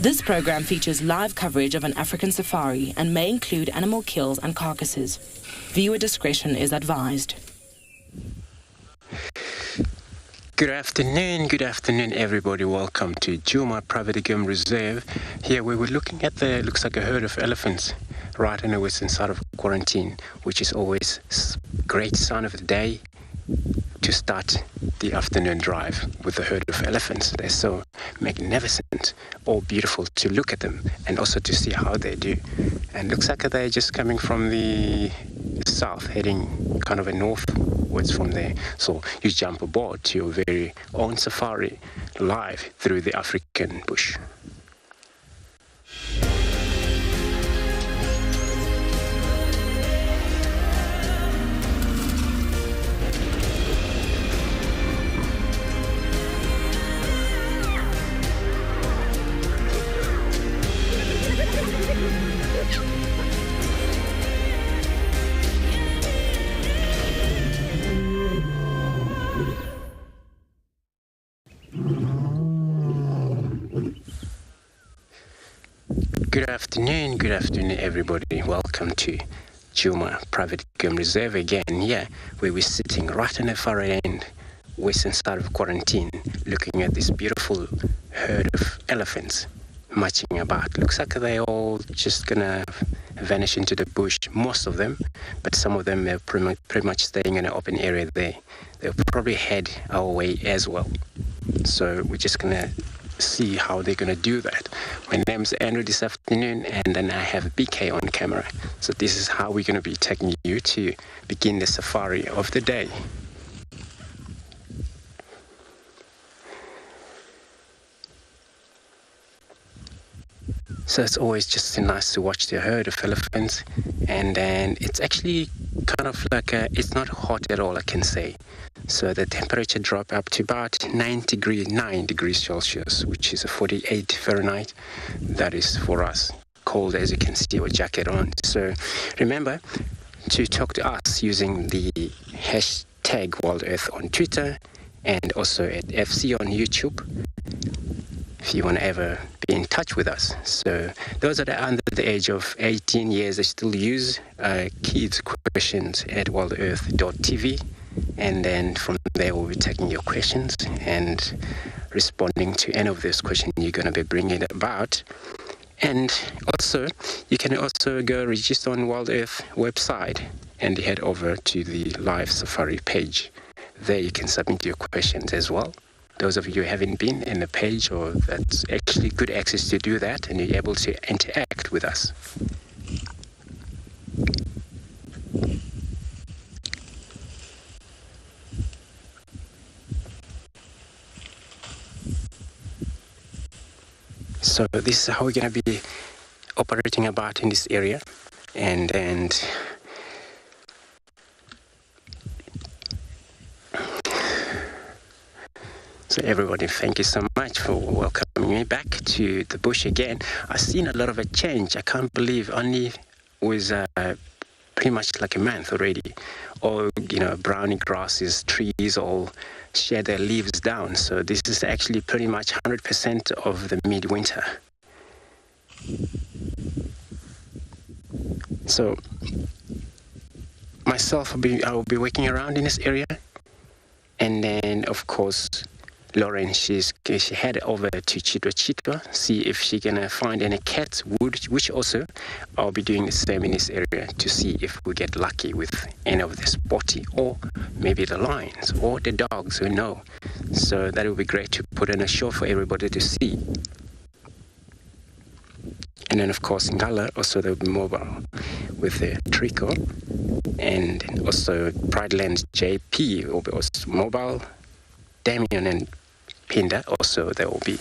This program features live coverage of an African safari and may include animal kills and carcasses. Viewer discretion is advised. Good afternoon everybody. Welcome to Djuma Private Game Reserve. Here we were looking at looks like a herd of elephants right on the western side of quarantine, which is always a great sign of the day to start the afternoon drive with a herd of elephants. They're so magnificent, all beautiful to look at them and also to see how they do. And looks like they're just coming from the south, heading kind of a northwards from there. So you jump aboard to your very own safari live through the African bush. Good afternoon everybody. Welcome to Djuma Private Game Reserve again, where we're sitting right on the far end, western side of quarantine, looking at this beautiful herd of elephants marching about. Looks like they're all just gonna vanish into the bush, most of them, but some of them are pretty much staying in an open area there. They'll probably head our way as well. So we're just gonna see how they're gonna do that. My name's Andrew this afternoon, and then I have BK on camera. So this is how we're gonna be taking you to begin the safari of the day. So it's always just nice to watch the herd of elephants, and then it's actually kind of like it's not hot at all, I can say. So the temperature dropped up to about 9 degrees Celsius, which is a 48 Fahrenheit. That is for us cold, as you can see, with jacket on. So remember to talk to us using the hashtag WildEarth on Twitter and also at FC on YouTube, if you want to ever be in touch with us. So those that are under the age of 18 years, they still use kids questions at wildearth.tv, and then from there we'll be taking your questions and responding to any of those questions you're going to be bringing about. And also you can also go register on WildEarth website and head over to the live safari page. There you can submit your questions as well. Those of you who haven't been in the page, or that's actually good access to do that, and you're able to interact with us. So this is how we're going to be operating about in this area. And so everybody, thank you so much for welcoming me back to the bush again. I've seen a lot of a change. I can't believe only was pretty much like a month already. All, brownie grasses, trees all shed their leaves down. So this is actually pretty much 100% of the midwinter. So myself, I will be working around in this area. And then, of course, Lauren, she headed over to chitwa, see if she can find any cats, which also I'll be doing the same in this area to see if we get lucky with any of the spotty or maybe the lions or the dogs, who know. So that would be great to put in a show for everybody to see. And then, of course, Ngala, also they'll be mobile with the Trico. And also Pridelands JP will be also mobile. Damien and Pinda also, they will be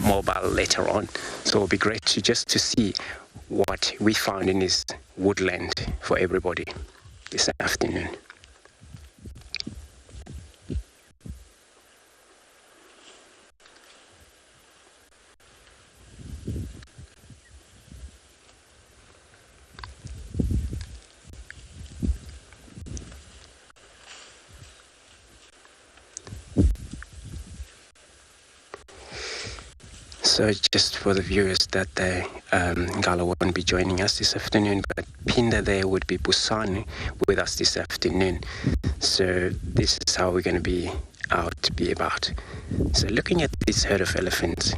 mobile later on. So it'll be great to see what we found in this woodland for everybody this afternoon. So just for the viewers that Ngala won't be joining us this afternoon, but Pinda there would be Busani with us this afternoon. So this is how we're going to be out to be about. So looking at this herd of elephants,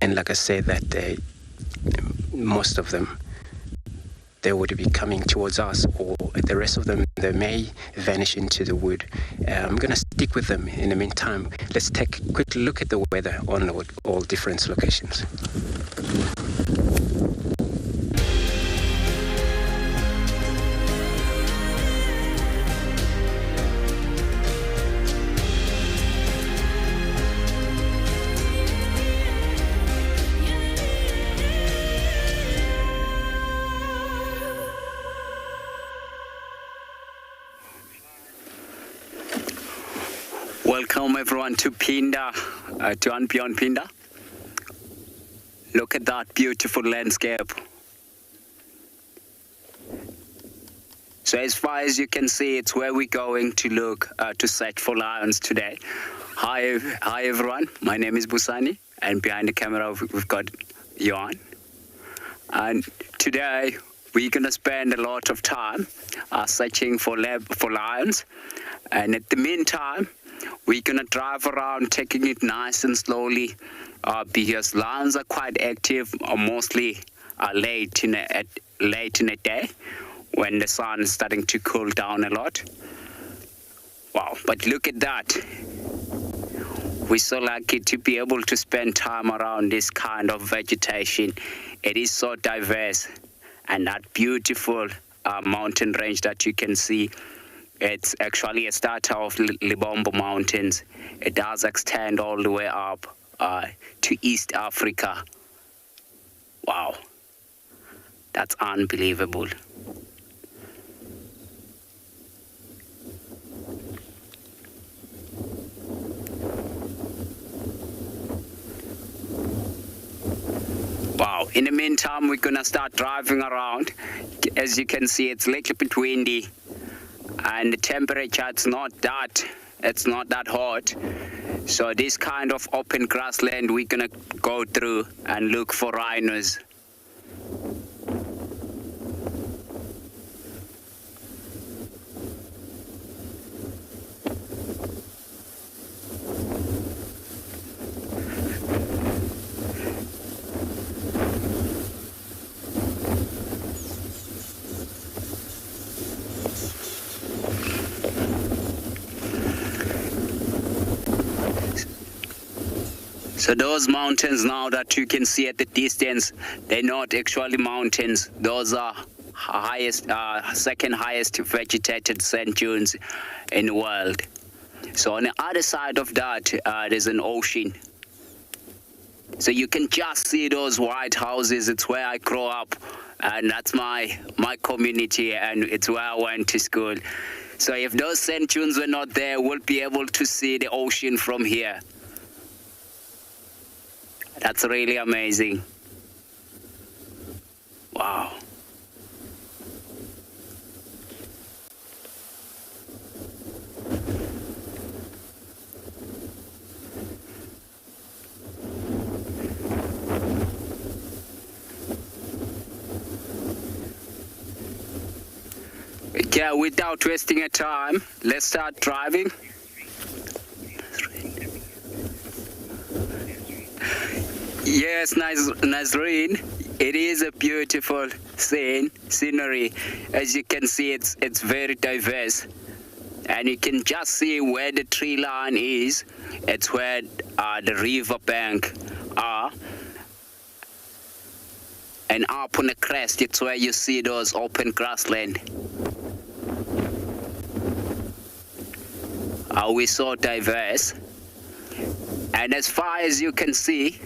and like I said, that most of them, they would be coming towards us, or the rest of them, they may vanish into the wood. I'm going to stick with them in the meantime. Let's take a quick look at the weather on all different locations. Welcome everyone to Pinda, to andBeyond Pinda. Look at that beautiful landscape. So as far as you can see, it's where we're going to look to search for lions today. Hi everyone, my name is Busani, and behind the camera we've got Johan. And today we're going to spend a lot of time searching for lions. And at the meantime, we're going to drive around, taking it nice and slowly, because lions are quite active, mostly late in the day, when the sun is starting to cool down a lot. Wow, but look at that. We're so lucky to be able to spend time around this kind of vegetation. It is so diverse, and that beautiful mountain range that you can see, it's actually a starter of Libombo Mountains. It does extend all the way up to East Africa. Wow, that's unbelievable. Wow, in the meantime, we're gonna start driving around. As you can see, it's a little bit windy, and the temperature, it's not that hot. So this kind of open grassland, we're gonna go through and look for rhinos. So those mountains now that you can see at the distance, they're not actually mountains. Those are second highest vegetated sand dunes in the world. So on the other side of that, there's an ocean. So you can just see those white houses. It's where I grew up, and that's my community, and it's where I went to school. So if those sand dunes were not there, we'll be able to see the ocean from here. That's really amazing. Wow. Yeah, without wasting a time, let's start driving. Yes, Nazreen, it is a beautiful scenery. As you can see, it's very diverse. And you can just see where the tree line is. It's where the river bank are. And up on the crest, it's where you see those open grassland. We're so diverse. And as far as you can see,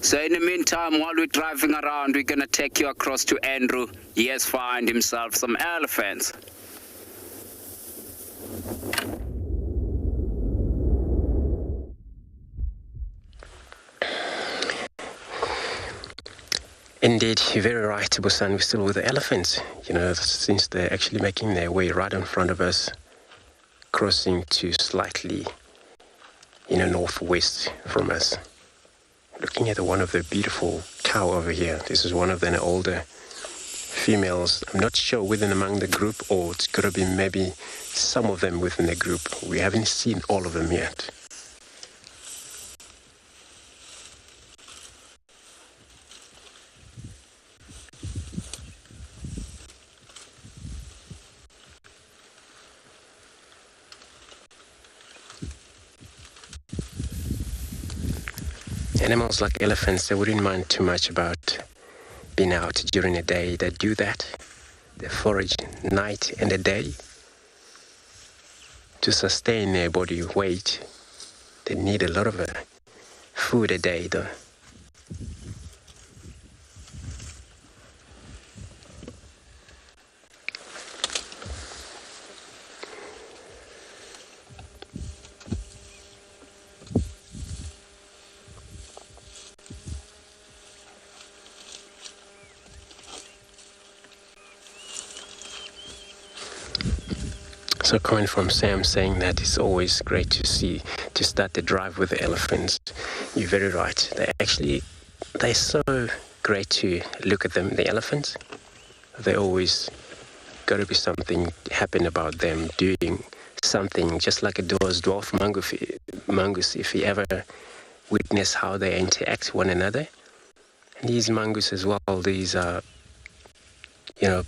so in the meantime, while we're driving around, we're going to take you across to Andrew. He has found himself some elephants. Indeed, you're very right, Busan. We're still with the elephants. You know, since they're actually making their way right in front of us, crossing to slightly, northwest from us. Looking at one of the beautiful cow over here. This is one of the older females. I'm not sure within among the group, or it's going to be maybe some of them within the group. We haven't seen all of them yet. Animals like elephants, they wouldn't mind too much about being out during the day. They do that. They forage night and a day to sustain their body weight. They need a lot of food a day, though. So coming from Sam saying that it's always great to start the drive with the elephants. You're very right. They're so great to look at them, the elephants. They always got to be something happen about them doing something, just like those dwarf mongoose, if you ever witness how they interact with one another. And these mongoose as well, these are,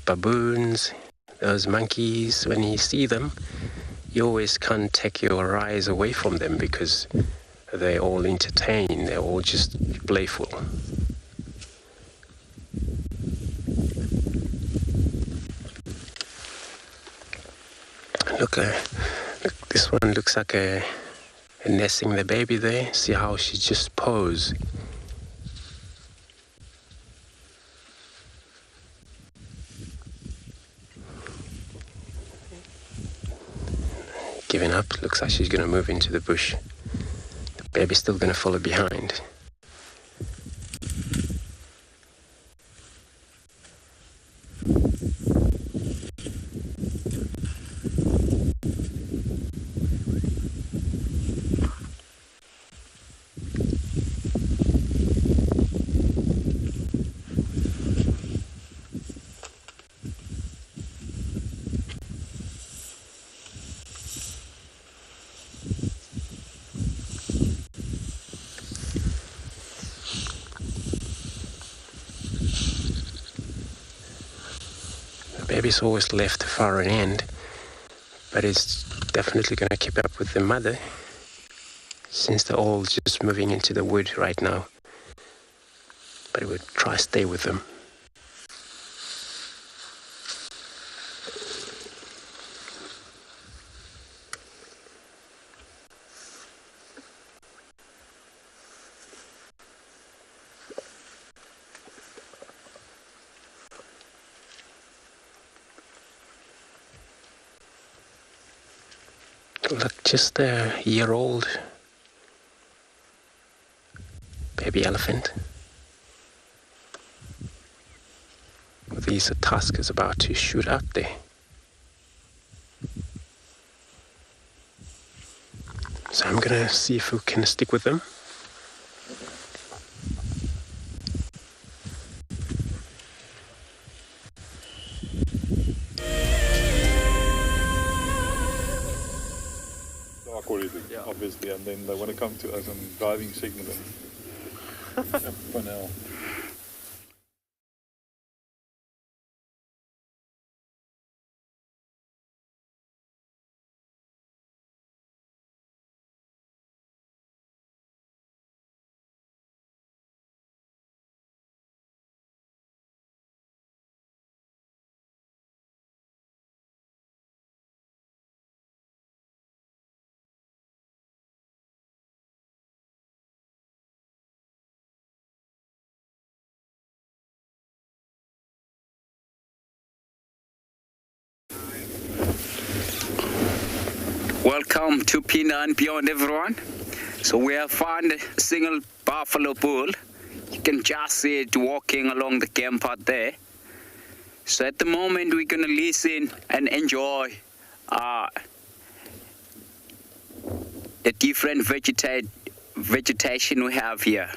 baboons, those monkeys, when you see them, you always can't take your eyes away from them because they all entertain, they're all just playful. Look, this one looks like a nesting the baby there. See how she just posed. Giving up. Looks like she's going to move into the bush. The baby's still going to follow behind. Baby's always left the far end, but it's definitely going to keep up with the mother since they're all just moving into the wood right now. But it would try to stay with them. Look, just a year-old baby elephant with these tuskers about to shoot out there. So I'm gonna see if we can stick with them. Yeah. Obviously, and then they want to come to us on driving signal and for now. Welcome to Pinda and Beyond, everyone. So we have found a single buffalo bull. You can just see it walking along the game path there. So at the moment we're gonna listen and enjoy the different vegetation we have here.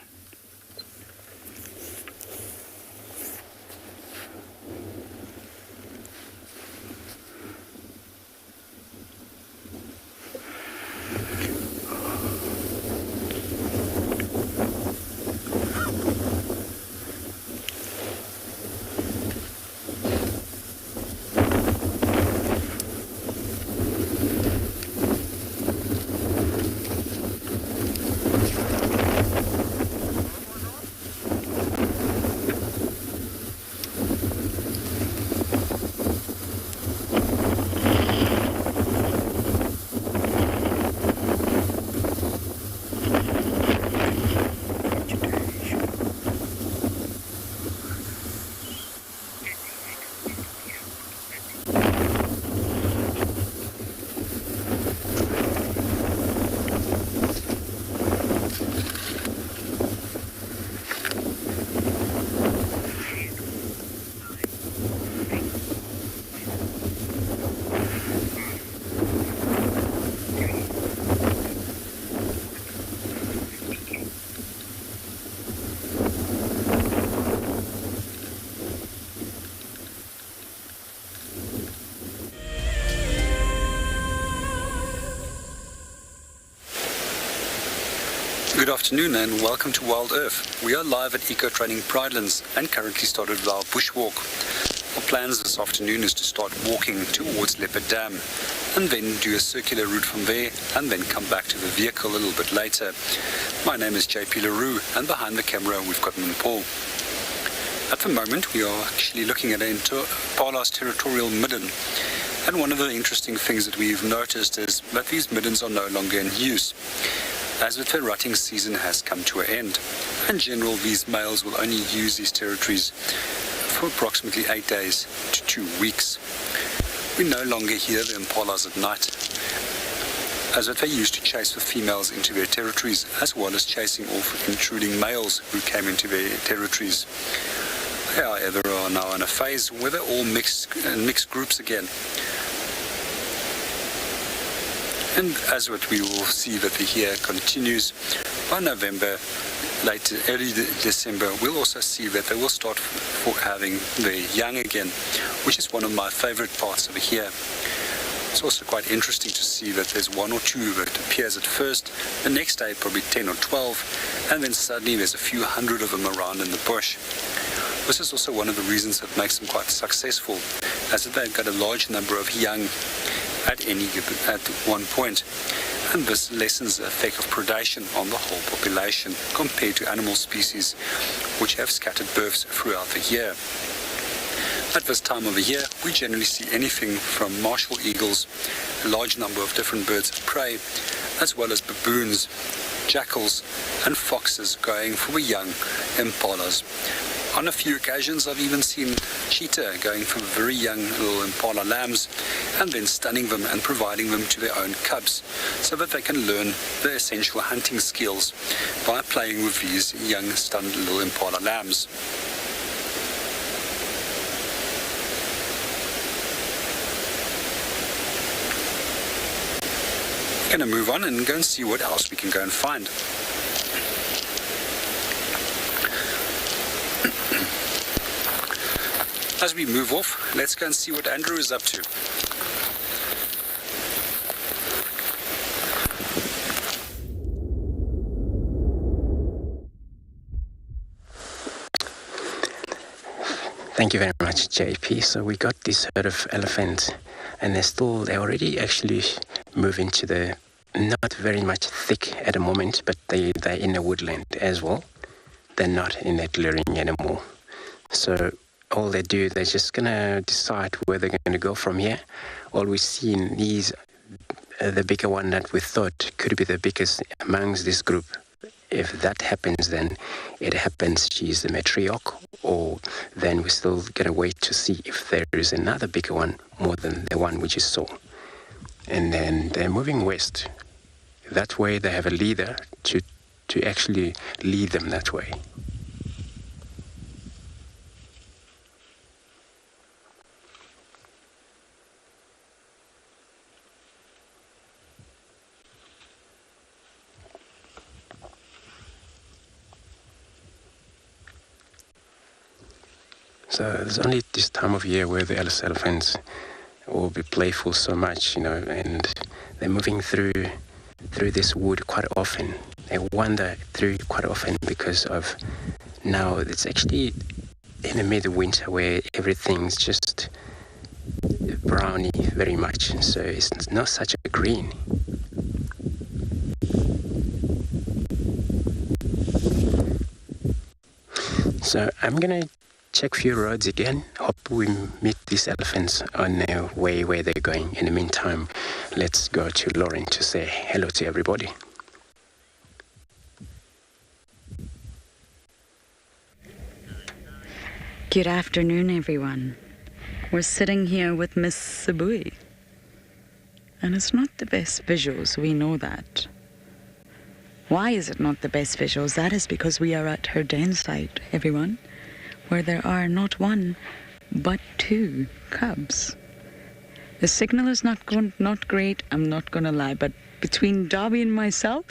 Good afternoon and welcome to WildEarth. We are live at Eco Training Pridelands and currently started with our bushwalk. Our plans this afternoon is to start walking towards Leopard Dam and then do a circular route from there and then come back to the vehicle a little bit later. My name is JP LaRue and behind the camera we've got Paul. At the moment we are actually looking at Impalas territorial midden, and one of the interesting things that we've noticed is that these middens are no longer in use, as the rutting season has come to an end. In general, these males will only use these territories for approximately 8 days to 2 weeks. We no longer hear the impalas at night, as they used to chase the females into their territories, as well as chasing off intruding males who came into their territories. They, however, are now in a phase where they're all mixed groups again. And as what we will see that the year continues, by November, early December, we'll also see that they will start for having their young again, which is one of my favorite parts of the year. It's also quite interesting to see that there's one or two that appears at first, the next day probably 10 or 12, and then suddenly there's a few hundred of them around in the bush. This is also one of the reasons that makes them quite successful, as they've got a large number of young at one point, and this lessens the effect of predation on the whole population compared to animal species which have scattered births throughout the year. At this time of the year, we generally see anything from martial eagles, a large number of different birds of prey, as well as baboons, jackals and foxes going for the young impalas. On a few occasions, I've even seen cheetah going for very young little impala lambs and then stunning them and providing them to their own cubs so that they can learn the essential hunting skills by playing with these young stunned little impala lambs. We're going to move on and go and see what else we can go and find. As we move off, let's go and see what Andrew is up to. Thank you very much, JP. So we got this herd of elephants, and they're already actually moving to the, not very much thick at the moment, but they're in the woodland as well. They're not in that clearing anymore. So all they do, they're just going to decide where they're going to go from here. All we've seen is the bigger one that we thought could be the biggest amongst this group. If that happens, then it happens she's the matriarch, or then we're still going to wait to see if there is another bigger one more than the one we just saw. And then they're moving west. That way they have a leader to actually lead them that way. So there's only this time of year where the elephants will be playful so much, and they're moving through this wood quite often. They wander through quite often because of now it's actually in the mid-winter where everything's just browny very much, so it's not such a green. So I'm gonna check few roads again. Hope we meet these elephants on their way where they're going. In the meantime, let's go to Lauren to say hello to everybody. Good afternoon, everyone. We're sitting here with Miss Sabi. And it's not the best visuals, we know that. Why is it not the best visuals? That is because we are at her den site, everyone, where there are not one, but two cubs. The signal is not great, I'm not going to lie, but between Dobby and myself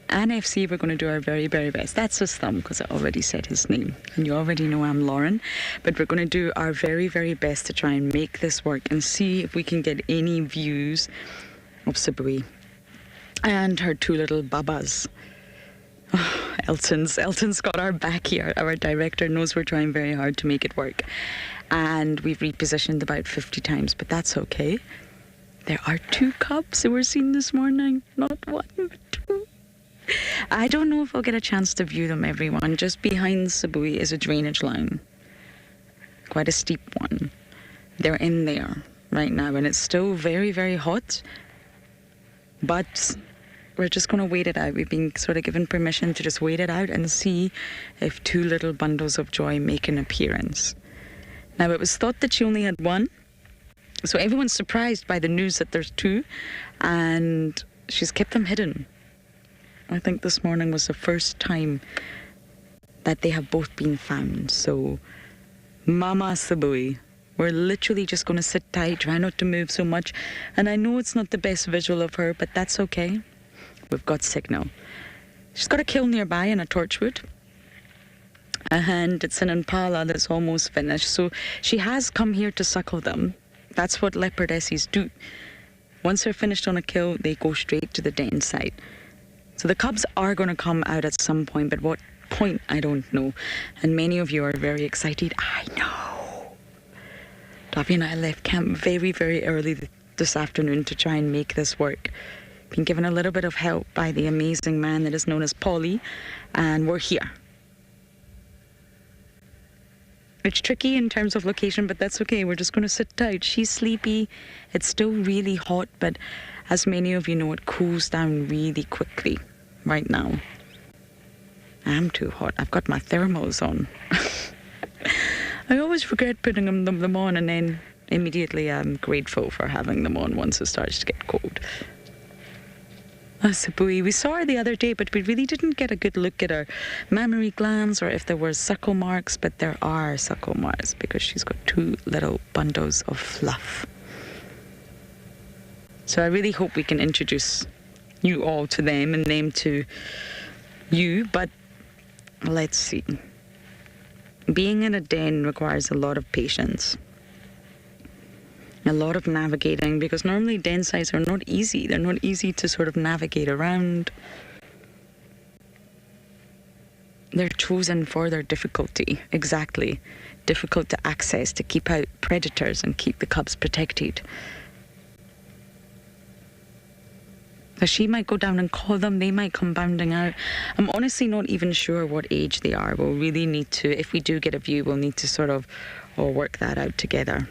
and FC, we're going to do our very, very best. That's his thumb, because I already said his name, and you already know I'm Lauren, but we're going to do our very, very best to try and make this work and see if we can get any views of Sabi and her two little babas. Oh, Elton's got our back here. Our director knows we're trying very hard to make it work. And we've repositioned about 50 times, but that's okay. There are two cubs that were seen this morning, not one, but two. I don't know if I'll get a chance to view them, everyone. Just behind Sabi is a drainage line. Quite a steep one. They're in there right now, and it's still very, very hot. But we're just going to wait it out. We've been sort of given permission to just wait it out and see if two little bundles of joy make an appearance. Now, it was thought that she only had one, so everyone's surprised by the news that there's two, and she's kept them hidden. I think this morning was the first time that they have both been found. So, Mama Sabi, we're literally just going to sit tight, try not to move so much. And I know it's not the best visual of her, but that's okay. We've got signal. She's got a kill nearby and a torchwood. And it's an impala that's almost finished. So she has come here to suckle them. That's what leopardesses do. Once they're finished on a kill, they go straight to the den site. So the cubs are going to come out at some point, but what point, I don't know. And many of you are very excited. I know. Dobby and I left camp very, very early this afternoon to try and make this work. Been given a little bit of help by the amazing man that is known as Polly, and we're here. It's tricky in terms of location, but that's okay. We're just going to sit tight. She's sleepy. It's still really hot, but as many of you know, it cools down really quickly right now. I'm too hot. I've got my thermals on. I always regret putting them on, and then immediately I'm grateful for having them on once it starts to get cold. Sabui, we saw her the other day, but we really didn't get a good look at her mammary glands or if there were suckle marks, but there are suckle marks because she's got 2 little bundles of fluff. So I really hope we can introduce you all to them and them to you, but let's see. Being in a den requires a lot of patience, a lot of navigating, because normally den sites are not easy. They're not easy to sort of navigate around. They're chosen for their difficulty, exactly. Difficult to access, to keep out predators and keep the cubs protected. So she might go down and call them, they might come bounding out. I'm honestly not even sure what age they are. We'll really need to, if we do get a view, we'll need to sort of all work that out together.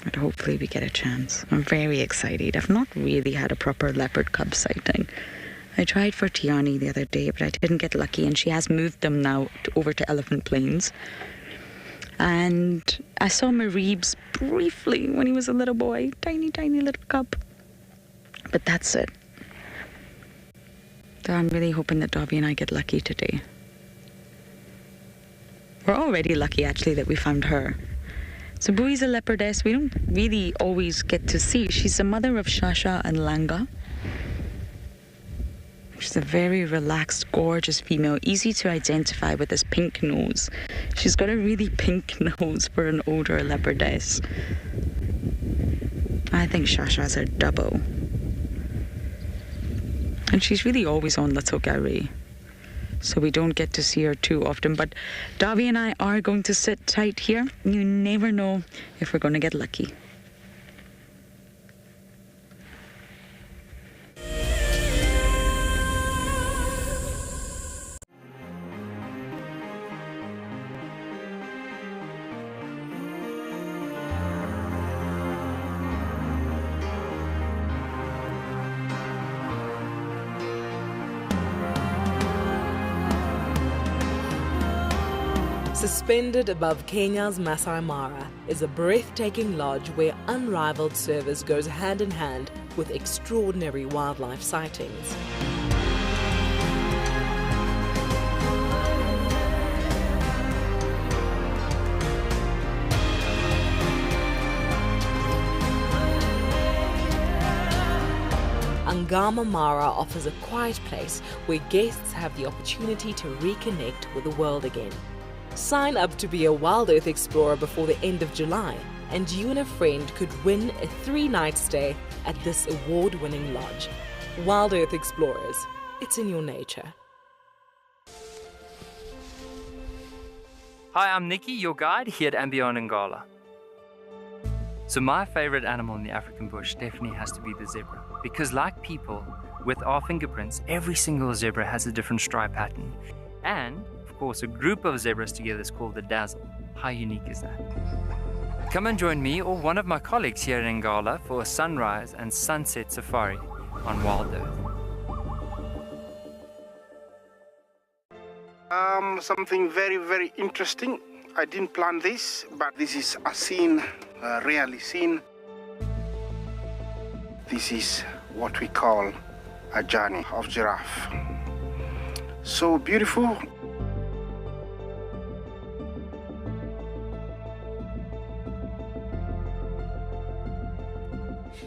But hopefully we get a chance. I'm very excited. I've not really had a proper leopard cub sighting. I tried for Tiani the other day, but I didn't get lucky, and she has moved them now over to Elephant Plains. And I saw Mareebs briefly when he was a little boy, tiny, tiny little cub. But that's it. So I'm really hoping that Dobby and I get lucky today. We're already lucky, actually, that we found her. So Bui's a leopardess we don't really always get to see. She's the mother of Shasha and Langa. She's a very relaxed, gorgeous female, easy to identify with this pink nose. She's got a really pink nose for an older leopardess. I think Shasha's her double. And she's really always on Little Gowrie, so we don't get to see her too often. But Davi and I are going to sit tight here. You never know if we're going to get lucky. Suspended above Kenya's Masai Mara is a breathtaking lodge where unrivaled service goes hand in hand with extraordinary wildlife sightings. Ngama Mara offers a quiet place where guests have the opportunity to reconnect with the world again. Sign up to be a WildEarth explorer before the end of July, and you and a friend could win a 3-night stay at this award-winning lodge. WildEarth Explorers, it's in your nature. Hi, I'm Nikki, your guide here at andBeyond in Ngala. So my favorite animal in the African bush definitely has to be the zebra, because like people, with our fingerprints, every single zebra has a different stripe pattern. And of course, a group of zebras together is called the dazzle. How unique is that? Come and join me or one of my colleagues here in Ngala for a sunrise and sunset safari on WildEarth. Something very, very interesting. I didn't plan this, but this is a scene rarely seen. This is what we call a journey of giraffe. So beautiful.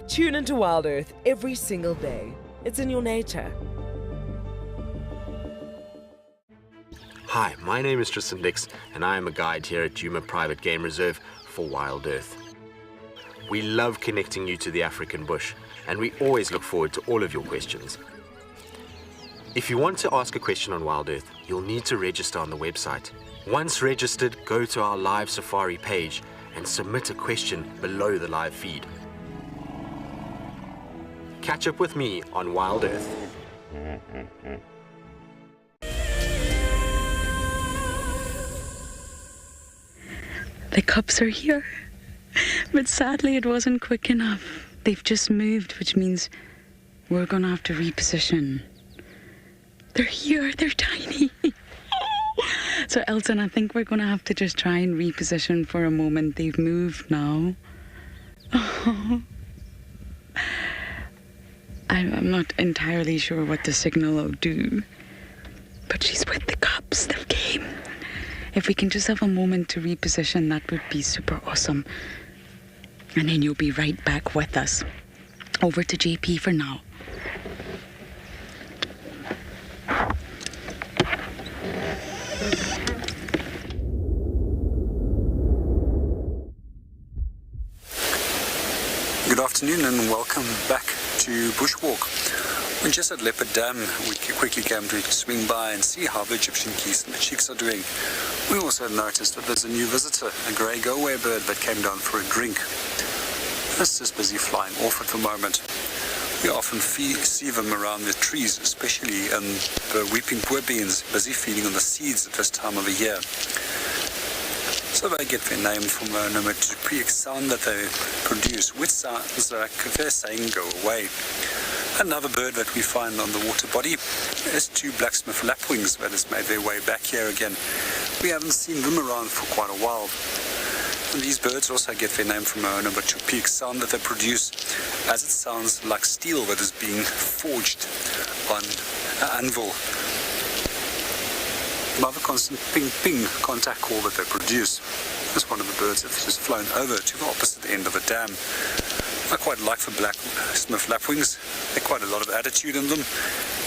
Tune into WildEarth every single day. It's in your nature. Hi, my name is Tristan Dix, and I am a guide here at Djuma Private Game Reserve for WildEarth. We love connecting you to the African bush, and we always look forward to all of your questions. If you want to ask a question on WildEarth, you'll need to register on the website. Once registered, go to our live safari page and submit a question below the live feed. Catch up with me on WildEarth. The cubs are here, but sadly it wasn't quick enough. They've just moved, which means we're gonna have to reposition. They're here, they're tiny. So Elton, I think we're going to have to just try and reposition for a moment. They've moved now. I'm not entirely sure what the signal will do, but she's with the cubs. They came. If we can just have a moment to reposition, that would be super awesome. And then you'll be right back with us. Over to JP for now. Good afternoon and welcome back to Bushwalk. We're just at Leopard Dam. We quickly came to swing by and see how the Egyptian geese and the chicks are doing. We also noticed that there's a new visitor, a grey go-away bird that came down for a drink. It's just busy flying off at the moment. We often see them around the trees, especially the weeping poor beans, busy feeding on the seeds at this time of the year. So they get their name from a onomatopoeic sound that they produce, which sounds like they're saying go away. Another bird that we find on the water body is two blacksmith lapwings that has made their way back here again. We haven't seen them around for quite a while. And these birds also get their name from an onomatopoeic sound that they produce, as it sounds like steel that is being forged on an anvil. Another constant ping-ping contact call that they produce. This one of the birds that has just flown over to the opposite end of the dam. I quite like the blacksmith lapwings. They've quite a lot of attitude in them,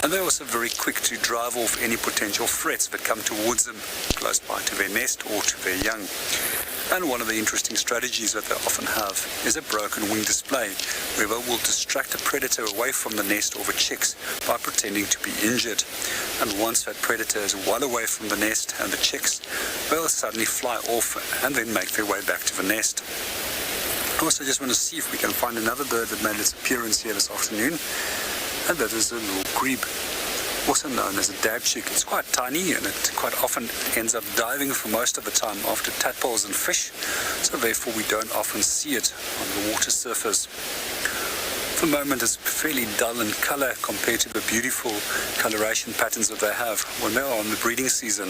and they're also very quick to drive off any potential threats that come towards them, close by to their nest or to their young. And one of the interesting strategies that they often have is a broken wing display, where they will distract a predator away from the nest or the chicks by pretending to be injured. And once that predator is well away from the nest and the chicks, they'll suddenly fly off and then make their way back to the nest. I also just want to see if we can find another bird that made its appearance here this afternoon, and that is a little grebe, also known as a dab chick. It's quite tiny and it quite often ends up diving for most of the time after tadpoles and fish, so therefore we don't often see it on the water surface. For the moment it's fairly dull in colour compared to the beautiful coloration patterns that they have when they're on the breeding season.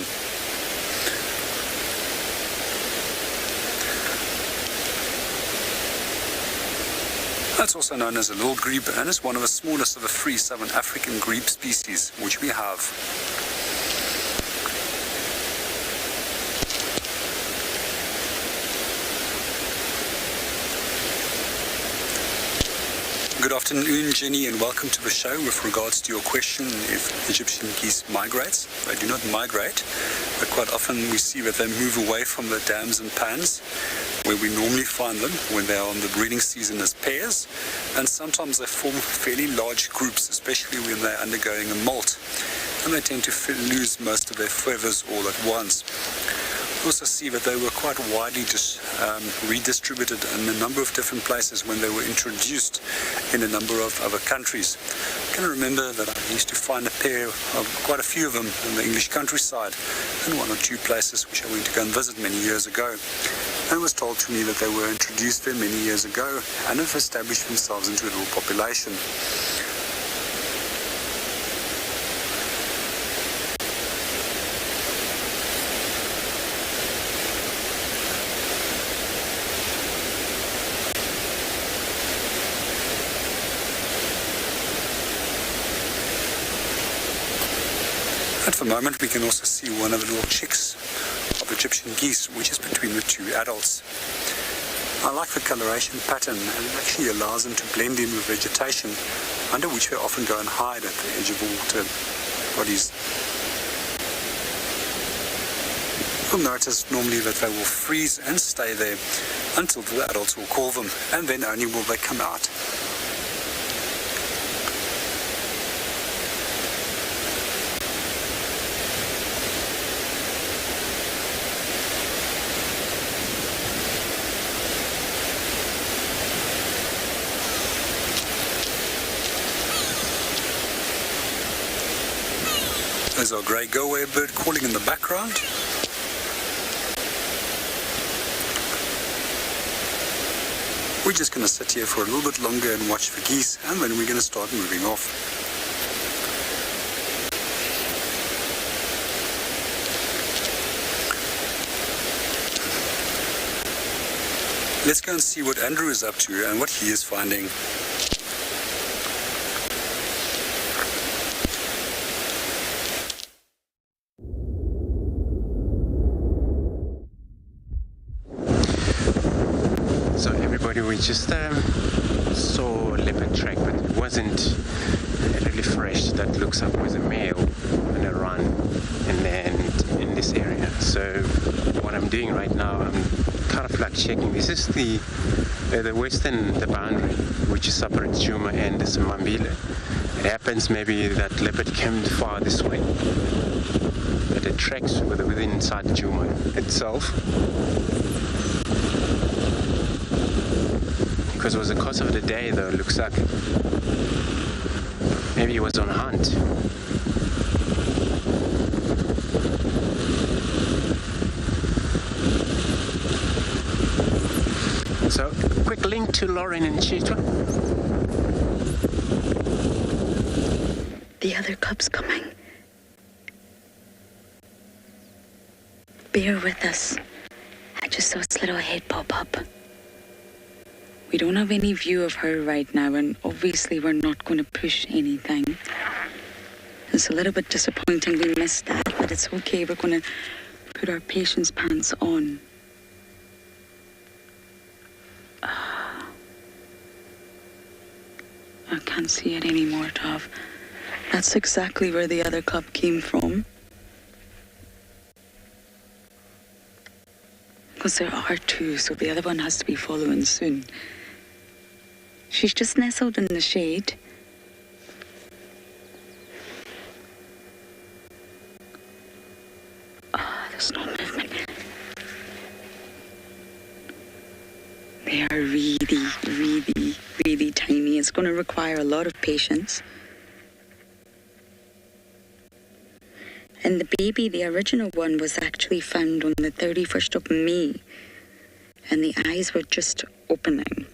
That's also known as a little grebe, and is one of the smallest of the 3 southern African grebe species which we have. Good afternoon, Jenny, and welcome to the show. With regards to your question, if Egyptian geese migrate, they do not migrate, but quite often we see that they move away from the dams and pans, where we normally find them when they are on the breeding season as pairs, and sometimes they form fairly large groups, especially when they're undergoing a molt, and they tend to lose most of their feathers all at once. We also see that they were quite widely redistributed in a number of different places when they were introduced in a number of other countries. I can remember that I used to find a pair of quite a few of them in the English countryside in 1 or 2 places which I went to go and visit many years ago. And it was told to me that they were introduced there many years ago and have established themselves into a little population. At the moment we can also see one of the little chicks of Egyptian geese, which is between the 2 adults. I like the coloration pattern, and it actually allows them to blend in with vegetation, under which they often go and hide at the edge of the water bodies. You'll notice normally that they will freeze and stay there until the adults will call them, and then only will they come out. There's our grey go-away bird calling in the background. We're just going to sit here for a little bit longer and watch the geese, and then we're going to start moving off. Let's go and see what Andrew is up to and what he is finding. So everybody, we just saw a leopard track, but it wasn't really fresh. That looks like it was a male on a run, and then in this area. So what I'm doing right now, I'm kind of like checking. This is the boundary which separates Djuma and Mambile. It happens maybe that leopard came far this way, but it tracks within inside Djuma itself. Because it was the course of the day, though, it looks like maybe he was on a hunt. So, quick link to Lauren and Chitwa. The other cub's coming. Bear with us. I just saw its little head pop up. We don't have any view of her right now, and obviously we're not going to push anything. It's a little bit disappointing we missed that, but it's okay. We're going to put our patience pants on. I can't see it anymore, Tav. That's exactly where the other cub came from. Because there are two, so the other one has to be following soon. She's just nestled in the shade. There's no movement. They are really, really, really tiny. It's going to require a lot of patience. And the baby, the original one, was actually found on the 31st of May. And the eyes were just opening.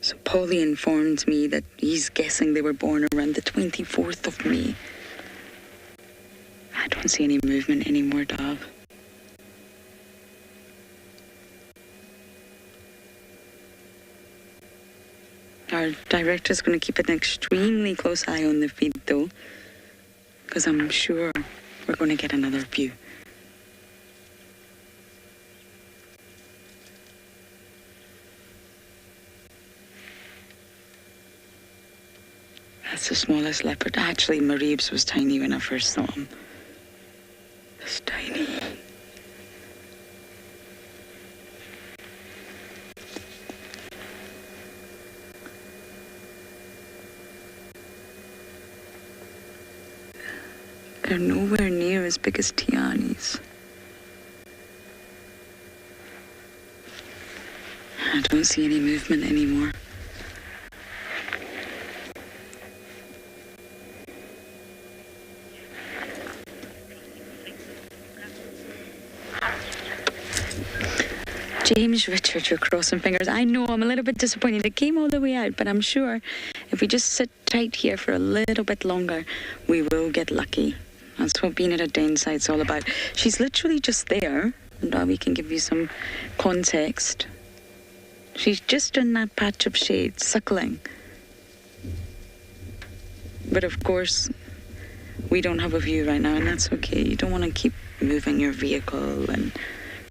So Polly informed me that he's guessing they were born around the 24th of May. I don't see any movement anymore, Dov. Our director's going to keep an extremely close eye on the feed, though, because I'm sure we're going to get another view. That's the smallest leopard. Actually, Marieb's was tiny when I first saw him. It's tiny. They're nowhere near as big as Tiani's. I don't see any movement anymore. James Richard, you're crossing fingers. I know, I'm a little bit disappointed. It came all the way out, but I'm sure if we just sit tight here for a little bit longer, we will get lucky. That's what being at a den site's all about. She's literally just there, and now we can give you some context. She's just in that patch of shade, suckling. But of course, we don't have a view right now, and that's okay. You don't want to keep moving your vehicle and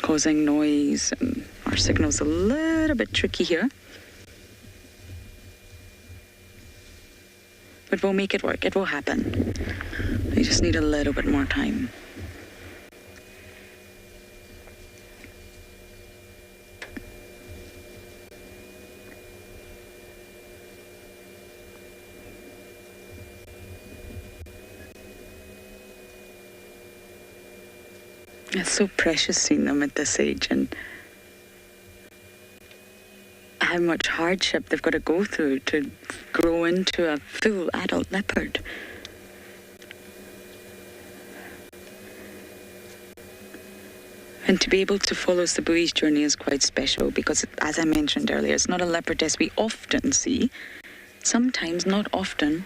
causing noise, and our signal's a little bit tricky here. But we'll make it work. It will happen. We just need a little bit more time. It's so precious seeing them at this age and how much hardship they've got to go through to grow into a full adult leopard. And to be able to follow Sabui's journey is quite special because, as I mentioned earlier, it's not a leopardess we often see. Sometimes, not often.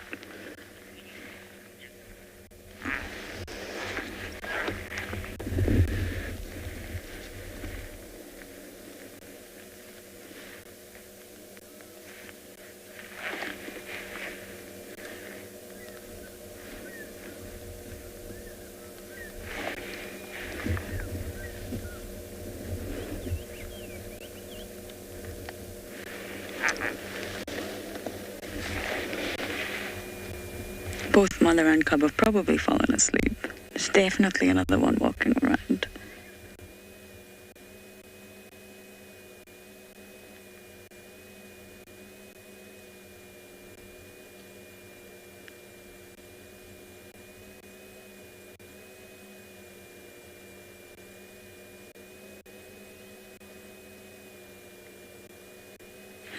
Both mother and cub have probably fallen asleep. There's definitely another one walking around.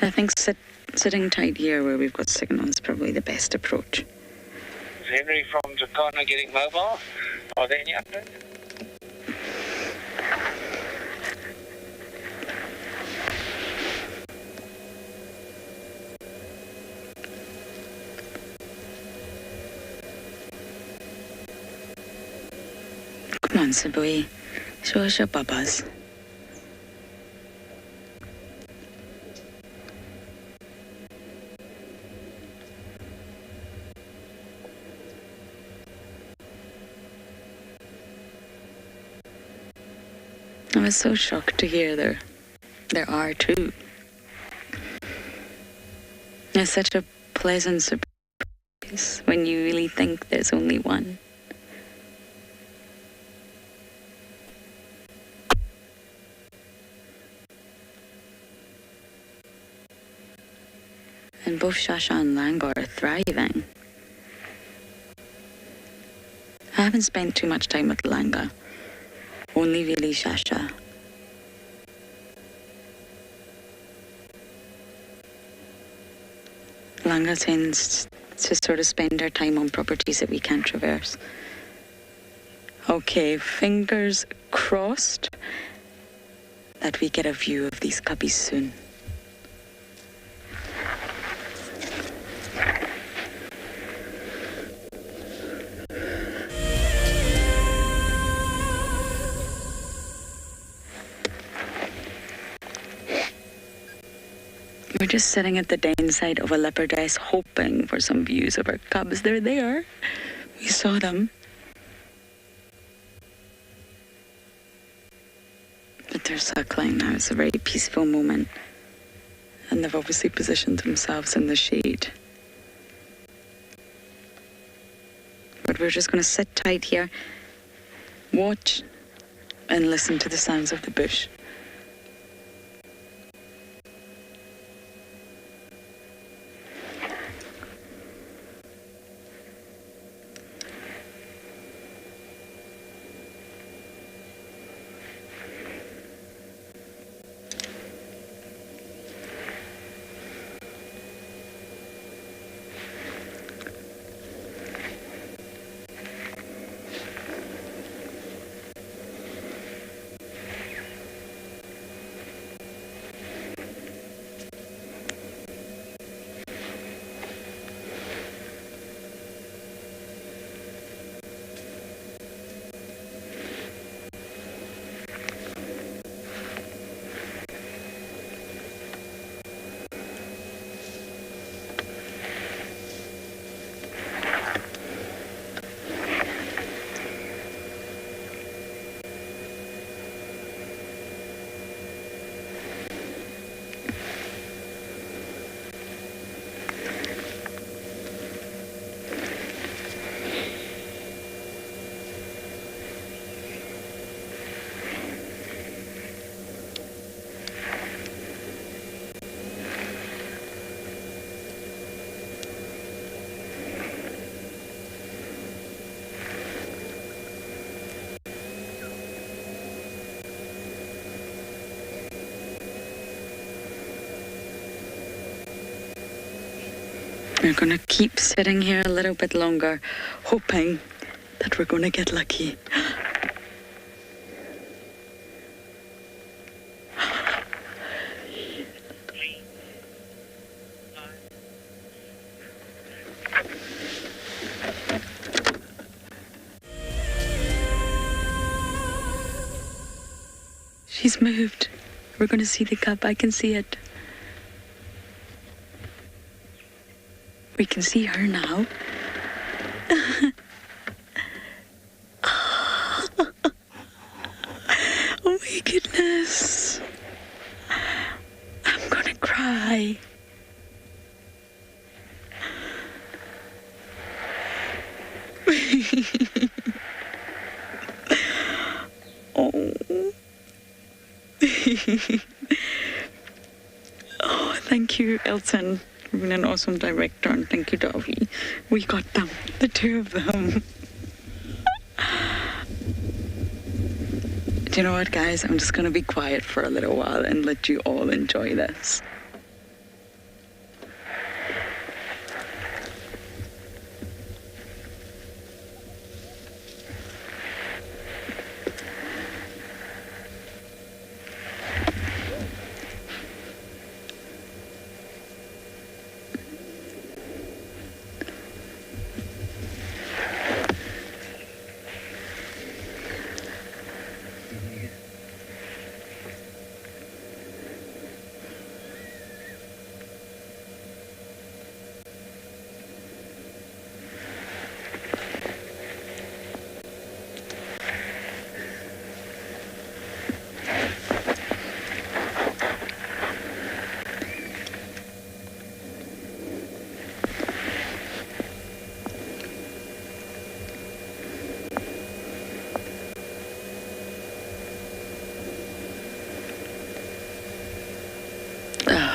I think sitting tight here where we've got signal is probably the best approach. Henry from Jakarta getting mobile. Are there any updates? Come on, Sabi. Show us your papas. I was so shocked to hear there are two. It's such a pleasant surprise when you really think there's only one. And both Shasha and Lango are thriving. I haven't spent too much time with Langa. Only really Shasha. Langa tends to sort of spend her time on properties that we can't traverse. Okay, fingers crossed that we get a view of these cubbies soon. We're just sitting at the den side of a leopardess hoping for some views of our cubs. They're there. We saw them. But they're suckling now. It's a very peaceful moment. And they've obviously positioned themselves in the shade. But we're just going to sit tight here, watch, and listen to the sounds of the bush. We're going to keep sitting here a little bit longer, hoping that we're going to get lucky. She's moved. We're going to see the cub. I can see it. We can see her now. Oh my goodness. I'm gonna cry. Oh, thank you, Elton. You've been an awesome director, and thank you, Davi. We got them, the two of them. Do you know what, guys? I'm just going to be quiet for a little while and let you all enjoy this.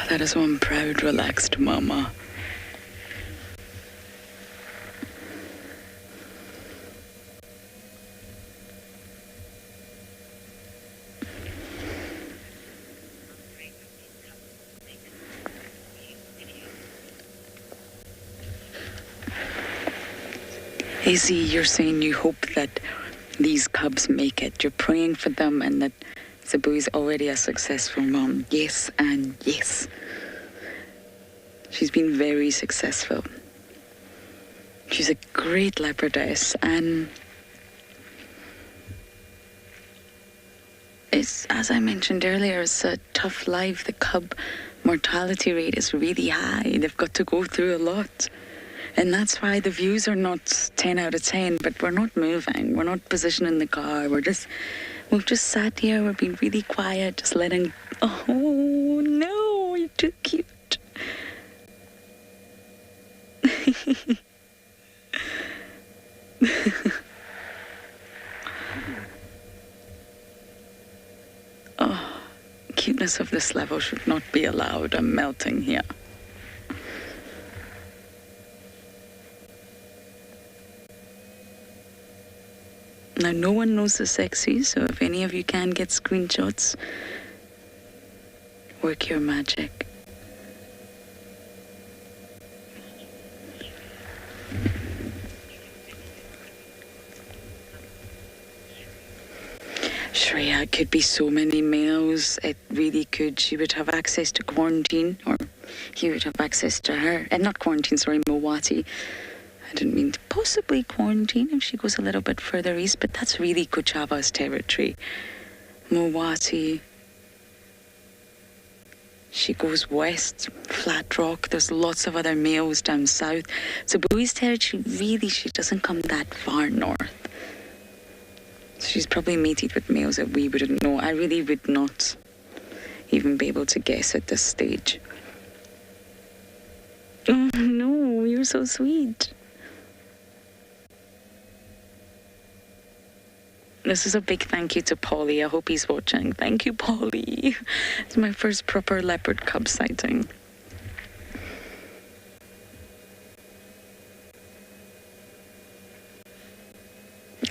That is one proud, relaxed mama. Izzy, you're saying you hope that these cubs make it. You're praying for them and that Sabu is already a successful mom. Yes and yes. She's been very successful. She's a great leopardess, and it's, as I mentioned earlier, it's a tough life. The cub mortality rate is really high. They've got to go through a lot. And that's why the views are not 10 out of 10, but we're not moving. We're not positioning the car. We've just sat here. We've been really quiet, just letting, oh no, you're too cute. Oh, cuteness of this level should not be allowed. I'm melting here. Now, no one knows the sexy, so if any of you can get screenshots, work your magic. Shreya, it could be so many males. It really could. She would have access to quarantine, or he would have access to her. And not quarantine, sorry, Mowati. I didn't mean to possibly quarantine if she goes a little bit further east, but that's really Kuchava's territory. Mowati. She goes west, Flat Rock. There's lots of other males down south. So Bowie's territory, really, she doesn't come that far north. She's probably mated with males that we wouldn't know. I really would not even be able to guess at this stage. Oh no, you're so sweet. This is a big thank you to Polly. I hope he's watching. Thank you, Polly. It's my first proper leopard cub sighting.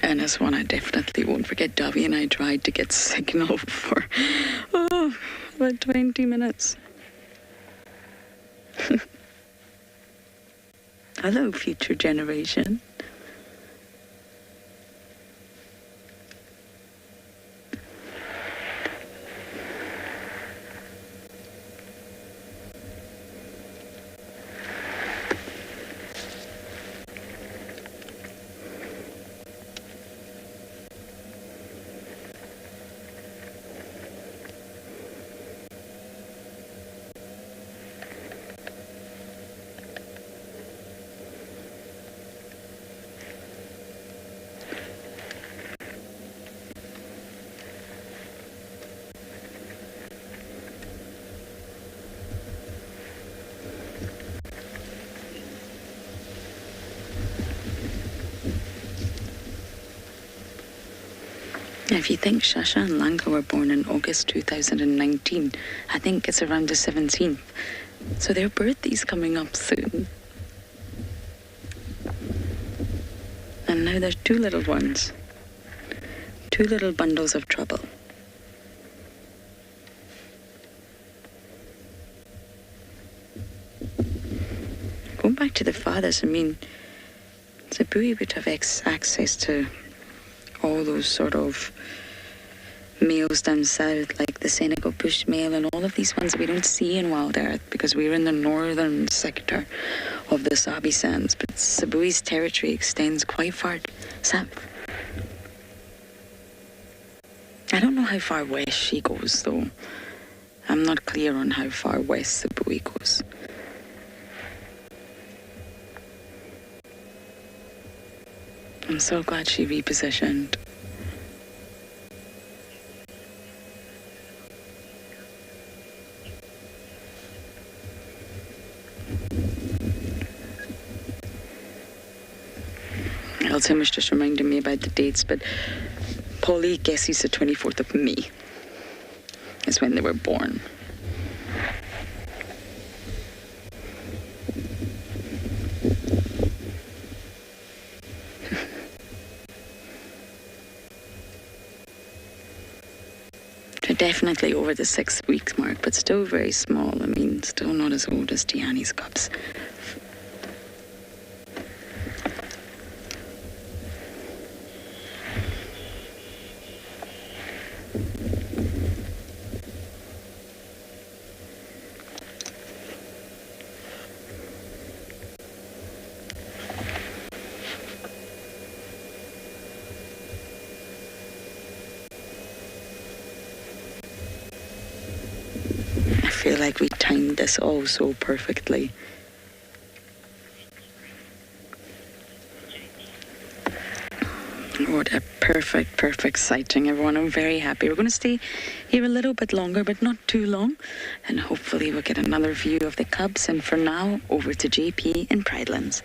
And this one I definitely won't forget. Davi and I tried to get signal for about 20 minutes. Hello, future generation. If you think Shasha and Lanka were born in August 2019, I think it's around the 17th. So their birthday's coming up soon. And now there's two little ones. Two little bundles of trouble. Going back to the fathers, I mean, Zabui would have access to all those sort of males down south, like the Senegal bush male and all of these ones that we don't see in WildEarth because we're in the northern sector of the Sabi sands. But Zabui's territory extends quite far south. I don't know how far west she goes, though. I'm not clear on how far west Zabui goes. I'm so glad she repositioned. Tim was just reminding me about the dates, but Polly guesses the 24th of May is when they were born. They're definitely over the 6 weeks mark, but still very small. I mean, still not as old as Tiani's cubs. I feel like we timed this all so perfectly. What a perfect sighting, everyone. I'm very happy. We're going to stay here a little bit longer, but not too long. And hopefully we'll get another view of the cubs. And for now, over to JP in Pridelands.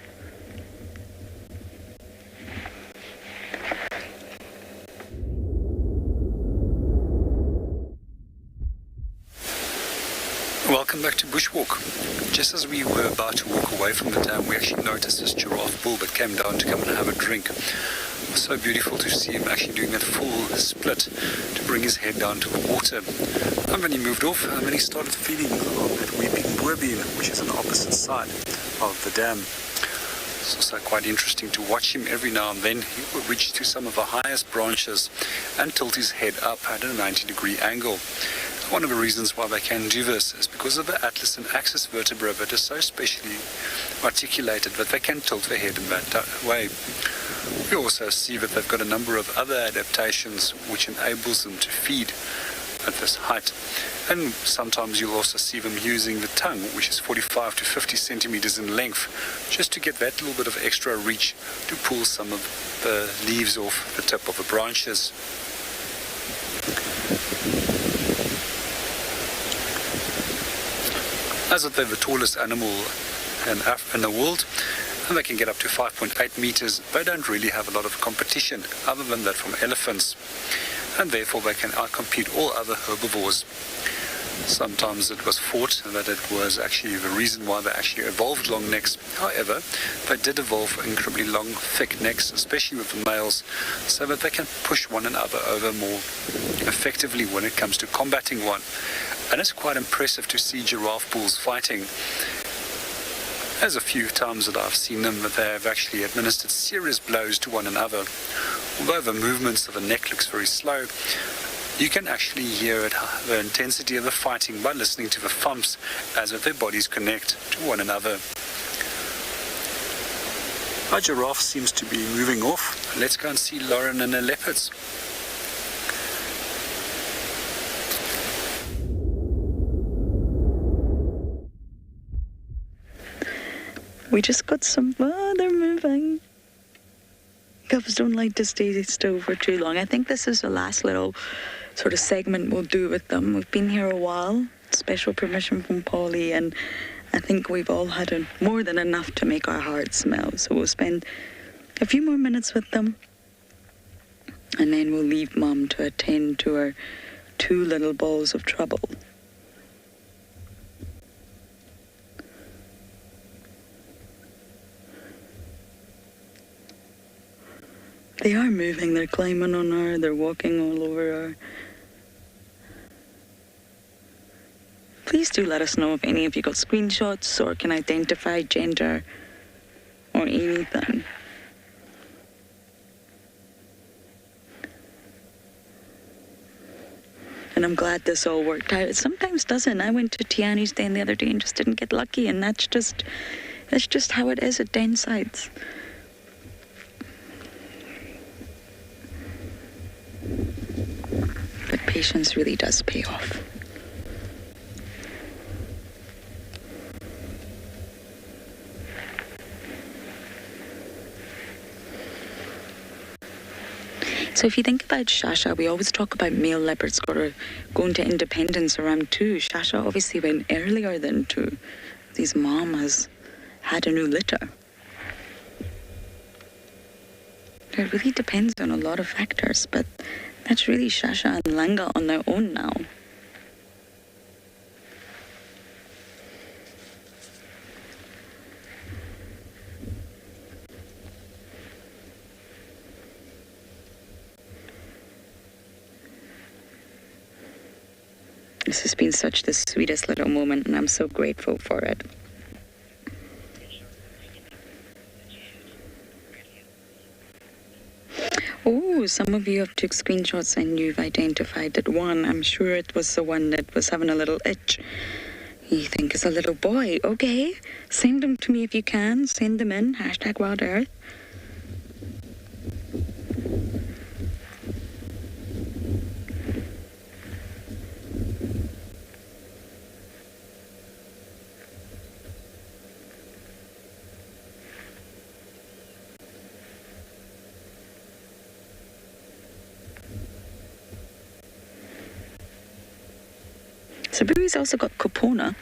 Welcome back to Bushwalk. Just as we were about to walk away from the dam, we actually noticed this giraffe bull that came down to come and have a drink. It was so beautiful to see him actually doing that full split to bring his head down to the water. And when he moved off, and then he started feeding on that weeping boerbean, which is on the opposite side of the dam. It's also quite interesting to watch him every now and then. He will reach to some of the highest branches and tilt his head up at a 90-degree angle. One of the reasons why they can do this is because of the atlas and axis vertebra that is so specially articulated that they can tilt their head in that way. We also see that they've got a number of other adaptations which enables them to feed at this height. And sometimes you'll also see them using the tongue, which is 45 to 50 centimeters in length, just to get that little bit of extra reach to pull some of the leaves off the tip of the branches. As if they're the tallest animal in the world, and they can get up to 5.8 meters, they don't really have a lot of competition other than that from elephants, and therefore they can outcompete all other herbivores. Sometimes it was thought that it was actually the reason why they actually evolved long necks. However, they did evolve incredibly long, thick necks, especially with the males, so that they can push one another over more effectively when it comes to combating one. And it's quite impressive to see giraffe bulls fighting. There's a few times that I've seen them that they have actually administered serious blows to one another. Although the movements of the neck looks very slow, you can actually hear it, the intensity of the fighting by listening to the thumps as if their bodies connect to one another. Our giraffe seems to be moving off. Let's go and see Lauren and the leopards. We just got some... Oh, they're moving. Cubs don't like to stay still for too long. I think this is the last little sort of segment we'll do with them. We've been here a while. Special permission from Polly, and I think we've all had more than enough to make our hearts smell. So we'll spend a few more minutes with them. And then we'll leave Mum to attend to her 2 little balls of trouble. They are moving, they're climbing on her, they're walking all over her. Please do let us know if any of you got screenshots or can identify gender or anything. And I'm glad this all worked out. It sometimes doesn't. I went to Tiani's den the other day and just didn't get lucky, and that's just how it is at den sites. But patience really does pay off. So if you think about Shasha, we always talk about male leopards going to independence around 2. Shasha obviously went earlier than 2. His mom has had a new litter. It really depends on a lot of factors, but that's really Shasha and Langa on their own now. This has been such the sweetest little moment, and I'm so grateful for it. Oh, some of you have took screenshots and you've identified that one. I'm sure it was the one that was having a little itch. You think it's a little boy. Okay, send them to me if you can. Send them in. #WildEarth. Sabi's also got Kopona.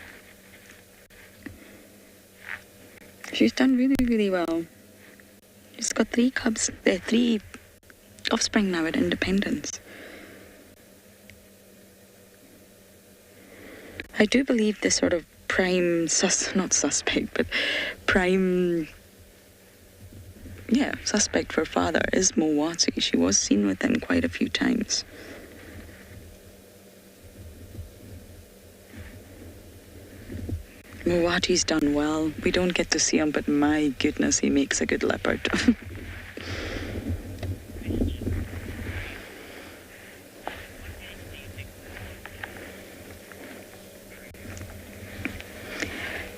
She's done really, really well. She's got 3 cubs, 3 offspring now at independence. I do believe the sort of prime suspect for father is Mowati. She was seen with him quite a few times. Mowati's done well. We don't get to see him, but my goodness, he makes a good leopard.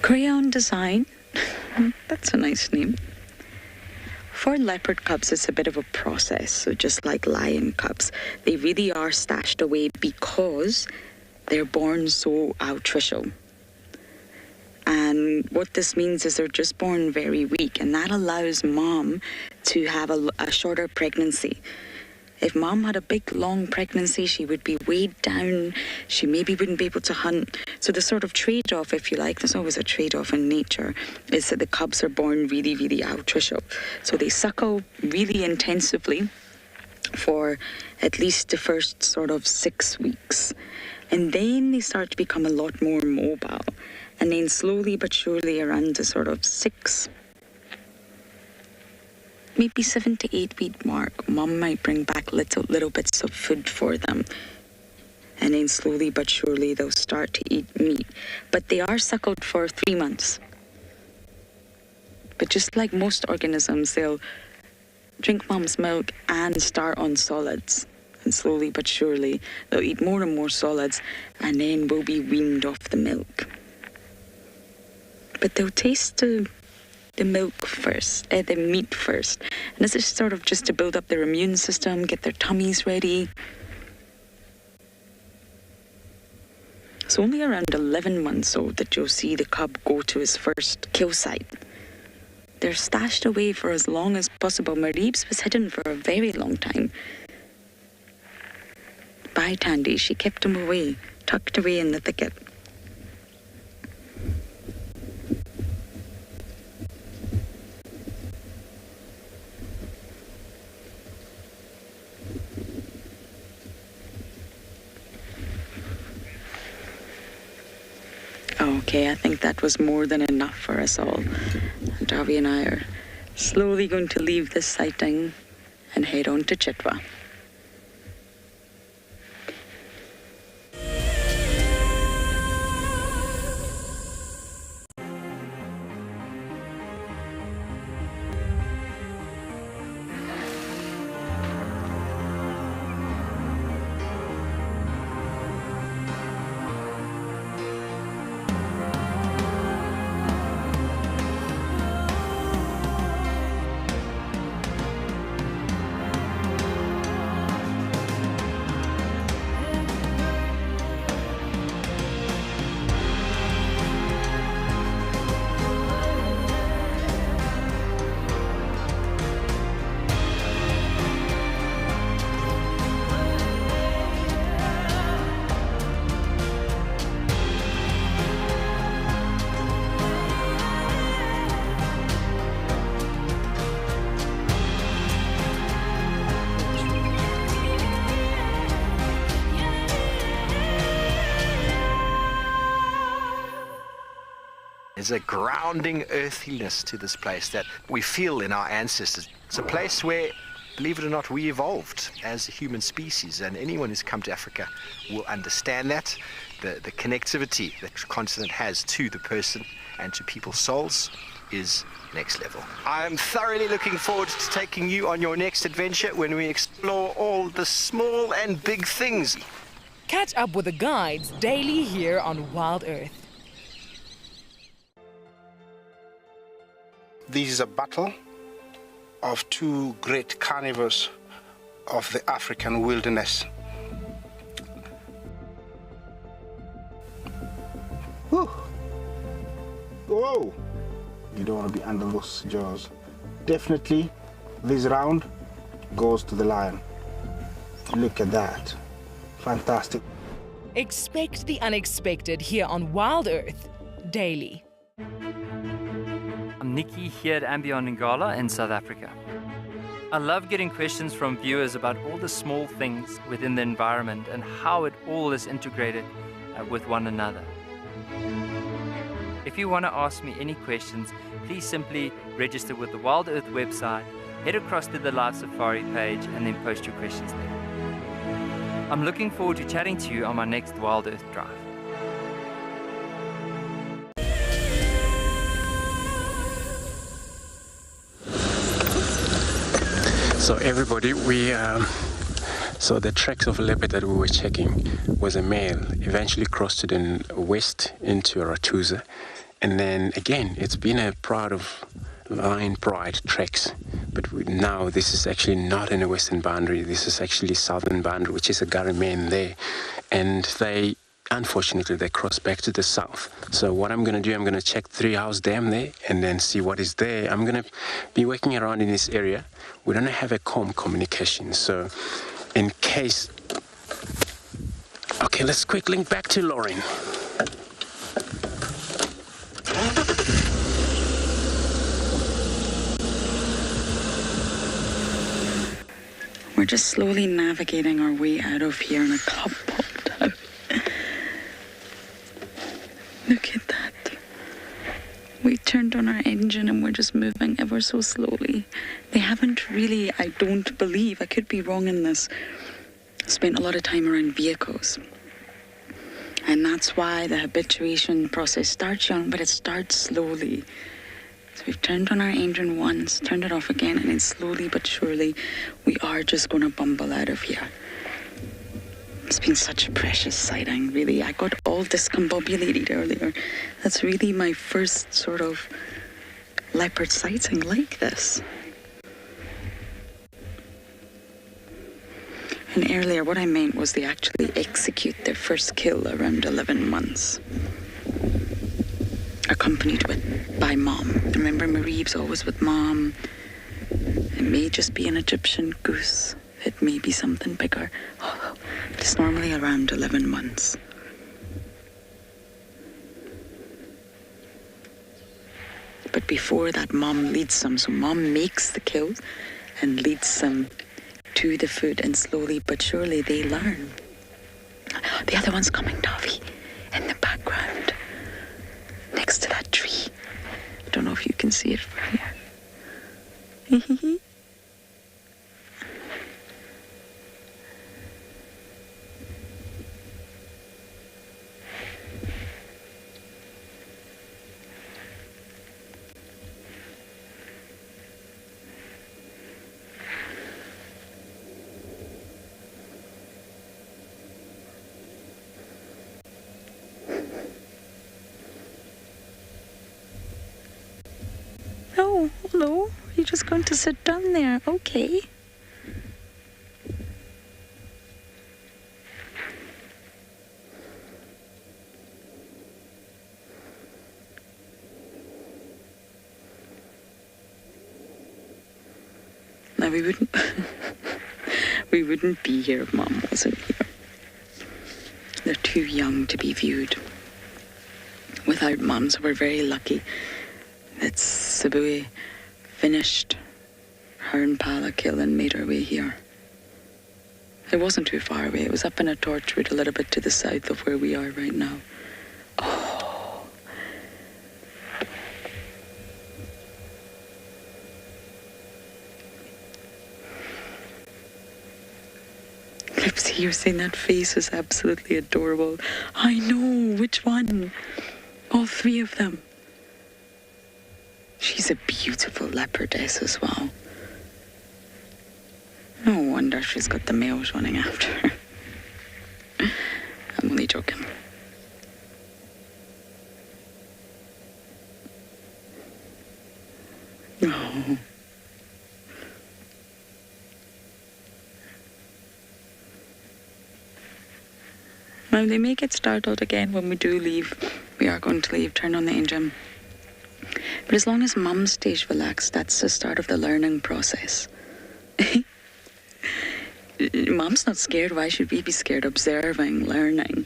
Crayon Design. That's a nice name. For leopard cubs, it's a bit of a process. So just like lion cubs, they really are stashed away because they're born so altricial. And what this means is they're just born very weak, and that allows mom to have a shorter pregnancy. If mom had a big, long pregnancy, she would be weighed down. She maybe wouldn't be able to hunt. So the sort of trade-off, if you like, there's always a trade-off in nature, is that the cubs are born really, really altricial. So they suckle really intensively for at least the first sort of 6 weeks. And then they start to become a lot more mobile. And then slowly but surely around the sort of 6, maybe 7 to 8 week mark, mom might bring back little bits of food for them. And then slowly but surely they'll start to eat meat. But they are suckled for 3 months. But just like most organisms, they'll drink mom's milk and start on solids. And slowly but surely they'll eat more and more solids, and then will be weaned off the milk. But they'll taste the milk first, the meat first. And this is sort of just to build up their immune system, get their tummies ready. It's only around 11 months old that you'll see the cub go to his first kill site. They're stashed away for as long as possible. Marib's was hidden for a very long time. By Tandy, she kept him away, tucked away in the thicket. Okay, I think that was more than enough for us all. And Davi and I are slowly going to leave this sighting and head on to Chitwa. There's a grounding earthiness to this place that we feel in our ancestors. It's a place where, believe it or not, we evolved as a human species, and anyone who's come to Africa will understand that. The connectivity that the continent has to the person and to people's souls is next level. I'm thoroughly looking forward to taking you on your next adventure when we explore all the small and big things. Catch up with the guides daily here on WildEarth. This is a battle of two great carnivores of the African wilderness. Whew. Whoa! You don't want to be under those jaws. Definitely, this round goes to the lion. Look at that. Fantastic. Expect the unexpected here on WildEarth daily. I'm Nikki here at andBeyond in Ngala in South Africa. I love getting questions from viewers about all the small things within the environment and how it all is integrated with one another. If you want to ask me any questions, please simply register with the WildEarth website, head across to the Live Safari page, and then post your questions there. I'm looking forward to chatting to you on my next WildEarth drive. So everybody, so the tracks of a leopard that we were checking was a male, eventually crossed to the west into Ratuza, and then again it's been a part of Lion Pride tracks, but now this is actually not in the western boundary, this is actually southern boundary, which is a Garaman there, and unfortunately they cross back to the south. So what I'm going to do, I'm going to check Three House Dam there and then see what is there. I'm going to be working around in this area. We don't have a communication, so in case... Okay, let's quick link back to Lauren. We're just slowly navigating our way out of here and a cub popped out. Look at that. We turned on our engine and we're just moving ever so slowly. They haven't really, I don't believe, I could be wrong in this, spent a lot of time around vehicles. And that's why the habituation process starts young, but it starts slowly. So we've turned on our engine once, turned it off again, and then slowly but surely we are just going to bumble out of here. It's been such a precious sighting, really. I got all discombobulated earlier. That's really my first sort of leopard sighting like this. And earlier, what I meant was they actually execute their first kill around 11 months. Accompanied by mom. Remember, Marie's always with mom. It may just be an Egyptian goose. It may be something bigger. Oh, it's normally around 11 months. But before that, mom leads them. So mom makes the kill and leads them to the food, and slowly but surely they learn. The other one's coming, Davi, in the background. see it from here. Oh, hello. You're just going to sit down there. Okay. Now we wouldn't we wouldn't be here if Mom wasn't here. They're too young to be viewed without Mom, so we're very lucky that Sabi finished her impala kill and made her way here. It wasn't too far away. It was up in a torch route a little bit to the south of where we are right now. Oh. Lipsy, you're saying that face is absolutely adorable. I know. Which one? All three of them. She's a beautiful leopardess as well. No wonder she's got the males running after her. I'm only joking. Oh. Well, they may get startled again when we do leave. We are going to leave, turn on the engine. But as long as Mum stays relaxed, that's the start of the learning process. Mum's not scared. Why should we be scared? Observing, learning.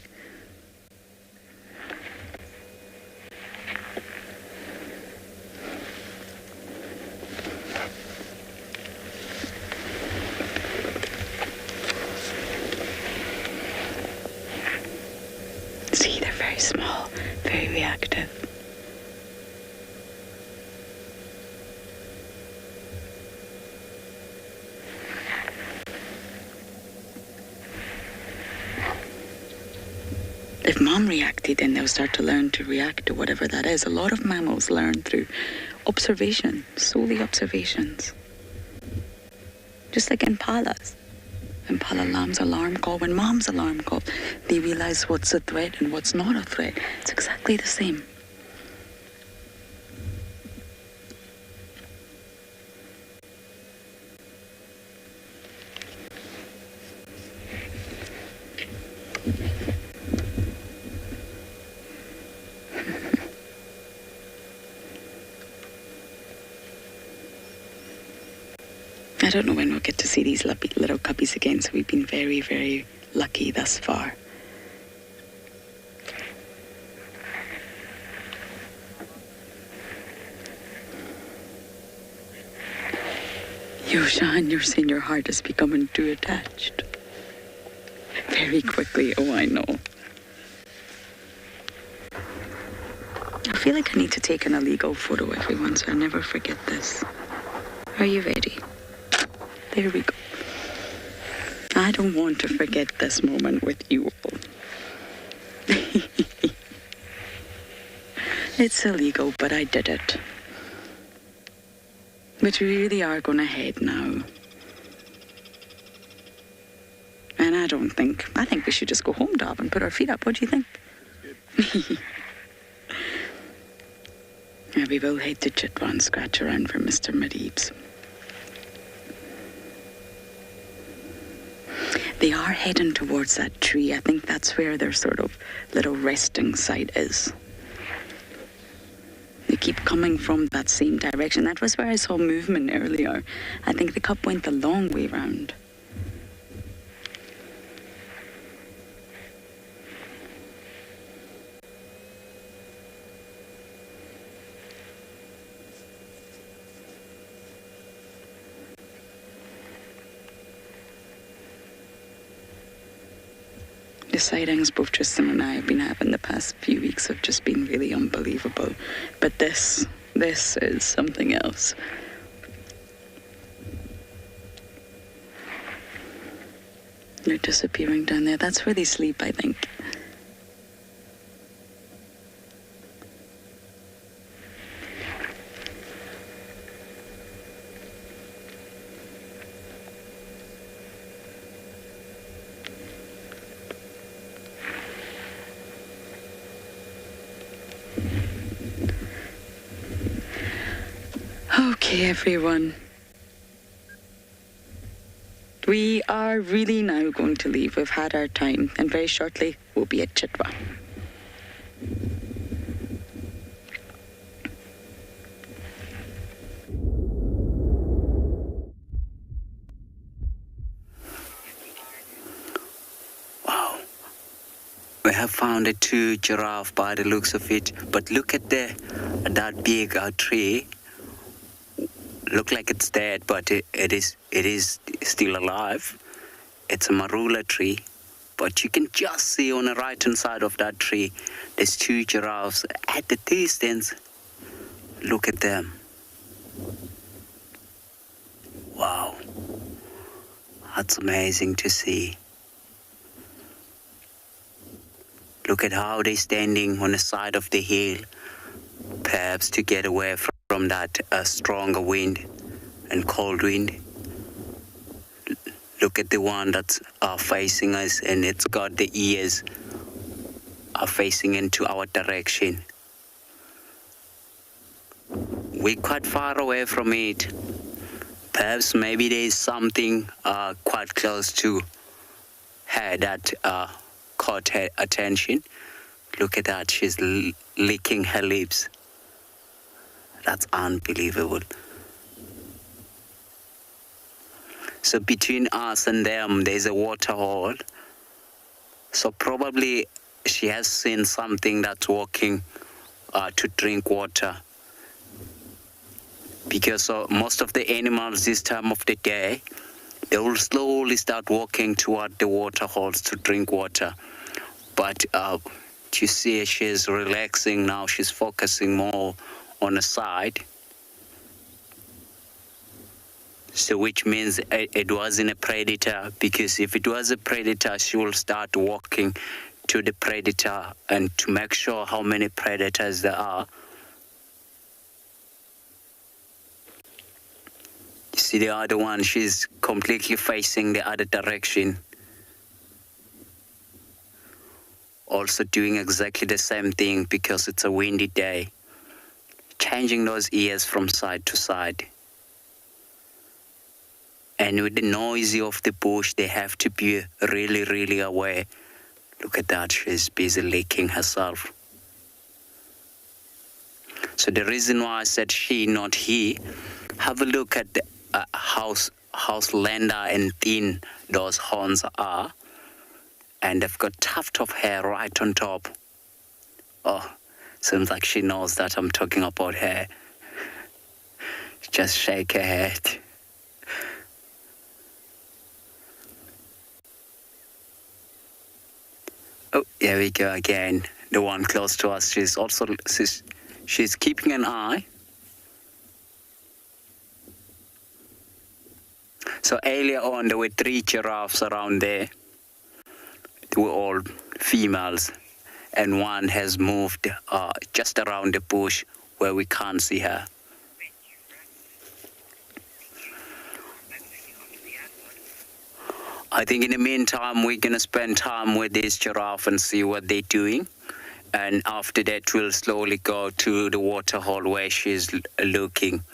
See, they're very small, very reactive. If Mom reacted, then they'll start to learn to react to whatever that is. A lot of mammals learn through observation, solely observations. Just like impalas. Impala lamb's alarm call, when Mom's alarm call, they realize what's a threat and what's not a threat. It's exactly the same. I don't know when we'll get to see these little cubbies again, so we've been very, very lucky thus far. Yoshan, you're saying your heart is becoming too attached. Very quickly, oh, I know. I feel like I need to take an illegal photo, everyone, so I never forget this. Are you ready? There we go. I don't want to forget this moment with you all. It's illegal, but I did it. But we really are going to head now. And I think we should just go home, Dob, and put our feet up. What do you think? Yeah, we will head to Chitwa and scratch around for Mr. Mareebs. They are heading towards that tree. I think that's where their sort of little resting site is. They keep coming from that same direction. That was where I saw movement earlier. I think the cub went the long way round. The sightings both Tristan and I have been having the past few weeks have just been really unbelievable. But this This is something else. They're disappearing down there. That's where they sleep, I think. Okay, everyone. We are really now going to leave. We've had our time, and very shortly we'll be at Chitwa. Wow. We have found a 2 giraffe by the looks of it, but look at that big tree. Look like it's dead, but it is still alive. It's a marula tree, but you can just see on the right hand side of that tree, there's 2 giraffes at the distance. Look at them. Wow, that's amazing to see. Look at how they're standing on the side of the hill, perhaps to get away from that stronger wind and cold wind. Look at the one that's facing us, and it's got the ears facing into our direction. We're quite far away from it. Perhaps maybe there's something quite close to her that caught her attention. Look at that, she's licking her lips. That's unbelievable. So between us and them, there's a water hole. So probably she has seen something that's walking to drink water. Because most of the animals this time of the day, they will slowly start walking toward the water holes to drink water. But you see she's relaxing now, she's focusing more on the side. So which means it wasn't a predator, because if it was a predator, she will start walking to the predator and to make sure how many predators there are. You see the other one, she's completely facing the other direction. Also doing exactly the same thing because it's a windy day. Changing those ears from side to side. And with the noise of the bush, they have to be really, really aware. Look at that, she's busy licking herself. So the reason why I said she, not he, have a look at the, how slender and thin those horns are. And they've got tuft of hair right on top. Oh, seems like she knows that I'm talking about her. Just shake her head. Oh, here we go again. The one close to us, she's keeping an eye. So earlier on, there were 3 giraffes around there. They were all females, and one has moved just around the bush where we can't see her. I think in the meantime, we're going to spend time with this giraffe and see what they're doing. And after that, we'll slowly go to the water hole where she's looking.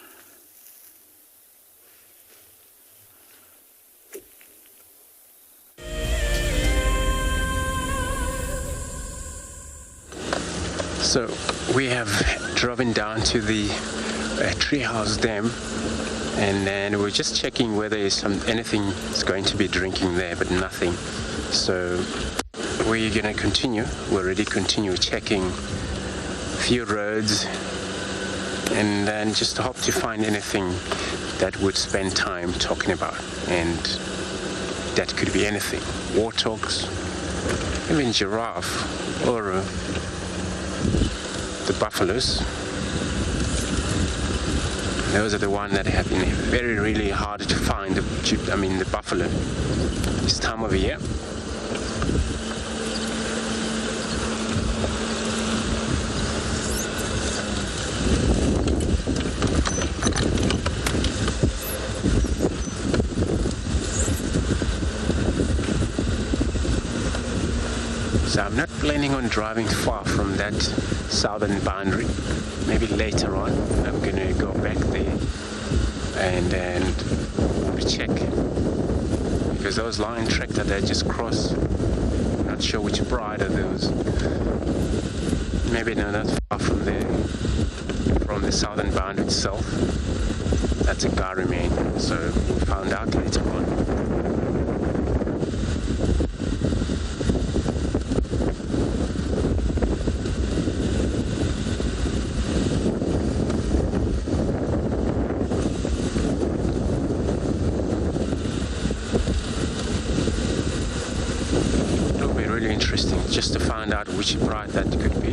So we have driven down to the treehouse dam, and then we're just checking whether anything is going to be drinking there, but nothing. So we're gonna continue. We already continue checking a few roads, and then just hope to find anything that would spend time talking about, and that could be anything: warthogs, even giraffe, or the buffaloes. Those are the ones that have been very, really hard to find, the buffalo, this time of year. So I'm not planning on driving far from that southern boundary. Maybe later on I'm going to go back there and check, because those lion tractor that just crossed, I'm not sure which pride are those. Maybe they're not far from the southern boundary itself. That's a Gari man, so we'll find out later on. Just to find out which pride that could be.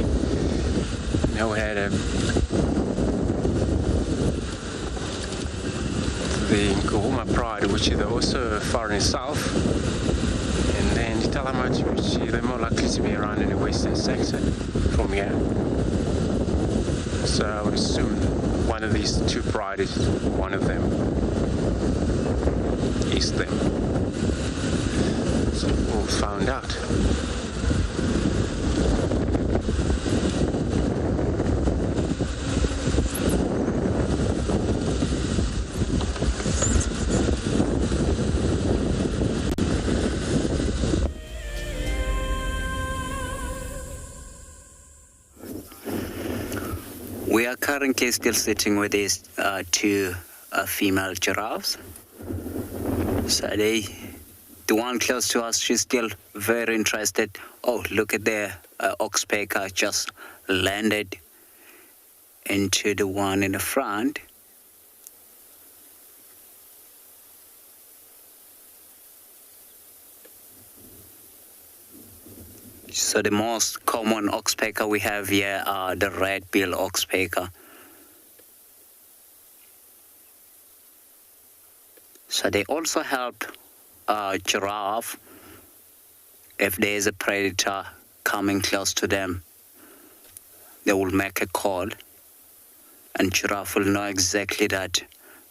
Now we had the Ngala pride, which is also far in the south, and then you tell how much which they're more likely to be around in the western sector from here. So I would assume one of these two pride is one of them. Is them. So we'll find out. We are currently still sitting with these two female giraffes. So the one close to us, she's still very interested. Oh, look at the oxpecker just landed into the one in the front. So the most common oxpecker we have here are the red-billed oxpecker. So they also help giraffe if there is a predator coming close to them. They will make a call, and giraffe will know exactly that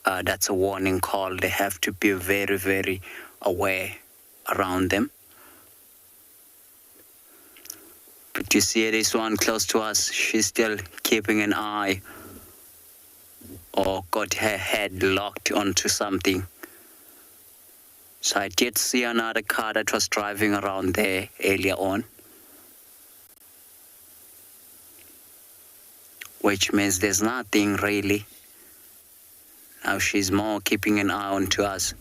that's a warning call. They have to be very, very aware around them. But you see this one close to us, she's still keeping an eye or got her head locked onto something. So I did see another car that was driving around there earlier on, which means there's nothing really. Now she's more keeping an eye onto us.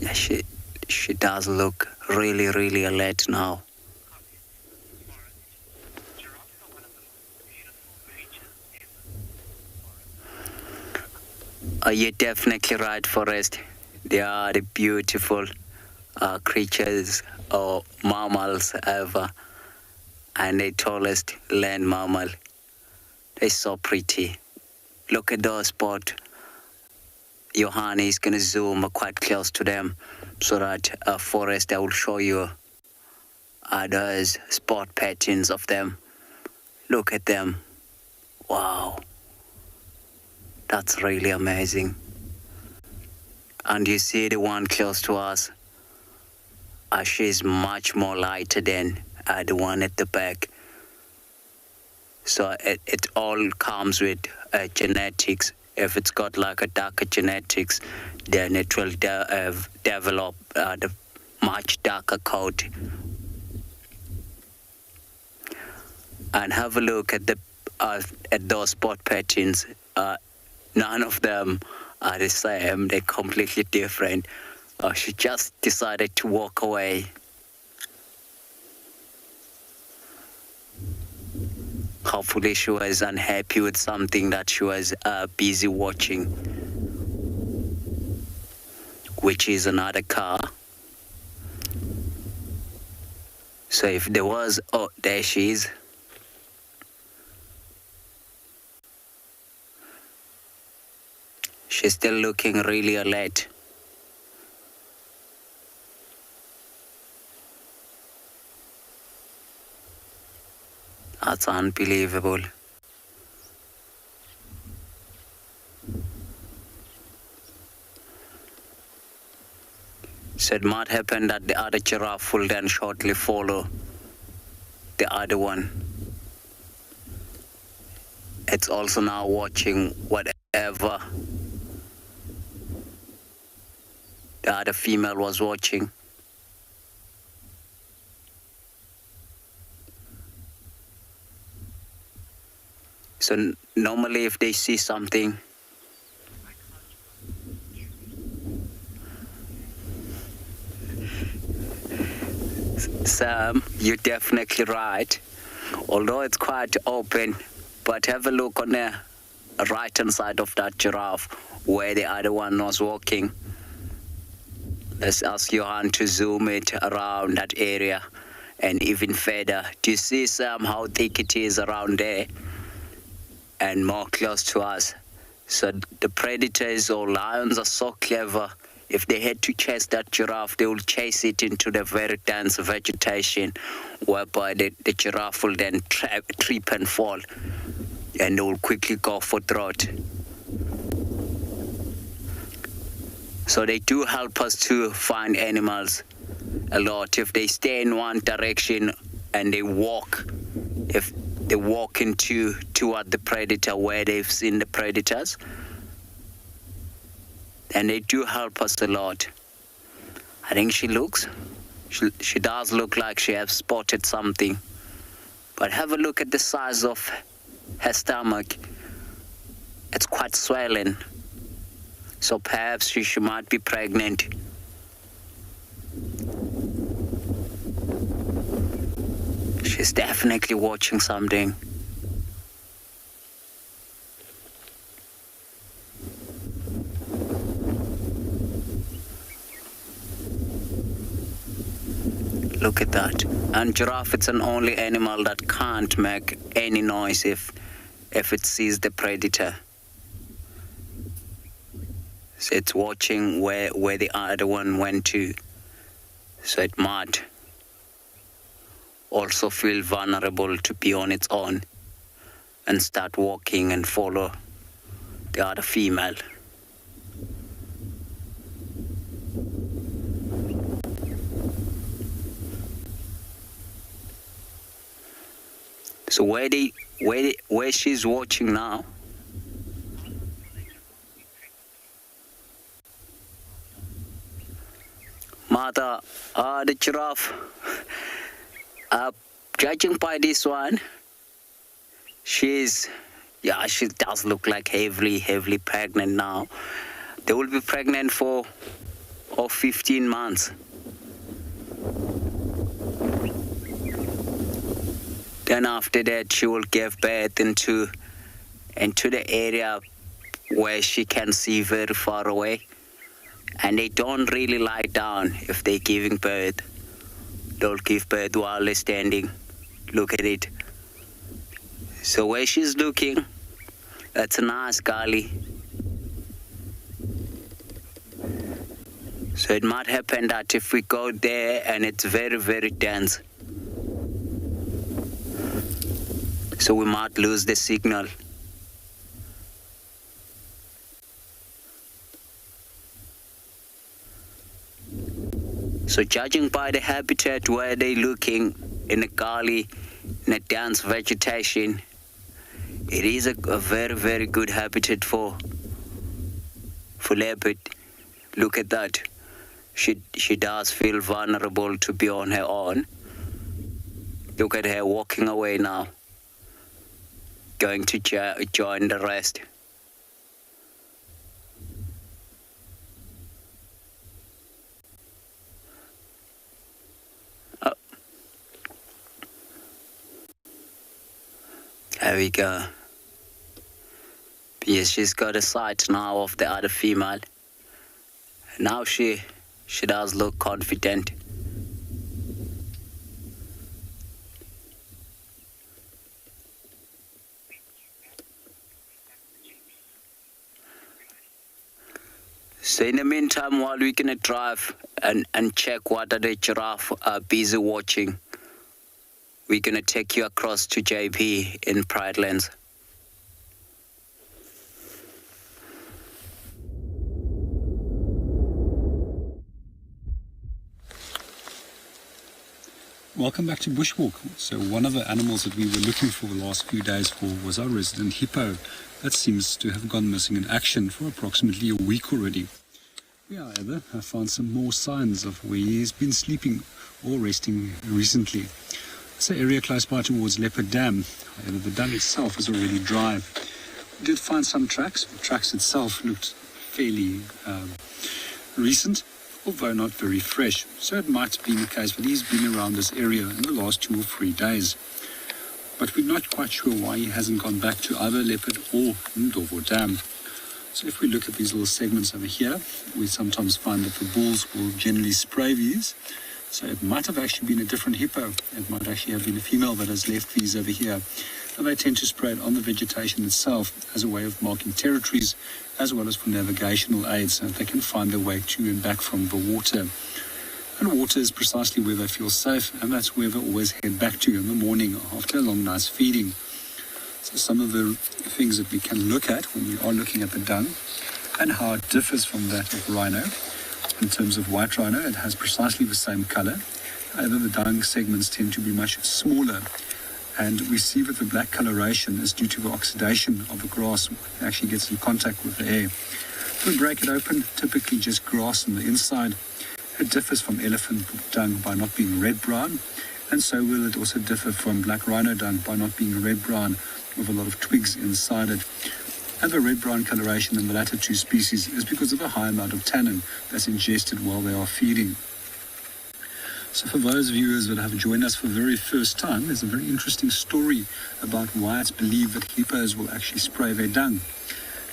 Yeah, she does look really, really alert now. You're definitely right, Forrest. They are the beautiful creatures or mammals ever, and the tallest land mammal. They're so pretty. Look at those spots. Johanna is going to zoom quite close to them so that Forrest, I will show you those spot patterns of them. Look at them. Wow. That's really amazing. And you see the one close to us. She's much more lighter than the one at the back. So it all comes with genetics. If it's got like a darker genetics, then it will develop the much darker coat. And have a look at those spot patterns. None of them are the same. They're completely different. She just decided to walk away. Hopefully she was unhappy with something that she was busy watching, which is another car. So if there was, oh, there she is. She's still looking really alert. That's unbelievable. So it might happen that the other giraffe will then shortly follow the other one. It's also now watching whatever the other female was watching. So normally if they see something, Sam, you're definitely right. Although it's quite open, but have a look on the right-hand side of that giraffe where the other one was walking. Let's ask Johan to zoom it around that area and even further. Do you see, Sam, how thick it is around there and more close to us? So the predators or lions are so clever. If they had to chase that giraffe, they will chase it into the very dense vegetation, whereby the giraffe will then trip and fall, and they will quickly go for throat. So they do help us to find animals a lot. If they stay in one direction and they walk, if they walk toward the predator where they've seen the predators, and they do help us a lot. I think she does look like she has spotted something. But have a look at the size of her stomach. It's quite swollen. So perhaps she might be pregnant. She's definitely watching something. Look at that. And giraffe, it's an only animal that can't make any noise if it sees the predator. So it's watching where the other one went to. So it might also feel vulnerable to be on its own and start walking and follow the other female. So where she's watching now, Mother, the giraffe, judging by this one, she does look like heavily pregnant now. They will be pregnant for 15 months. Then after that, she will give birth into the area where she can see very far away. And they don't really lie down if they're giving birth. They'll give birth while they're standing. Look at it. So where she's looking, that's a nice gully. So it might happen that if we go there and it's very dense, so we might lose the signal. So judging by the habitat where they're looking in a gully, in a dense vegetation, it is a very good habitat for leopard. Look at that. She does feel vulnerable to be on her own. Look at her walking away now, going to join the rest. Oh. There we go. Yes, she's got a sight now of the other female. Now she does look confident. So in the meantime, while we're going to drive and check what are the giraffe busy watching, we're going to take you across to JP in Pridelands. Welcome back to Bushwalk. So one of the animals that we were looking for the last few days for was our resident hippo. That seems to have gone missing in action for approximately a week already. We, however, have found some more signs of where he's been sleeping or resting recently. It's an area close by towards Leopard Dam. However, the dam itself is already dry. We did find some tracks. The tracks itself looked fairly recent, although not very fresh. So it might have been the case that he's been around this area in the last 2 or 3 days. But we're not quite sure why he hasn't gone back to either Leopard or Ndovo Dam. So if we look at these little segments over here, we sometimes find that the bulls will generally spray these. So it might have actually been a different hippo. It might actually have been a female that has left these over here. And they tend to spray it on the vegetation itself as a way of marking territories, as well as for navigational aids, so that they can find their way to and back from the water. And water is precisely where they feel safe, and that's where they always head back to in the morning after a long night's feeding. So some of the things that we can look at when we are looking at the dung and how it differs from that of rhino. In terms of white rhino, it has precisely the same color. However, the dung segments tend to be much smaller. And we see that the black coloration is due to the oxidation of the grass. It actually gets in contact with the air. If we break it open, typically just grass on the inside. It differs from elephant dung by not being red-brown, and so will it also differ from black rhino dung by not being red-brown with a lot of twigs inside it. And the red-brown coloration in the latter two species is because of the high amount of tannin that's ingested while they are feeding. So for those viewers that have joined us for the very first time, there's a very interesting story about why it's believed that hippos will actually spray their dung.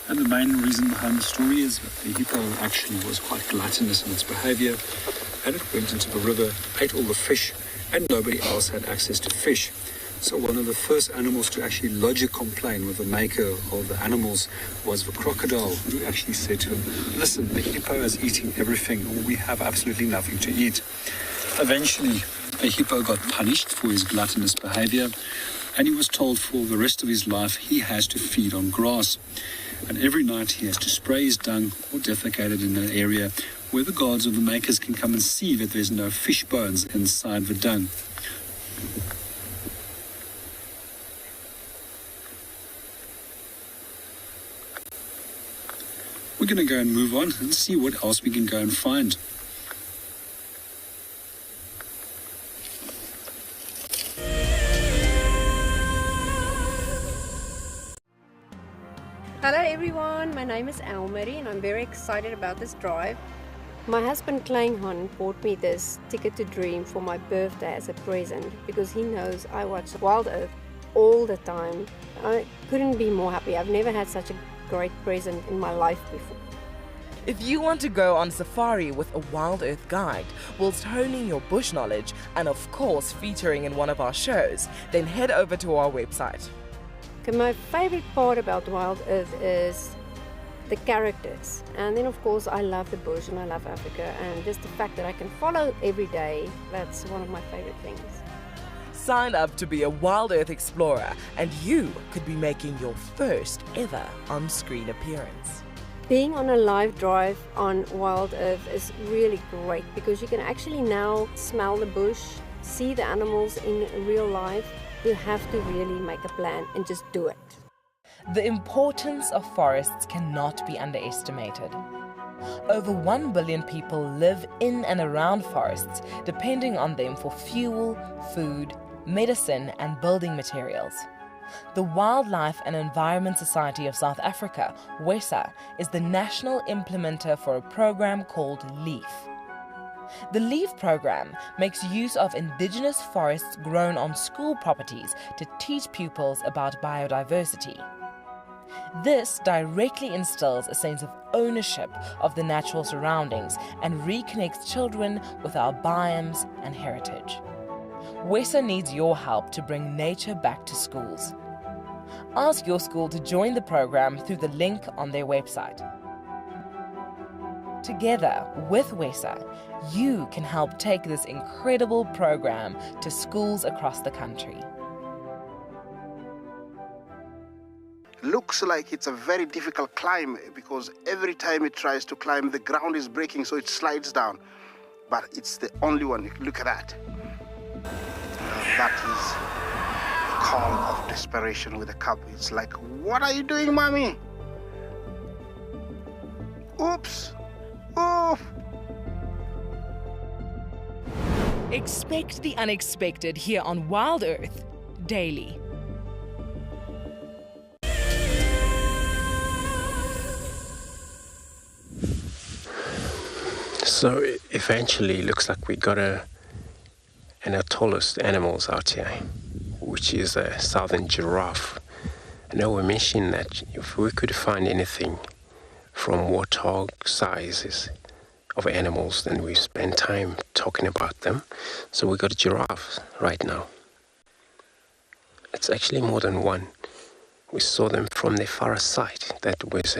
And the main reason behind the story is that the hippo actually was quite gluttonous in its behavior, and it went into the river, ate all the fish, and nobody else had access to fish. So one of the first animals to actually lodge a complaint with the maker of the animals was the crocodile, who actually said to him, "Listen, the hippo is eating everything, we have absolutely nothing to eat." Eventually, the hippo got punished for his gluttonous behavior, and he was told for the rest of his life he has to feed on grass. And every night he has to spray his dung or defecate it in an area where the guards or the makers can come and see that there's no fish bones inside the dung. We're going to go and move on and see what else we can go and find. Hello everyone, my name is Elmarie and I'm very excited about this drive. My husband Kleinhan bought me this Ticket to Dream for my birthday as a present because he knows I watch WildEarth all the time. I couldn't be more happy. I've never had such a great present in my life before. If you want to go on safari with a WildEarth guide whilst honing your bush knowledge and of course featuring in one of our shows, then head over to our website. Okay, my favorite part about WildEarth is the characters, and then of course I love the bush and I love Africa, and just the fact that I can follow every day, that's one of my favorite things. Sign up to be a WildEarth explorer and you could be making your first ever on-screen appearance. Being on a live drive on WildEarth is really great because you can actually now smell the bush, see the animals in real life. You have to really make a plan and just do it. The importance of forests cannot be underestimated. Over 1 billion people live in and around forests, depending on them for fuel, food, medicine, and building materials. The Wildlife and Environment Society of South Africa, WESA, is the national implementer for a program called LEAF. The LEAF program makes use of indigenous forests grown on school properties to teach pupils about biodiversity. This directly instills a sense of ownership of the natural surroundings and reconnects children with our biomes and heritage. WESA needs your help to bring nature back to schools. Ask your school to join the program through the link on their website. Together with WESA, you can help take this incredible program to schools across the country. Looks like it's a very difficult climb because every time it tries to climb, the ground is breaking, so it slides down. But it's the only one. Look at that. That is a call of desperation with a cub. It's like, what are you doing, mommy? Oops. Oof. Expect the unexpected here on WildEarth daily. So eventually, looks like we got an of our tallest animals out here, which is a southern giraffe. I know we mentioned that if we could find anything from warthog sizes of animals, then we spend time talking about them. So we got a giraffe right now. It's actually more than one. We saw them from the far side. That was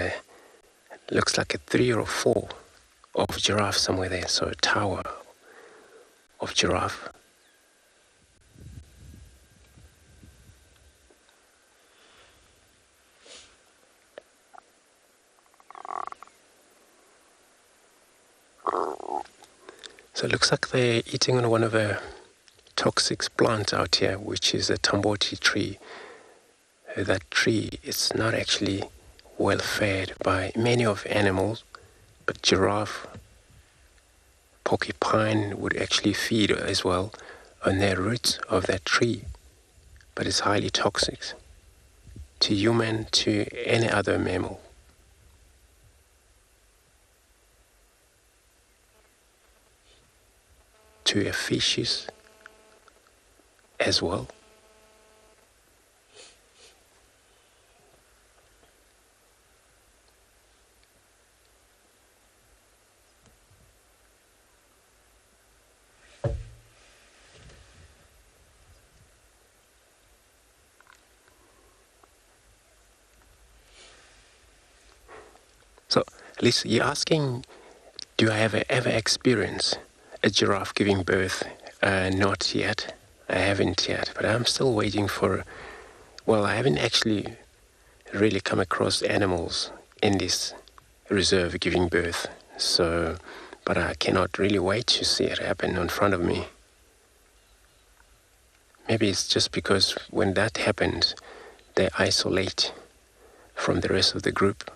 looks like a 3 or 4 of giraffe somewhere there. So a tower of giraffe. So it looks like they're eating on one of the toxic plants out here, which is a tamboti tree. That tree is not actually well fed by many of animals, but giraffe, porcupine would actually feed as well on the roots of that tree, but it's highly toxic to human, to any other mammal. To a fishes as well. So, Lisa, you're asking, do I ever experience a giraffe giving birth? Not yet. I haven't yet, but I'm still waiting for... Well, I haven't actually really come across animals in this reserve giving birth. So, but I cannot really wait to see it happen in front of me. Maybe it's just because when that happens, they isolate from the rest of the group.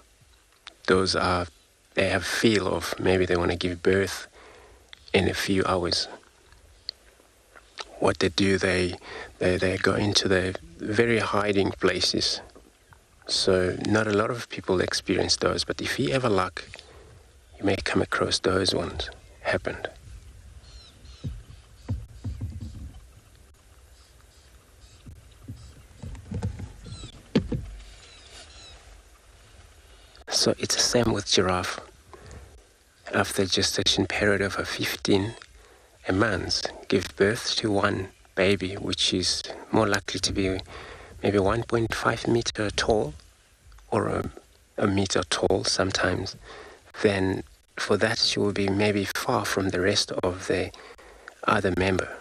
They have feel of maybe they want to give birth in a few hours. What they do, they go into the very hiding places. So not a lot of people experience those, but if you ever luck, you may come across those ones happened. So it's the same with giraffe. After gestation period of 15 months, give birth to one baby, which is more likely to be maybe 1.5 meter tall or a meter tall sometimes. Then for that, she will be maybe far from the rest of the other member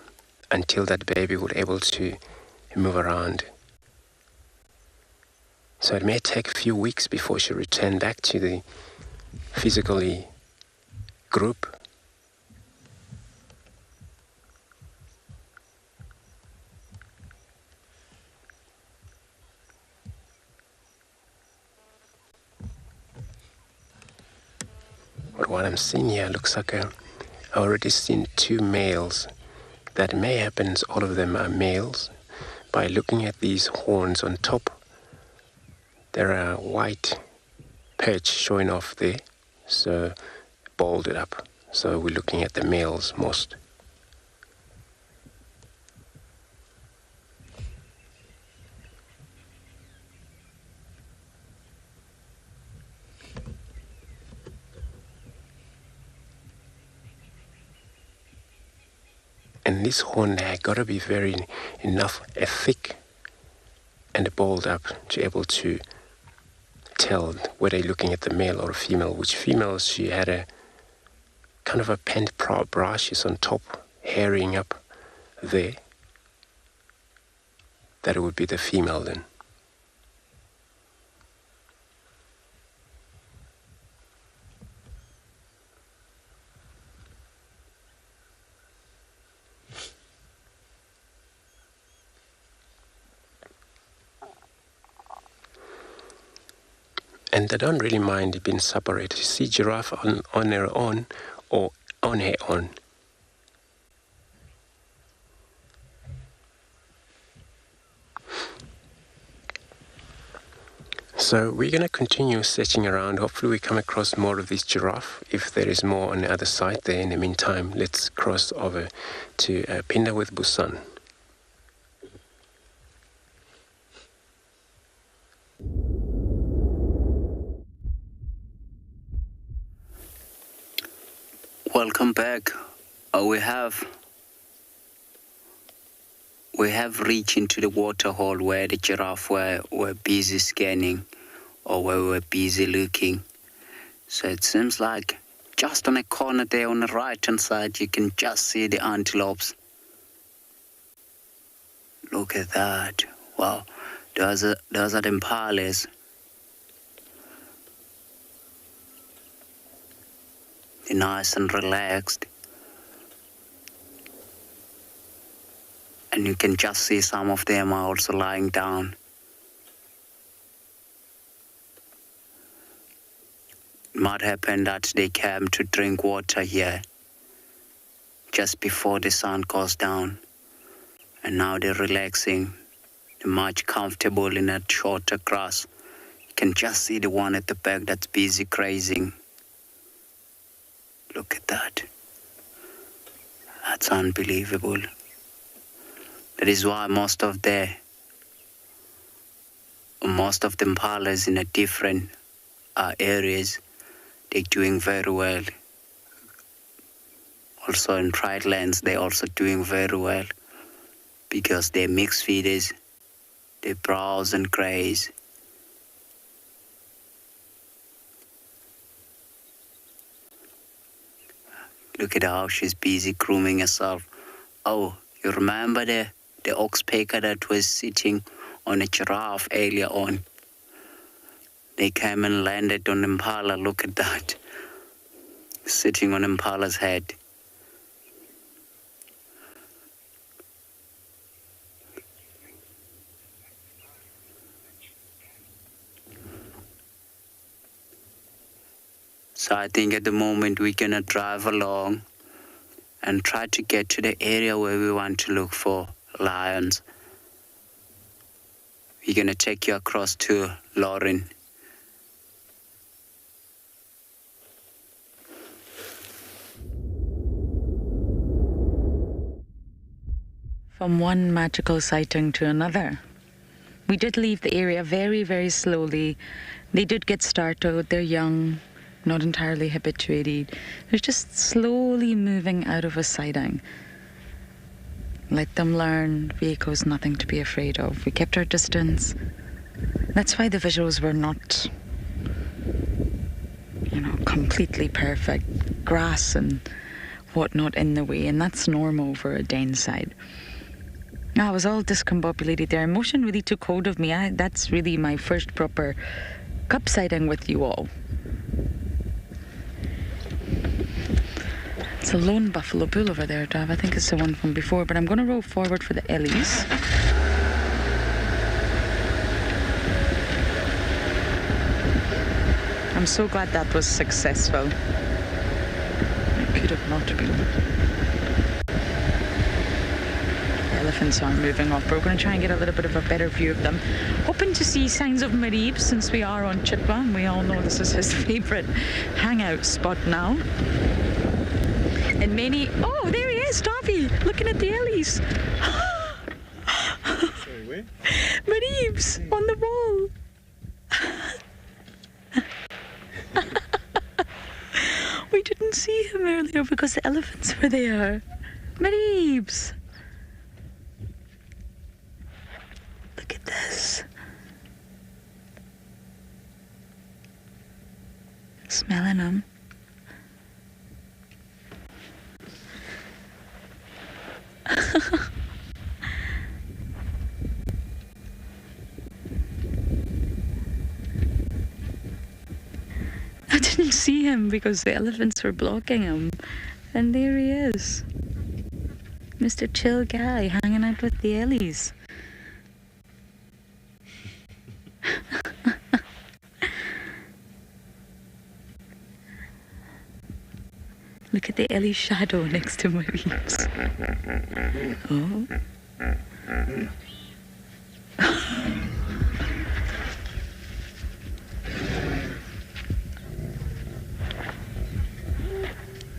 until that baby will be able to move around. So it may take a few weeks before she returns back to the physically group. But what I'm seeing here looks like I already seen 2 males. That may happen, all of them are males. By looking at these horns on top, there are white patch showing off there, so balded up. So we're looking at the males most. And this horn there gotta be very thick and balled up to be able to tell whether you're looking at the male or female. Which female she had kind of a pent brushes on top, hairing up there. That would be the female then. And they don't really mind being separated. You see giraffe on her own or on her own. So we're going to continue searching around. Hopefully we come across more of this giraffe. If there is more on the other side there, in the meantime, let's cross over to Pinda with Busan. Welcome back. We have reached into the water hole where the giraffe were busy scanning, or where we were busy looking. So it seems like just on a corner there on the right hand side you can just see the antelopes. Look at that. Wow. Those are the impalas. They're nice and relaxed. And you can just see some of them are also lying down. It might happen that they came to drink water here just before the sun goes down. And now they're relaxing. They're much comfortable in that shorter grass. You can just see the one at the back that's busy grazing. Look at that. That's unbelievable. That is why most of the impalas in the different areas, they're doing very well. Also in dry lands, they're also doing very well because they're mixed feeders. They browse and graze. Look at how she's busy grooming herself. Oh, you remember the oxpecker that was sitting on a giraffe earlier on? They came and landed on Impala. Look at that. Sitting on Impala's head. So I think at the moment we're gonna drive along and try to get to the area where we want to look for lions. We're gonna take you across to Lauren. From one magical sighting to another. We did leave the area very, very slowly. They did get startled. They're young, not entirely habituated. They're just slowly moving out of a sighting. Let them learn. Vehicle's nothing to be afraid of. We kept our distance. That's why the visuals were not, completely perfect. Grass and whatnot in the way, and that's normal for a den site. I was all discombobulated there. Emotion really took hold of me. That's really my first proper cup sighting with you all. It's a lone buffalo bull over there, Dav. I think it's the one from before, but I'm going to roll forward for the Ellies. I'm so glad that was successful. It could have not been. Elephants are moving off, but we're going to try and get a little bit of a better view of them. Hoping to see signs of Marib, since we are on Chitwa, and we all know this is his favourite hangout spot now. And many... Oh, there he is, Davy, looking at the Ellies. Sorry, where? Marib's on the wall. We didn't see him earlier because the elephants were there. Marib's. Look at this. Smelling them. I didn't see him because the elephants were blocking him. And there he is. Mr. Chill Guy hanging out with the Ellies. Look at the Ellie shadow next to Marie's. Oh.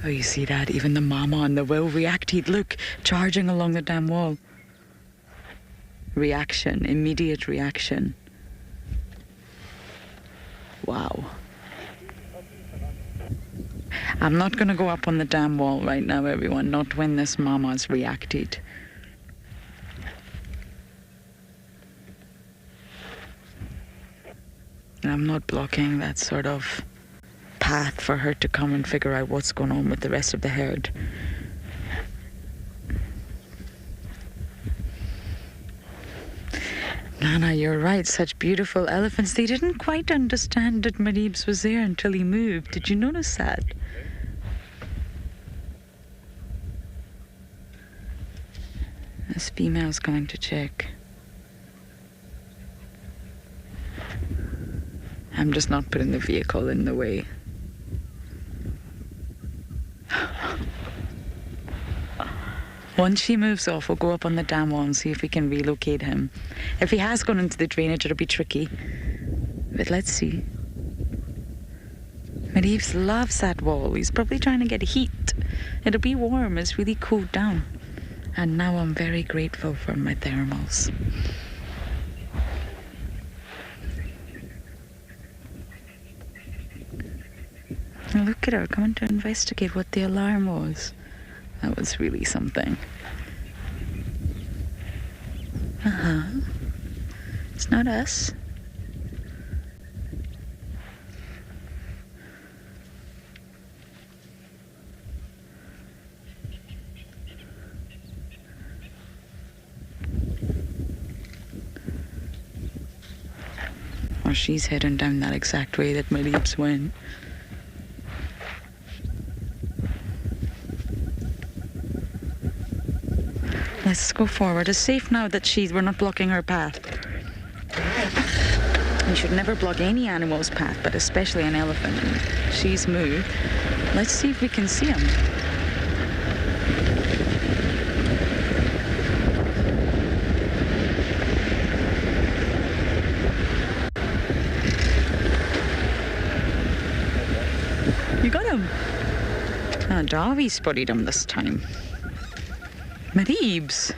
Oh, you see that? Even the mama on the Will reacted. Look, charging along the damn wall. Reaction, immediate reaction. Wow. I'm not going to go up on the damn wall right now, everyone. Not when this mama's reacted. I'm not blocking that sort of path for her to come and figure out what's going on with the rest of the herd. Nana, you're right. Such beautiful elephants. They didn't quite understand that Maribs was there until he moved. Did you notice that? This female's going to check. I'm just not putting the vehicle in the way. Once she moves off, we'll go up on the dam wall and see if we can relocate him. If he has gone into the drainage, it'll be tricky. But let's see. Marie's loves that wall. He's probably trying to get heat. It'll be warm. It's really cooled down. And now I'm very grateful for my thermals. Look at her coming to investigate what the alarm was. That was really something. It's not us. Or she's heading down that exact way that Maribs went. Let's go forward. It's safe now that we're not blocking her path. We should never block any animal's path, but especially an elephant. She's moved. Let's see if we can see him. You got him. Oh, Darby spotted him this time. Maribs.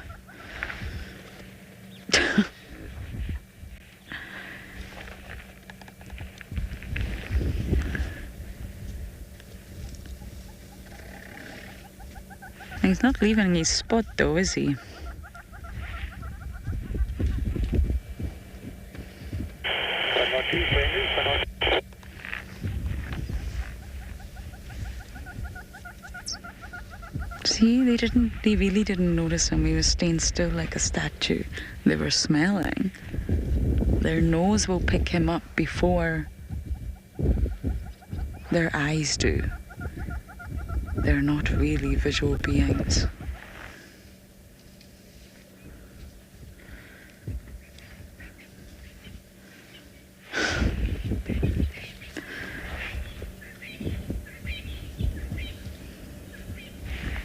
He's not leaving his spot though, is he? See, they really didn't notice him. He was staying still like a statue. They were smelling. Their nose will pick him up before their eyes do. They're not really visual beings.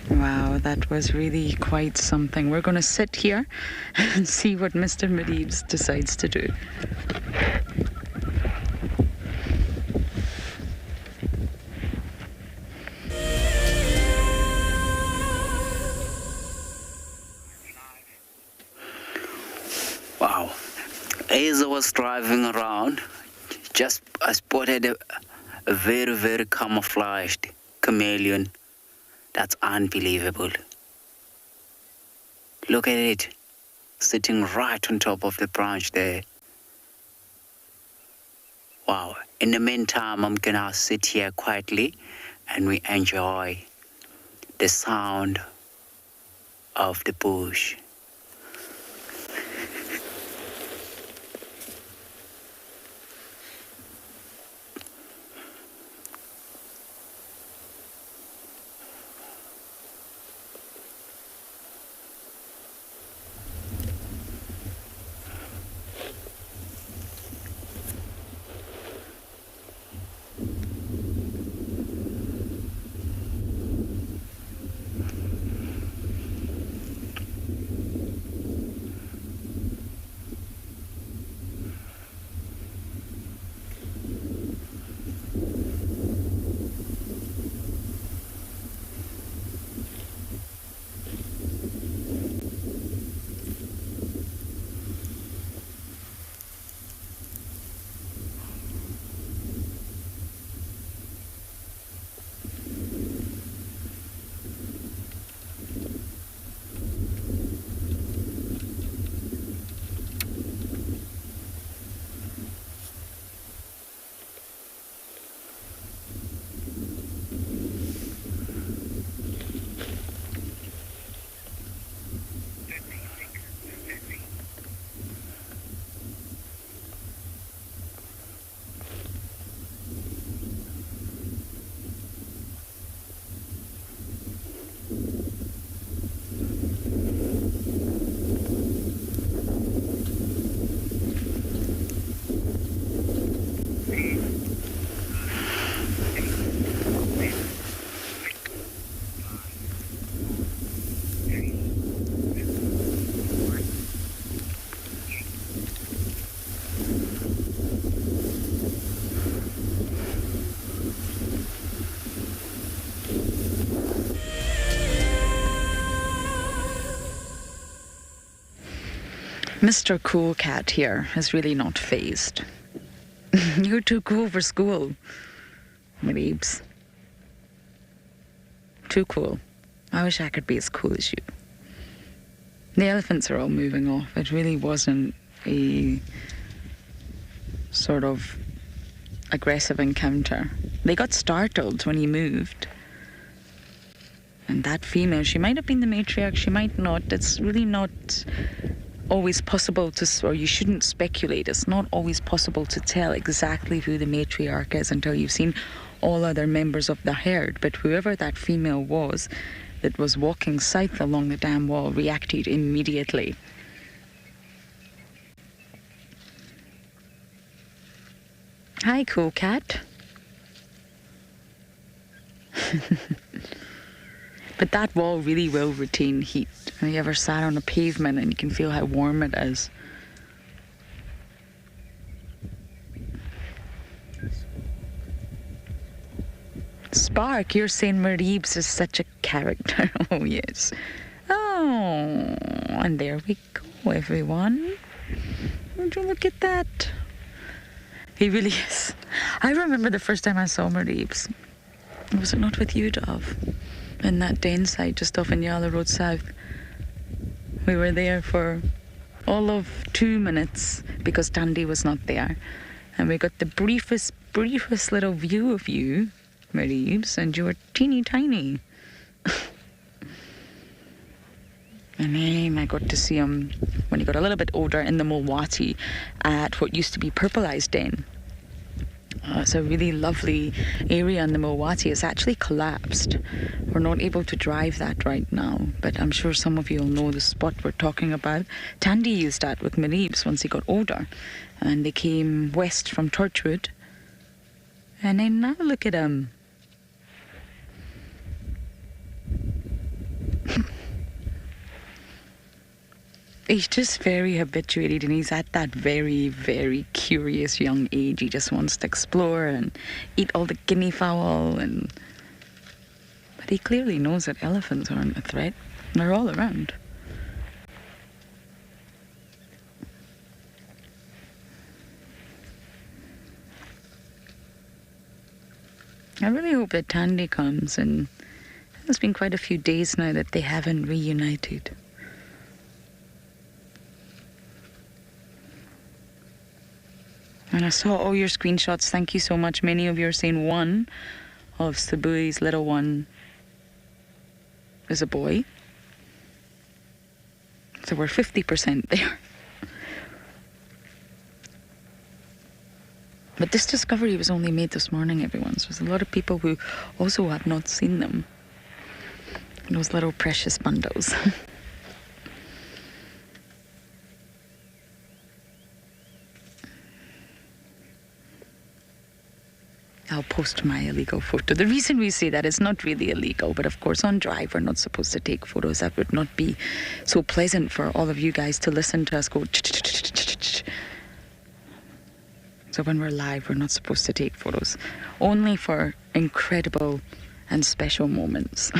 Wow, that was really quite something. We're going to sit here and see what Mr. Maribs decides to do. Wow. As I was driving around, I spotted a very, very camouflaged chameleon. That's unbelievable. Look at it, sitting right on top of the branch there. Wow. In the meantime, I'm gonna sit here quietly and we enjoy the sound of the bush. Mr. Cool Cat here is really not phased. You're too cool for school, Mareebs. Too cool. I wish I could be as cool as you. The elephants are all moving off. It really wasn't a sort of aggressive encounter. They got startled when he moved. And that female, she might have been the matriarch, she might not. It's really not always possible to, or you shouldn't speculate. It's not always possible to tell exactly who the matriarch is until you've seen all other members of the herd. But whoever that female was that was walking south along the dam wall reacted immediately. Hi, Cool Cat. But that wall really will retain heat. Have you ever sat on a pavement and you can feel how warm it is? Spark, you're saying Mareebs is such a character. Oh, yes. Oh, and there we go, everyone. Would you look at that? He really is. I remember the first time I saw Mareebs. Was it not with you, Dove? In that den site just off Ngala Road South. We were there for all of 2 minutes because Tandy was not there. And we got the briefest little view of you, Mareebs, and you were teeny tiny. And then I got to see him when he got a little bit older in the Mulwati at what used to be Purple Eye's Den. It's a really lovely area in the Mulwati. It's actually collapsed. We're not able to drive that right now, but I'm sure some of you will know the spot we're talking about. Tandy used that with Mareebs once he got older, and they came west from Torchwood. And then now look at him. He's just very habituated, and he's at that very, very curious young age. He just wants to explore and eat all the guinea fowl. But he clearly knows that elephants aren't a threat. They're all around. I really hope that Tandy comes, and it's been quite a few days now that they haven't reunited. And I saw all your screenshots. Thank you so much. Many of you are saying one of Sabui's little one is a boy. So we're 50% there. But this discovery was only made this morning, everyone. So there's a lot of people who also have not seen them. Those little precious bundles. I'll post my illegal photo. The reason we say that is not really illegal, but of course on drive we're not supposed to take photos. That would not be so pleasant for all of you guys to listen to us go ch-ch-ch-ch-ch-ch. So when we're live, we're not supposed to take photos. Only for incredible and special moments.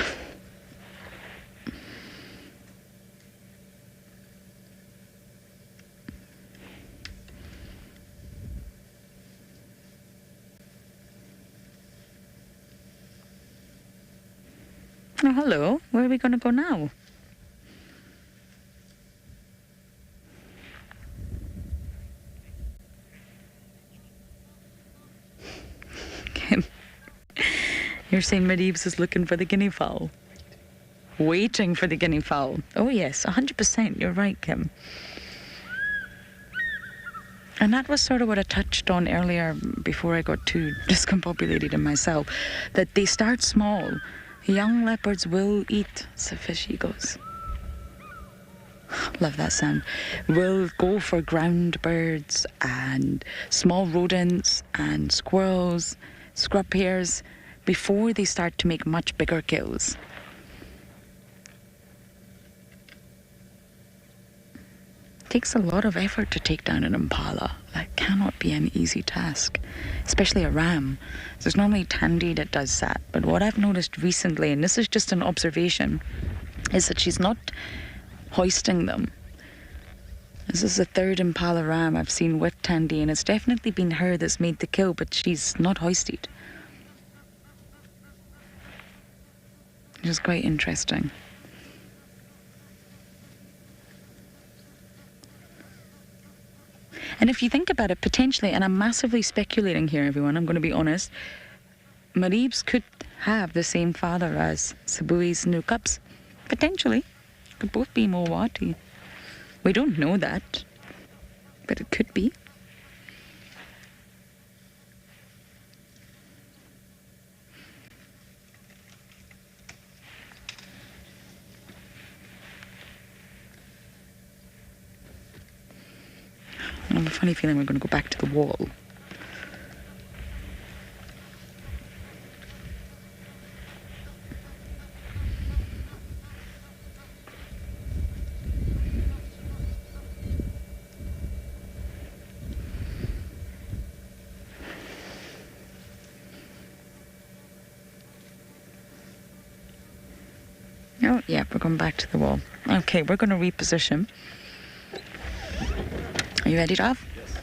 Oh, hello. Where are we going to go now? You're saying Reeves is looking for the guinea fowl? Waiting for the guinea fowl. Oh yes, 100%. You're right, Kim. And that was sort of what I touched on earlier before I got too discombobulated in myself. That they start small. Young leopards will eat, the fish eagles. Love that sound. Will go for ground birds and small rodents and squirrels, scrub hares, before they start to make much bigger kills. It takes a lot of effort to take down an impala. That cannot be an easy task, especially a ram. There's normally Tandy that does that, but what I've noticed recently, and this is just an observation, is that she's not hoisting them. This is the third impala ram I've seen with Tandy, and it's definitely been her that's made the kill, but she's not hoisted. Which is quite interesting. And if you think about it, potentially, and I'm massively speculating here, everyone, I'm going to be honest, Mareebs could have the same father as Sabui's new cubs. Potentially. Could both be Mowati. We don't know that, but it could be. I have a funny feeling we're going to go back to the wall. Oh, yeah, we're going back to the wall. Okay, we're going to reposition. Are you ready, Rav? Yes.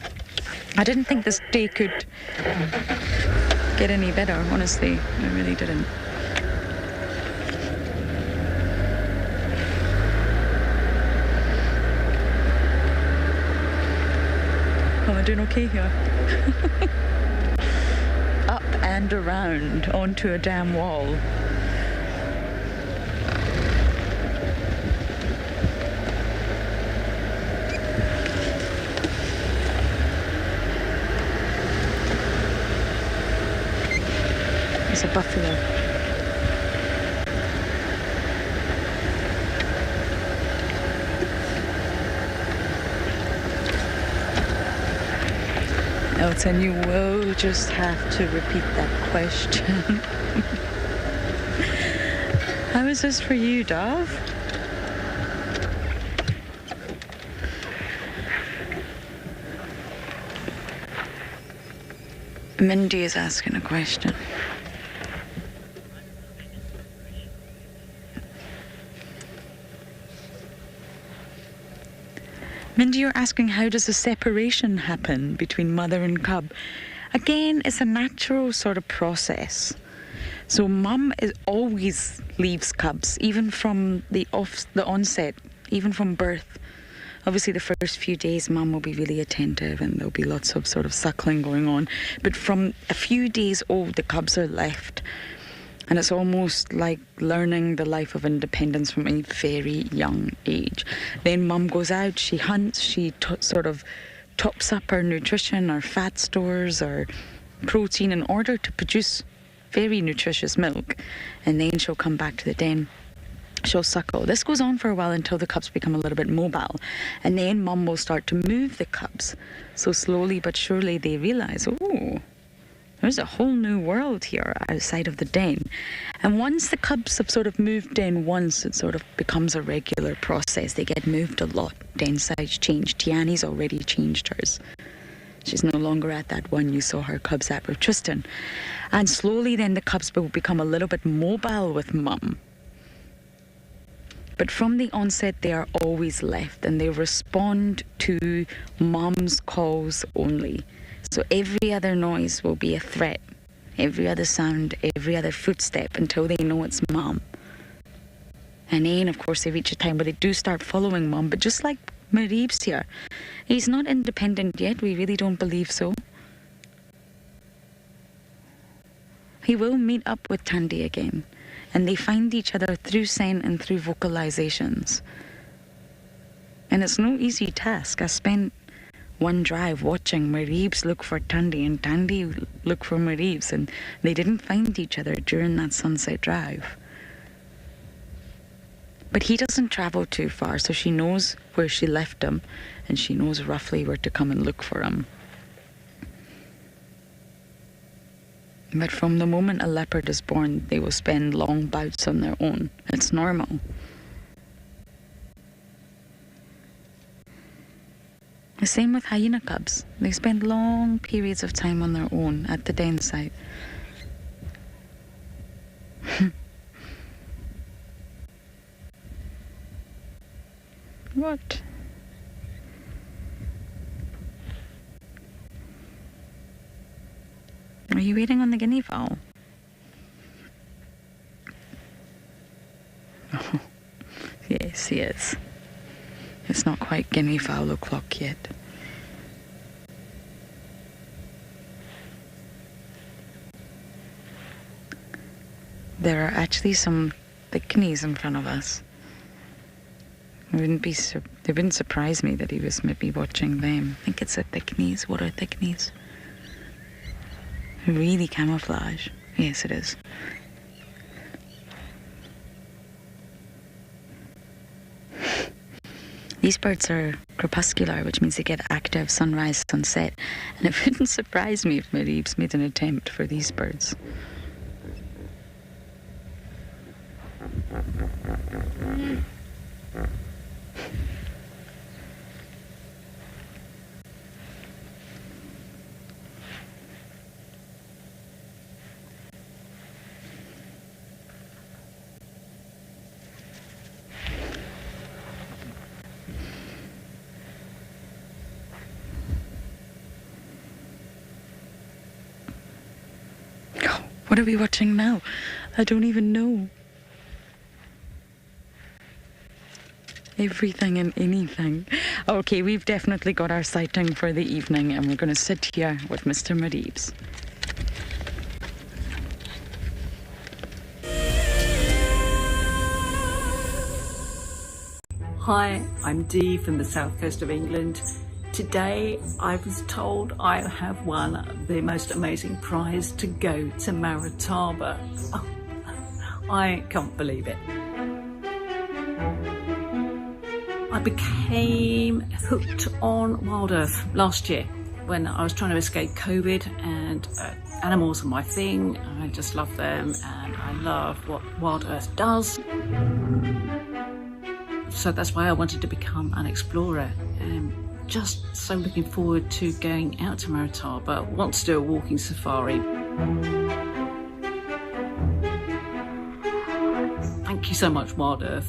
I didn't think this day could get any better, honestly. I really didn't. Oh, I'm doing okay here. Up and around onto a damn wall. It's a buffalo. Elton, you will just have to repeat that question. How is this for you, Dove? Mindy is asking a question. Mindy, you're asking how does the separation happen between mother and cub? Again, it's a natural sort of process. So mum always leaves cubs, even from the onset, even from birth. Obviously, the first few days, mum will be really attentive and there'll be lots of sort of suckling going on. But from a few days old, the cubs are left. And it's almost like learning the life of independence from a very young age. Then mum goes out, she hunts, she sort of tops up her nutrition, her fat stores, or protein in order to produce very nutritious milk. And then she'll come back to the den. She'll suckle. This goes on for a while until the cubs become a little bit mobile. And then mum will start to move the cubs. So slowly but surely they realise, oh, there's a whole new world here outside of the den. And once the cubs have sort of moved in once, it sort of becomes a regular process. They get moved a lot. Den size change. Tiani's already changed hers. She's no longer at that one you saw her cubs at with Tristan. And slowly then the cubs will become a little bit mobile with mum. But from the onset, they are always left and they respond to mum's calls only. So every other noise will be a threat. Every other sound, every other footstep until they know it's mum. And then, of course, they reach a time where they do start following mum. But just like Mareeb's here, he's not independent yet. We really don't believe so. He will meet up with Tandy again. And they find each other through scent and through vocalizations. And it's no easy task. I spent one drive watching Mareebs look for Tandy and Tandy look for Mareebs, and they didn't find each other during that sunset drive. But he doesn't travel too far, so she knows where she left him, and she knows roughly where to come and look for him. But from the moment a leopard is born, they will spend long bouts on their own. It's normal. The same with hyena cubs. They spend long periods of time on their own at the den site. What? Are you waiting on the guinea fowl? Oh, yes, he is. It's not quite guinea fowl o'clock yet. There are actually some thickneys in front of us. It wouldn't surprise me that he was maybe watching them. I think it's a thickneys. What are thickneys? Really camouflage. Yes, it is. These birds are crepuscular, which means they get active sunrise, sunset. And it wouldn't surprise me if Mareeb's made an attempt for these birds. What are we watching now? I don't even know. Everything and anything. Okay, we've definitely got our sighting for the evening, and we're going to sit here with Mr. Mareebs. Hi, I'm Dee from the south coast of England. Today I was told I have won the most amazing prize to go to Marataba. Oh, I can't believe it. I became hooked on WildEarth last year when I was trying to escape COVID, and animals are my thing. I just love them and I love what WildEarth does. So that's why I wanted to become an explorer. Just so looking forward to going out to Marataba. Want to do a walking safari. Thank you so much, WildEarth.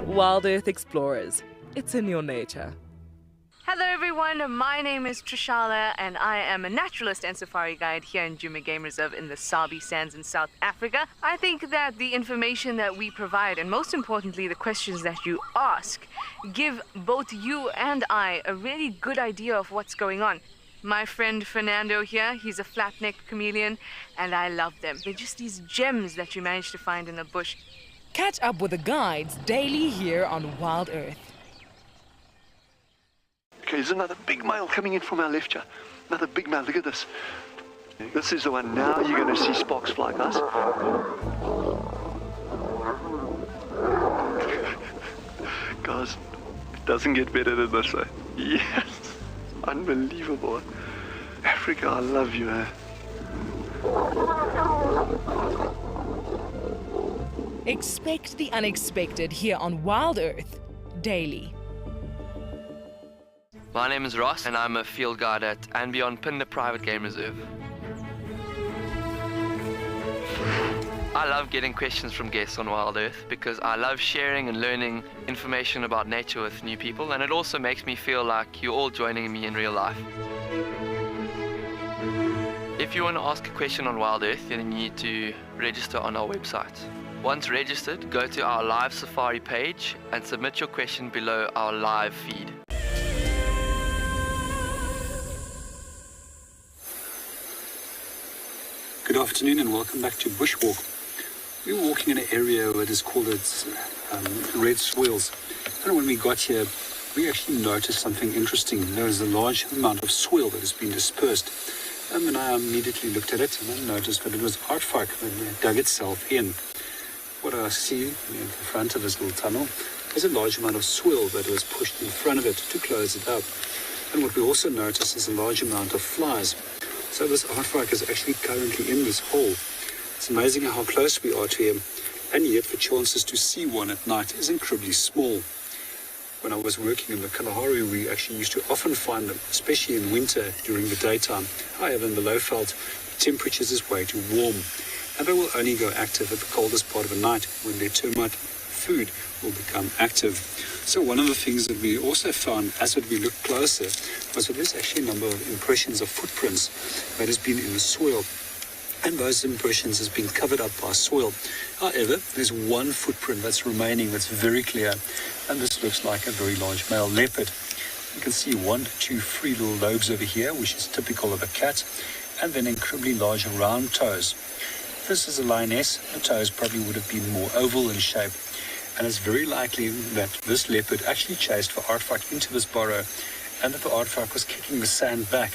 WildEarth Explorers. It's in your nature. Hello everyone, my name is Trishala and I am a naturalist and safari guide here in Djuma Game Reserve in the Sabi Sands in South Africa. I think that the information that we provide, and most importantly the questions that you ask, give both you and I a really good idea of what's going on. My friend Fernando here, he's a flat-necked chameleon and I love them. They're just these gems that you manage to find in the bush. Catch up with the guides daily here on WildEarth. Okay, there's another big male coming in from our left here. Another big male, look at this. This is the one. Now you're going to see sparks fly, guys. Guys, it doesn't get better than this, eh? Yes, unbelievable. Africa, I love you, eh? Expect the unexpected here on WildEarth daily. My name is Ross and I'm a field guide at andBeyond Pinda Private Game Reserve. I love getting questions from guests on WildEarth because I love sharing and learning information about nature with new people, and it also makes me feel like you're all joining me in real life. If you want to ask a question on WildEarth, then you need to register on our website. Once registered, go to our live safari page and submit your question below our live feed. Good afternoon and welcome back to Bushwalk. We're walking in an area that is called red swales. And when we got here, we actually noticed something interesting. There is a large amount of swale that has been dispersed. And I immediately looked at it and I noticed that it was Aardvark that dug itself in. What I see in the front of this little tunnel is a large amount of swale that was pushed in front of it to close it up. And what we also noticed is a large amount of flies. So this Aardvark is actually currently in this hole. It's amazing how close we are to him, and yet the chances to see one at night is incredibly small. When I was working in the Kalahari, we actually used to often find them, especially in winter during the daytime. However, in the Leopard, the temperatures is way too warm, and they will only go active at the coldest part of the night when their termite food will become active. So one of the things that we also found as we looked closer was that there's actually a number of impressions of footprints that has been in the soil, and those impressions has been covered up by soil. However, there's one footprint that's remaining that's very clear, and this looks like a very large male leopard. You can see 1, 2, 3 little lobes over here, which is typical of a cat, and then incredibly large round toes. This is a lioness. The toes probably would have been more oval in shape. And it's very likely that this leopard actually chased the Aardvark into this burrow, and that the Aardvark was kicking the sand back,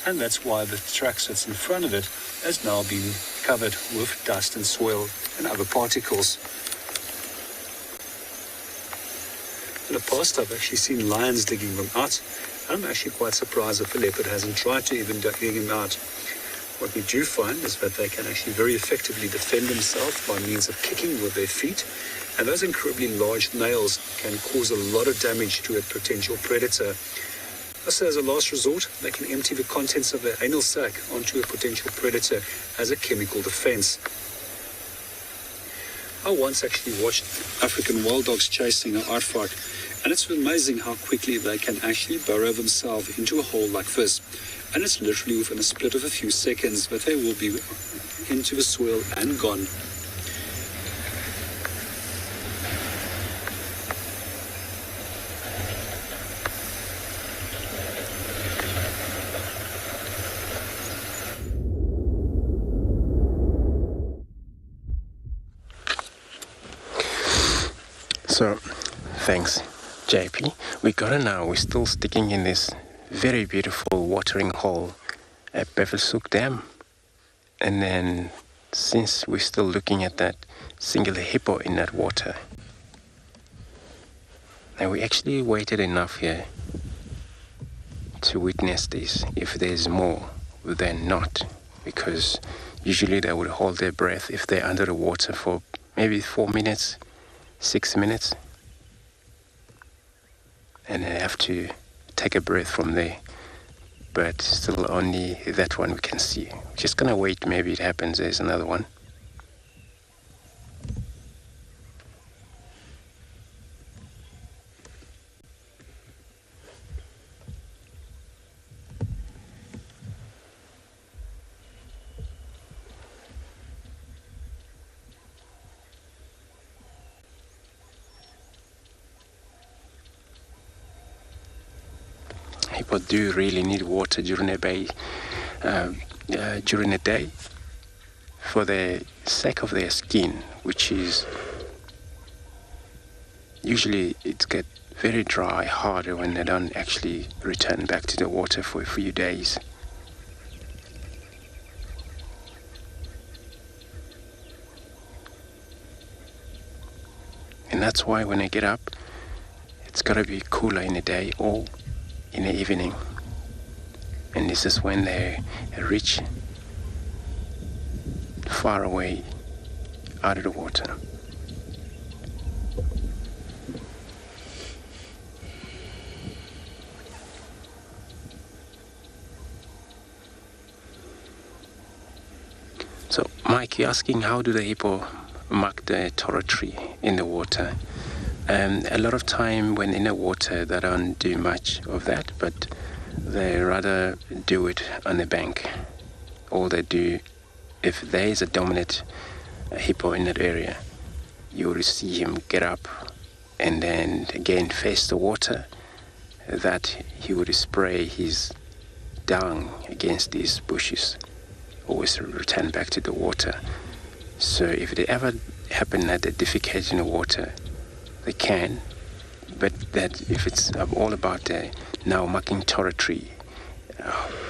and that's why the tracks that's in front of it has now been covered with dust and soil and other particles. In the past, I've actually seen lions digging them out, and I'm actually quite surprised that the leopard hasn't tried to even dig them out. What we do find is that they can actually very effectively defend themselves by means of kicking with their feet, and those incredibly large nails can cause a lot of damage to a potential predator. So as a last resort, they can empty the contents of their anal sac onto a potential predator as a chemical defense. I once actually watched African wild dogs chasing an Aardvark, and it's amazing how quickly they can actually burrow themselves into a hole like this. And it's literally within a split of a few seconds that they will be into the soil and gone. So, thanks, JP. We got it now. We're still sticking in this very beautiful watering hole at Bevelsoek Dam. And then, since we're still looking at that singular hippo in that water, and we actually waited enough here to witness this. If there's more, then not, because usually they would hold their breath if they're under the water for maybe 4 minutes, 6 minutes, and they have to take a breath from there. But still only that one we can see. We're just gonna wait, maybe it happens. There's another one. hippo do really need water during the day for the sake of their skin, which is usually it gets very dry, harder when they don't actually return back to the water for a few days. And that's why when they get up, it's got to be cooler in the day or in the evening. And this is when they reach far away out of the water. So, Mike, you're asking how do the hippo mark the territory in the water? A lot of time when in the water they don't do much of that, but they rather do it on the bank. All they do, if there is a dominant hippo in that area, you will see him get up and then again face the water, that he would spray his dung against these bushes, always return back to the water. So if they ever happen that they defecate in the water, they can, but that if it's all about now marking territory,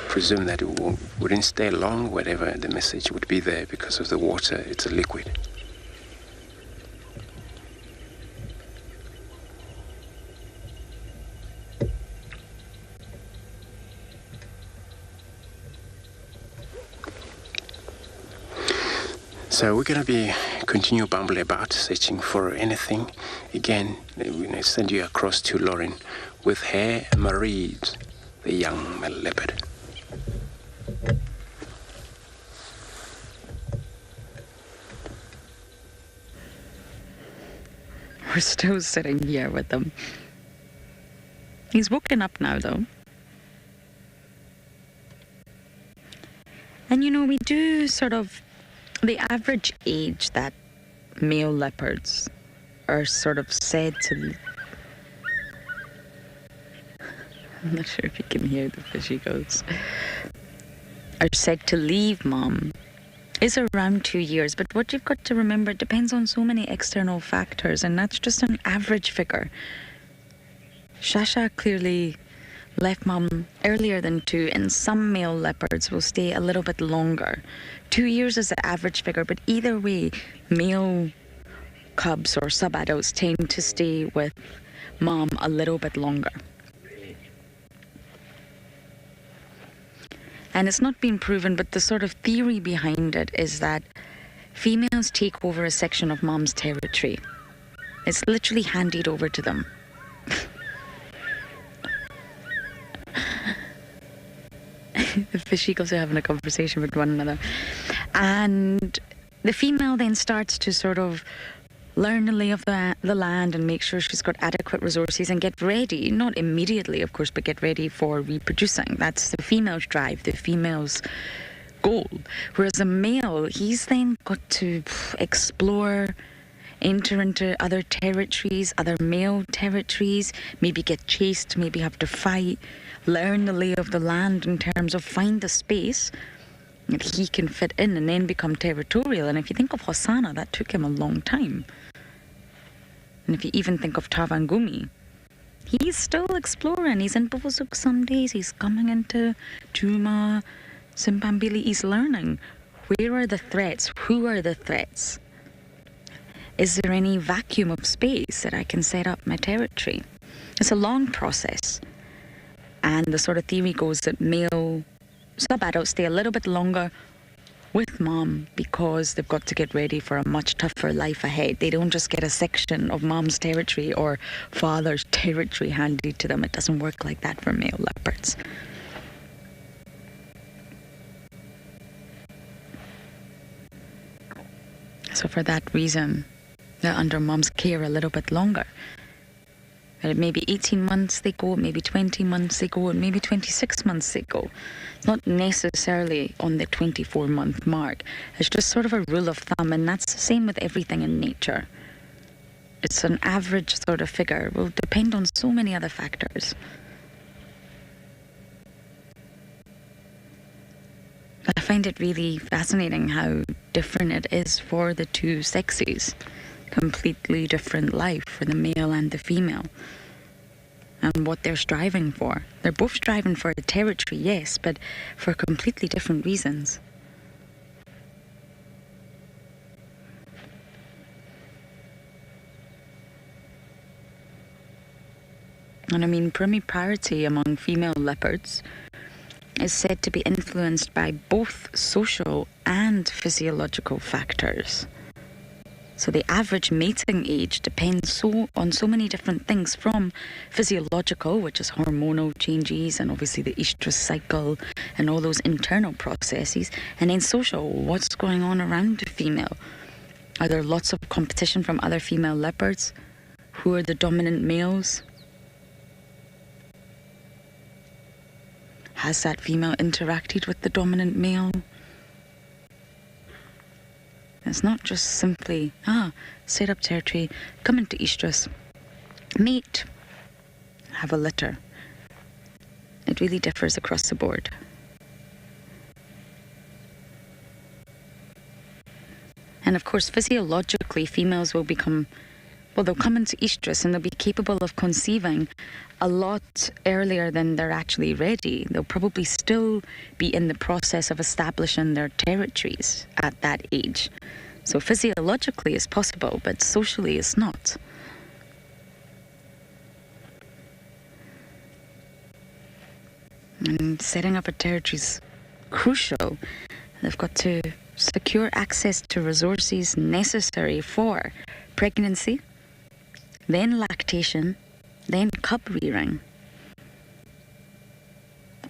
presume that it wouldn't stay long, whatever the message would be there, because of the water, it's a liquid. So we're going to be continue bumbling about, searching for anything. Again, we're going to send you across to Lauren with her Maries, the young leopard. We're still sitting here with them. He's woken up now, though. And you know, we do sort of... The average age that male leopards are sort of said to... I'm not sure if you can hear the fishy goats. Are said to leave mom is around 2 years. But what you've got to remember, it depends on so many external factors, and that's just an average figure. Shasha clearly left mom earlier than 2, and some male leopards will stay a little bit longer. 2 years is the average figure, but either way, male cubs or sub-adults tend to stay with mom a little bit longer. And it's not been proven, but the sort of theory behind it is that females take over a section of mom's territory. It's literally handed over to them. The fish eagles are having a conversation with one another. And the female then starts to sort of learn the lay of the land and make sure she's got adequate resources and get ready, not immediately, of course, but get ready for reproducing. That's the female's drive, the female's goal. Whereas a male, he's then got to explore, enter into other territories, other male territories, maybe get chased, maybe have to fight, learn the lay of the land in terms of find the space that he can fit in and then become territorial. And if you think of Hosanna, that took him a long time. And if you even think of Tavangumi, he's still exploring. He's in Buvusuk some days, he's coming into Djuma, Simpambili, he's learning. Where are the threats? Who are the threats? Is there any vacuum of space that I can set up my territory? It's a long process. And the sort of theory goes that male sub-adults stay a little bit longer with mom because they've got to get ready for a much tougher life ahead. They don't just get a section of mom's territory or father's territory handed to them. It doesn't work like that for male leopards. So for that reason, they're under mom's care a little bit longer. But maybe 18 months they go, maybe 20 months they go, and maybe 26 months they go. It's not necessarily on the 24-month mark. It's just sort of a rule of thumb, and that's the same with everything in nature. It's an average sort of figure. It will depend on so many other factors. find it really fascinating how different it is for the two sexes. Completely different life for the male and the female. And what they're striving for. They're both striving for the territory, yes, but for completely different reasons. And I mean, primiparity among female leopards is said to be influenced by both social and physiological factors. So the average mating age depends on so many different things, from physiological, which is hormonal changes, and obviously the estrus cycle and all those internal processes, and then social, what's going on around the female. Are there lots of competition from other female leopards? Who are the dominant males? Has that female interacted with the dominant male? It's not just simply, set up territory, come into estrus, mate, have a litter. It really differs across the board. And of course, physiologically, females will become, they'll come into estrus and they'll be capable of conceiving a lot earlier than they're actually ready. They'll probably still be in the process of establishing their territories at that age. So physiologically it's possible, but socially it's not. And setting up a territory is crucial. They've got to secure access to resources necessary for pregnancy, then lactation, then cub rearing.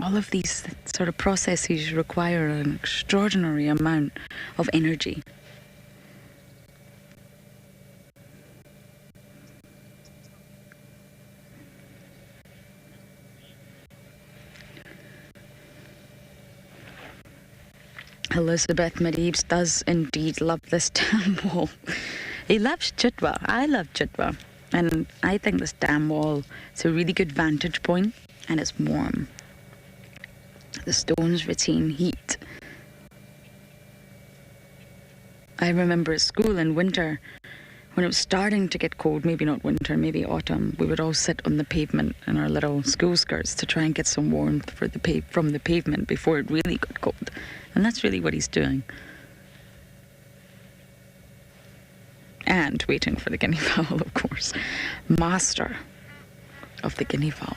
All of these sort of processes require an extraordinary amount of energy. Elizabeth Medivs does indeed love this dam wall. He loves chitwa. I love chitwa. And I think this dam wall is a really good vantage point, and it's warm. The stones retain heat. I remember at school in winter, when it was starting to get cold, maybe not winter, maybe autumn, we would all sit on the pavement in our little school skirts to try and get some warmth from the pavement before it really got cold. And that's really what he's doing. And waiting for the guinea fowl, of course. Master of the guinea fowl.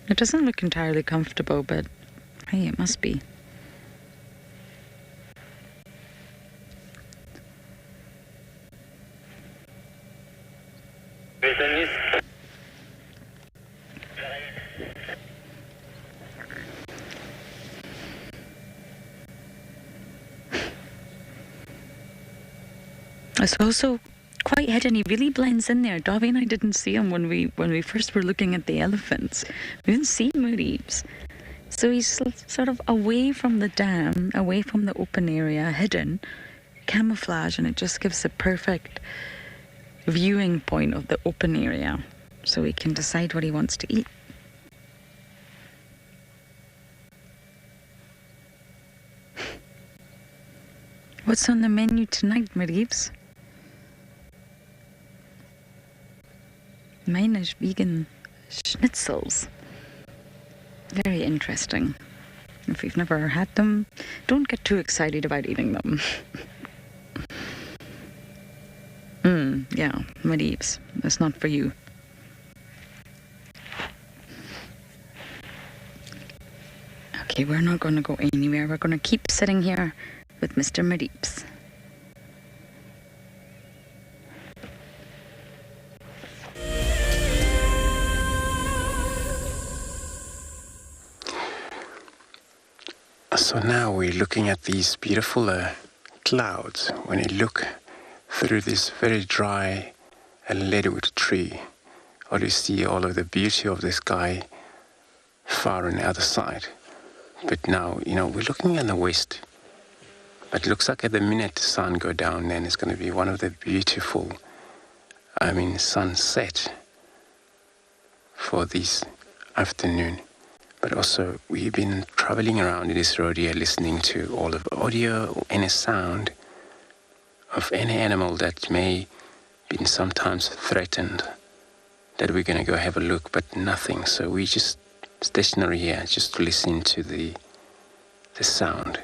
It doesn't look entirely comfortable, but hey, it must be. It's also quite hidden. He really blends in there. Dobby and I didn't see him when we first were looking at the elephants. We didn't see Reeves. So he's sort of away from the dam, away from the open area, hidden, camouflage, and it just gives a perfect viewing point of the open area so he can decide what he wants to eat. What's on the menu tonight, Reeves? Mine is vegan schnitzels. Very interesting. If you've never had them, don't get too excited about eating them. Yeah, Reeves, that's not for you. Okay, we're not going to go anywhere. We're going to keep sitting here with Mr. Reeves. So now we're looking at these beautiful clouds. When you look through this very dry leadwood tree, all you see all of the beauty of the sky far on the other side. But now, we're looking in the west. But it looks like at the minute the sun go down, then it's going to be one of the beautiful, sunset for this afternoon. But also, we've been traveling around in this road here, listening to all of audio or any sound of any animal that may be sometimes threatened, that we're going to go have a look, but nothing. So we just stationary here, just listening to the sound.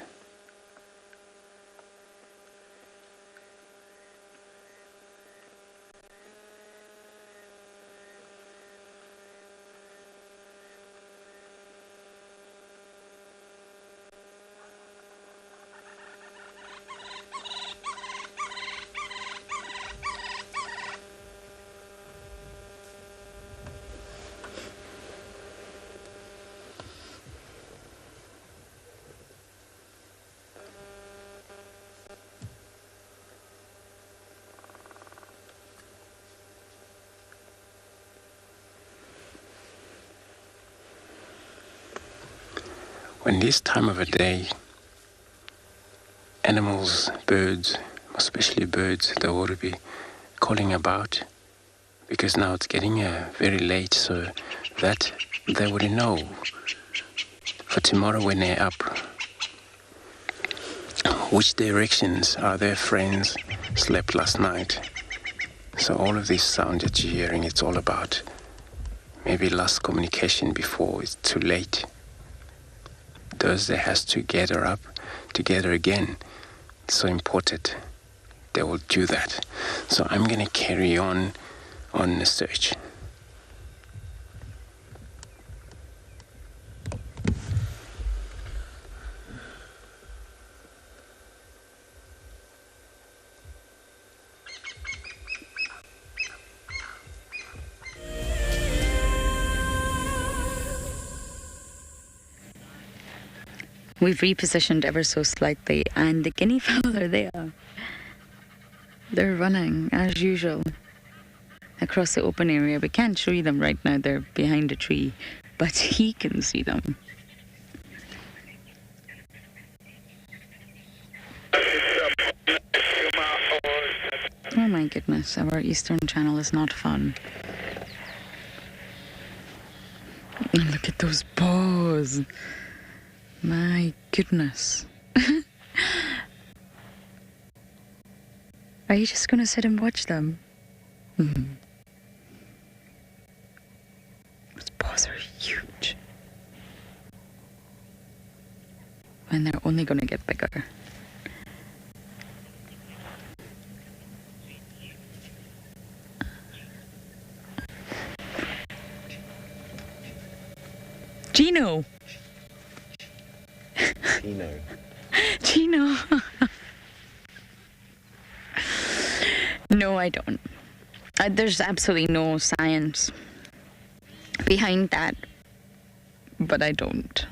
When this time of the day, animals, birds, especially birds, they ought to be calling about, because now it's getting very late, so that they would know for tomorrow when they're up, which directions are their friends slept last night. So all of this sound that you're hearing, it's all about maybe lost communication before it's too late. Thursday has to gather up together again. It's so important they will do that. So I'm going to carry on the search. We've repositioned ever so slightly, and the guinea fowl are there. They're running, as usual, across the open area. We can't show you them right now, they're behind a tree, but he can see them. Oh my goodness, our Eastern Channel is not fun. And look at those paws. My goodness. Are you just going to sit and watch them? Mm-hmm. Those paws are huge. And they're only going to get bigger. Gino! Gino. No, I don't. There's absolutely no science behind that, but I don't.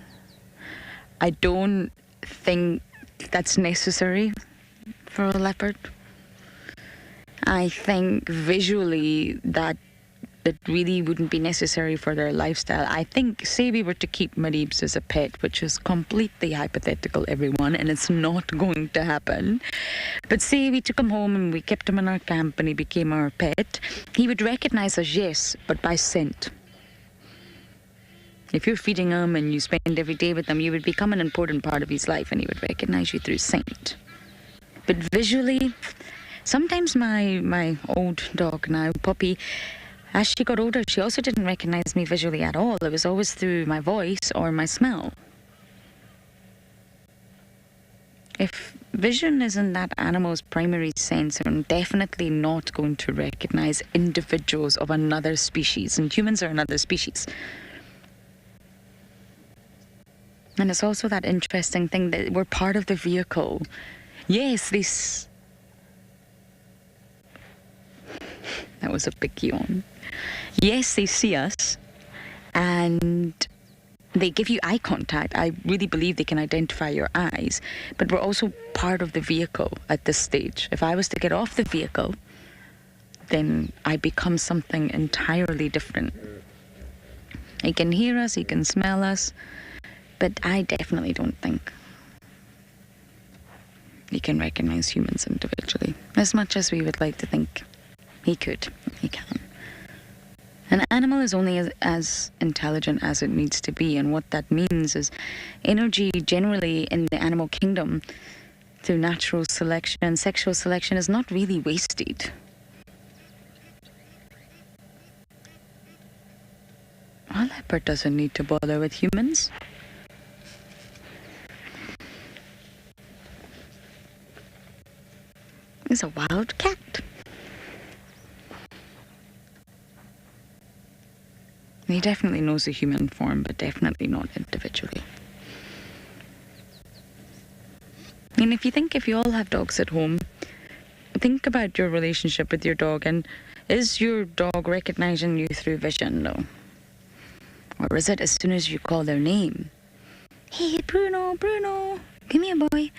I don't think that's necessary for a leopard. I think visually that really wouldn't be necessary for their lifestyle. I think, say we were to keep Maribs as a pet, which is completely hypothetical, everyone, and it's not going to happen. But say we took him home and we kept him in our camp and he became our pet, he would recognize us, yes, but by scent. If you're feeding him and you spend every day with him, you would become an important part of his life and he would recognize you through scent. But visually, sometimes my old dog now, Poppy, as she got older, she also didn't recognize me visually at all. It was always through my voice or my smell. If vision isn't that animal's primary sense, I'm definitely not going to recognize individuals of another species, and humans are another species. And it's also that interesting thing that we're part of the vehicle. Yes, this... That was a big yawn. Yes, they see us and they give you eye contact. I really believe they can identify your eyes, but we're also part of the vehicle at this stage. If I was to get off the vehicle, then I become something entirely different. He can hear us, he can smell us, but I definitely don't think he can recognize humans individually, as much as we would like to think he could. He can. An animal is only as intelligent as it needs to be, and what that means is energy generally in the animal kingdom through natural selection and sexual selection is not really wasted. A leopard doesn't need to bother with humans. He's a wild cat. He definitely knows the human form, but definitely not individually. And if you all have dogs at home, think about your relationship with your dog, and is your dog recognizing you through vision, though? Or is it as soon as you call their name? Hey, Bruno, Bruno, come here, boy.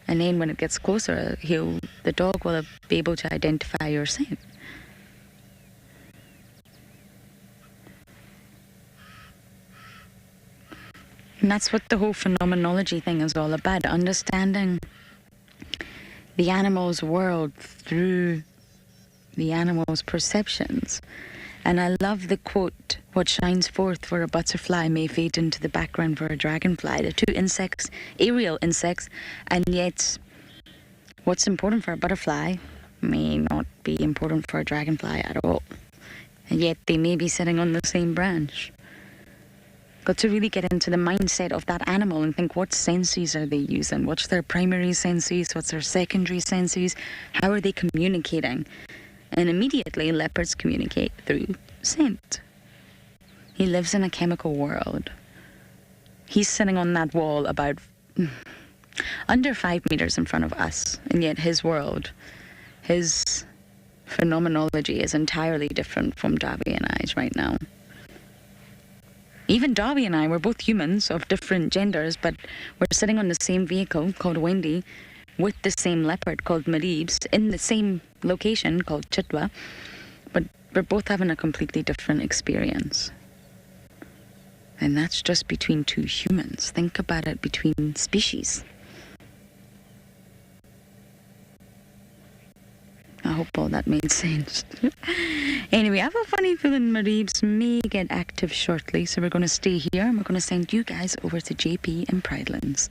And then when it gets closer, the dog will be able to identify your scent. And that's what the whole phenomenology thing is all about, understanding the animal's world through the animal's perceptions. And I love the quote, "What shines forth for a butterfly may fade into the background for a dragonfly." The two insects, aerial insects, and yet what's important for a butterfly may not be important for a dragonfly at all. And yet they may be sitting on the same branch. Got to really get into the mindset of that animal and think, what senses are they using? What's their primary senses? What's their secondary senses? How are they communicating? And immediately, leopards communicate through scent. He lives in a chemical world. He's sitting on that wall about under 5 meters in front of us, and yet his world, his phenomenology is entirely different from Darby and I's right now. Even Darby and I, we're both humans of different genders, but we're sitting on the same vehicle called Wendy with the same leopard called Maribs in the same location called Chitwa, but we're both having a completely different experience. And that's just between two humans. Think about it between species. I hope all that made sense. Anyway, I have a funny feeling Maribs may get active shortly, so we're going to stay here and we're going to send you guys over to JP and Pridelands.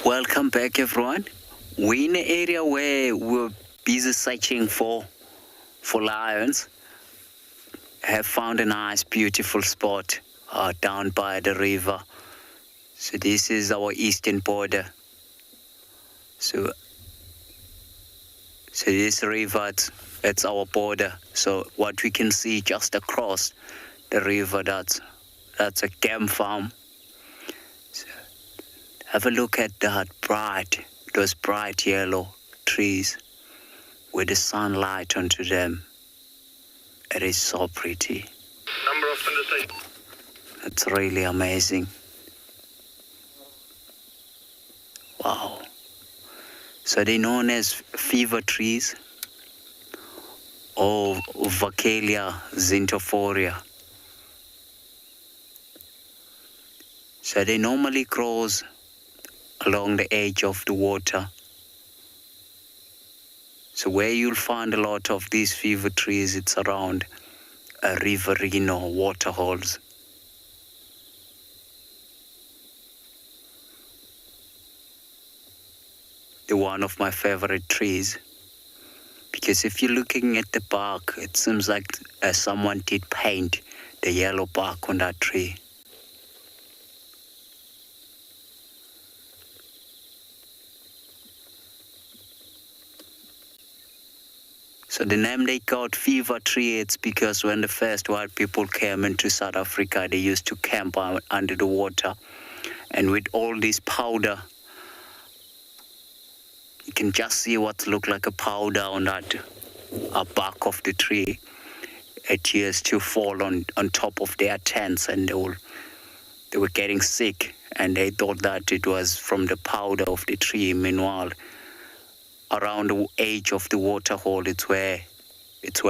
Welcome back, everyone. We're in an area where we're busy searching for lions. Have found a nice, beautiful spot down by the river. So this is our eastern border. So this river, it's our border. So what we can see just across the river, that's a game farm. Have a look at those bright yellow trees with the sunlight onto them. It is so pretty. Number of Pinda. It's really amazing. Wow. So they're known as fever trees or Vacalia xanthophora. So they normally grows along the edge of the water. So where you'll find a lot of these fever trees, it's around a riverine or water holes. They're one of my favorite trees, because if you're looking at the bark, it seems like someone did paint the yellow bark on that tree. So the name they got fever tree, it's because when the first white people came into South Africa, they used to camp under the water. And with all this powder, you can just see what look like a powder on that bark of the tree. It used to fall on top of their tents, and they were getting sick, and they thought that it was from the powder of the tree. Meanwhile, around the edge of the water hole, it's where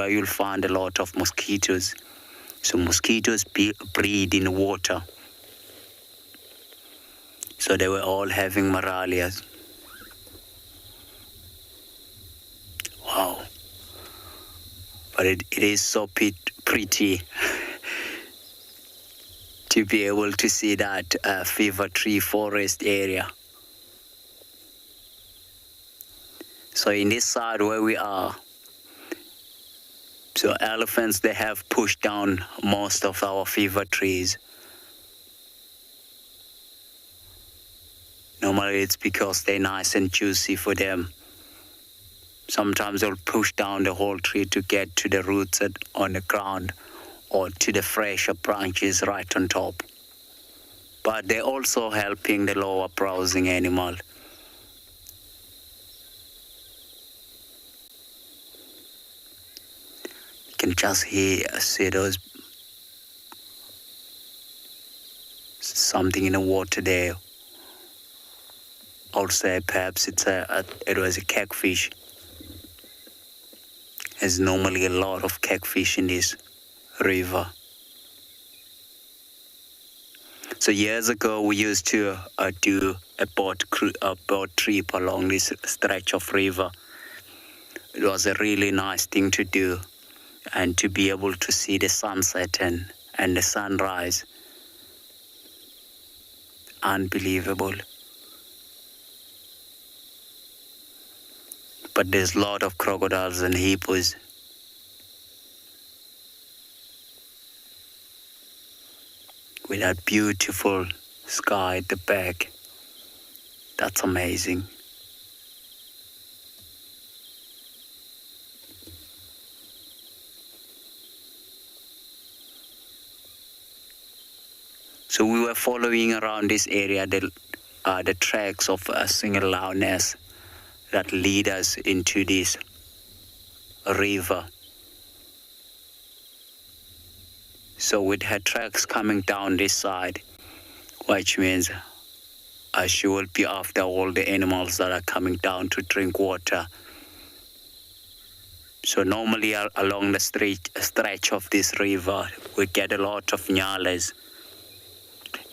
you'll find a lot of mosquitoes. So mosquitoes breed in the water. So they were all having malaria. Wow. But it is so pretty to be able to see that fever tree forest area. So in this side where we are, so elephants, they have pushed down most of our fever trees. Normally it's because they're nice and juicy for them. Sometimes they'll push down the whole tree to get to the roots on the ground or to the fresher branches right on top. But they're also helping the lower browsing animal. You can just see those, something in the water there. I would say perhaps it was a catfish. There's normally a lot of catfish in this river. So years ago, we used to do a boat trip along this stretch of river. It was a really nice thing to do, and to be able to see the sunset and the sunrise. Unbelievable. But there's a lot of crocodiles and hippos. With that beautiful sky at the back. That's amazing. So we were following around this area the tracks of a single lioness that lead us into this river. So with her tracks coming down this side, which means she will be after all the animals that are coming down to drink water. So normally along the stretch of this river, we get a lot of Ngalas.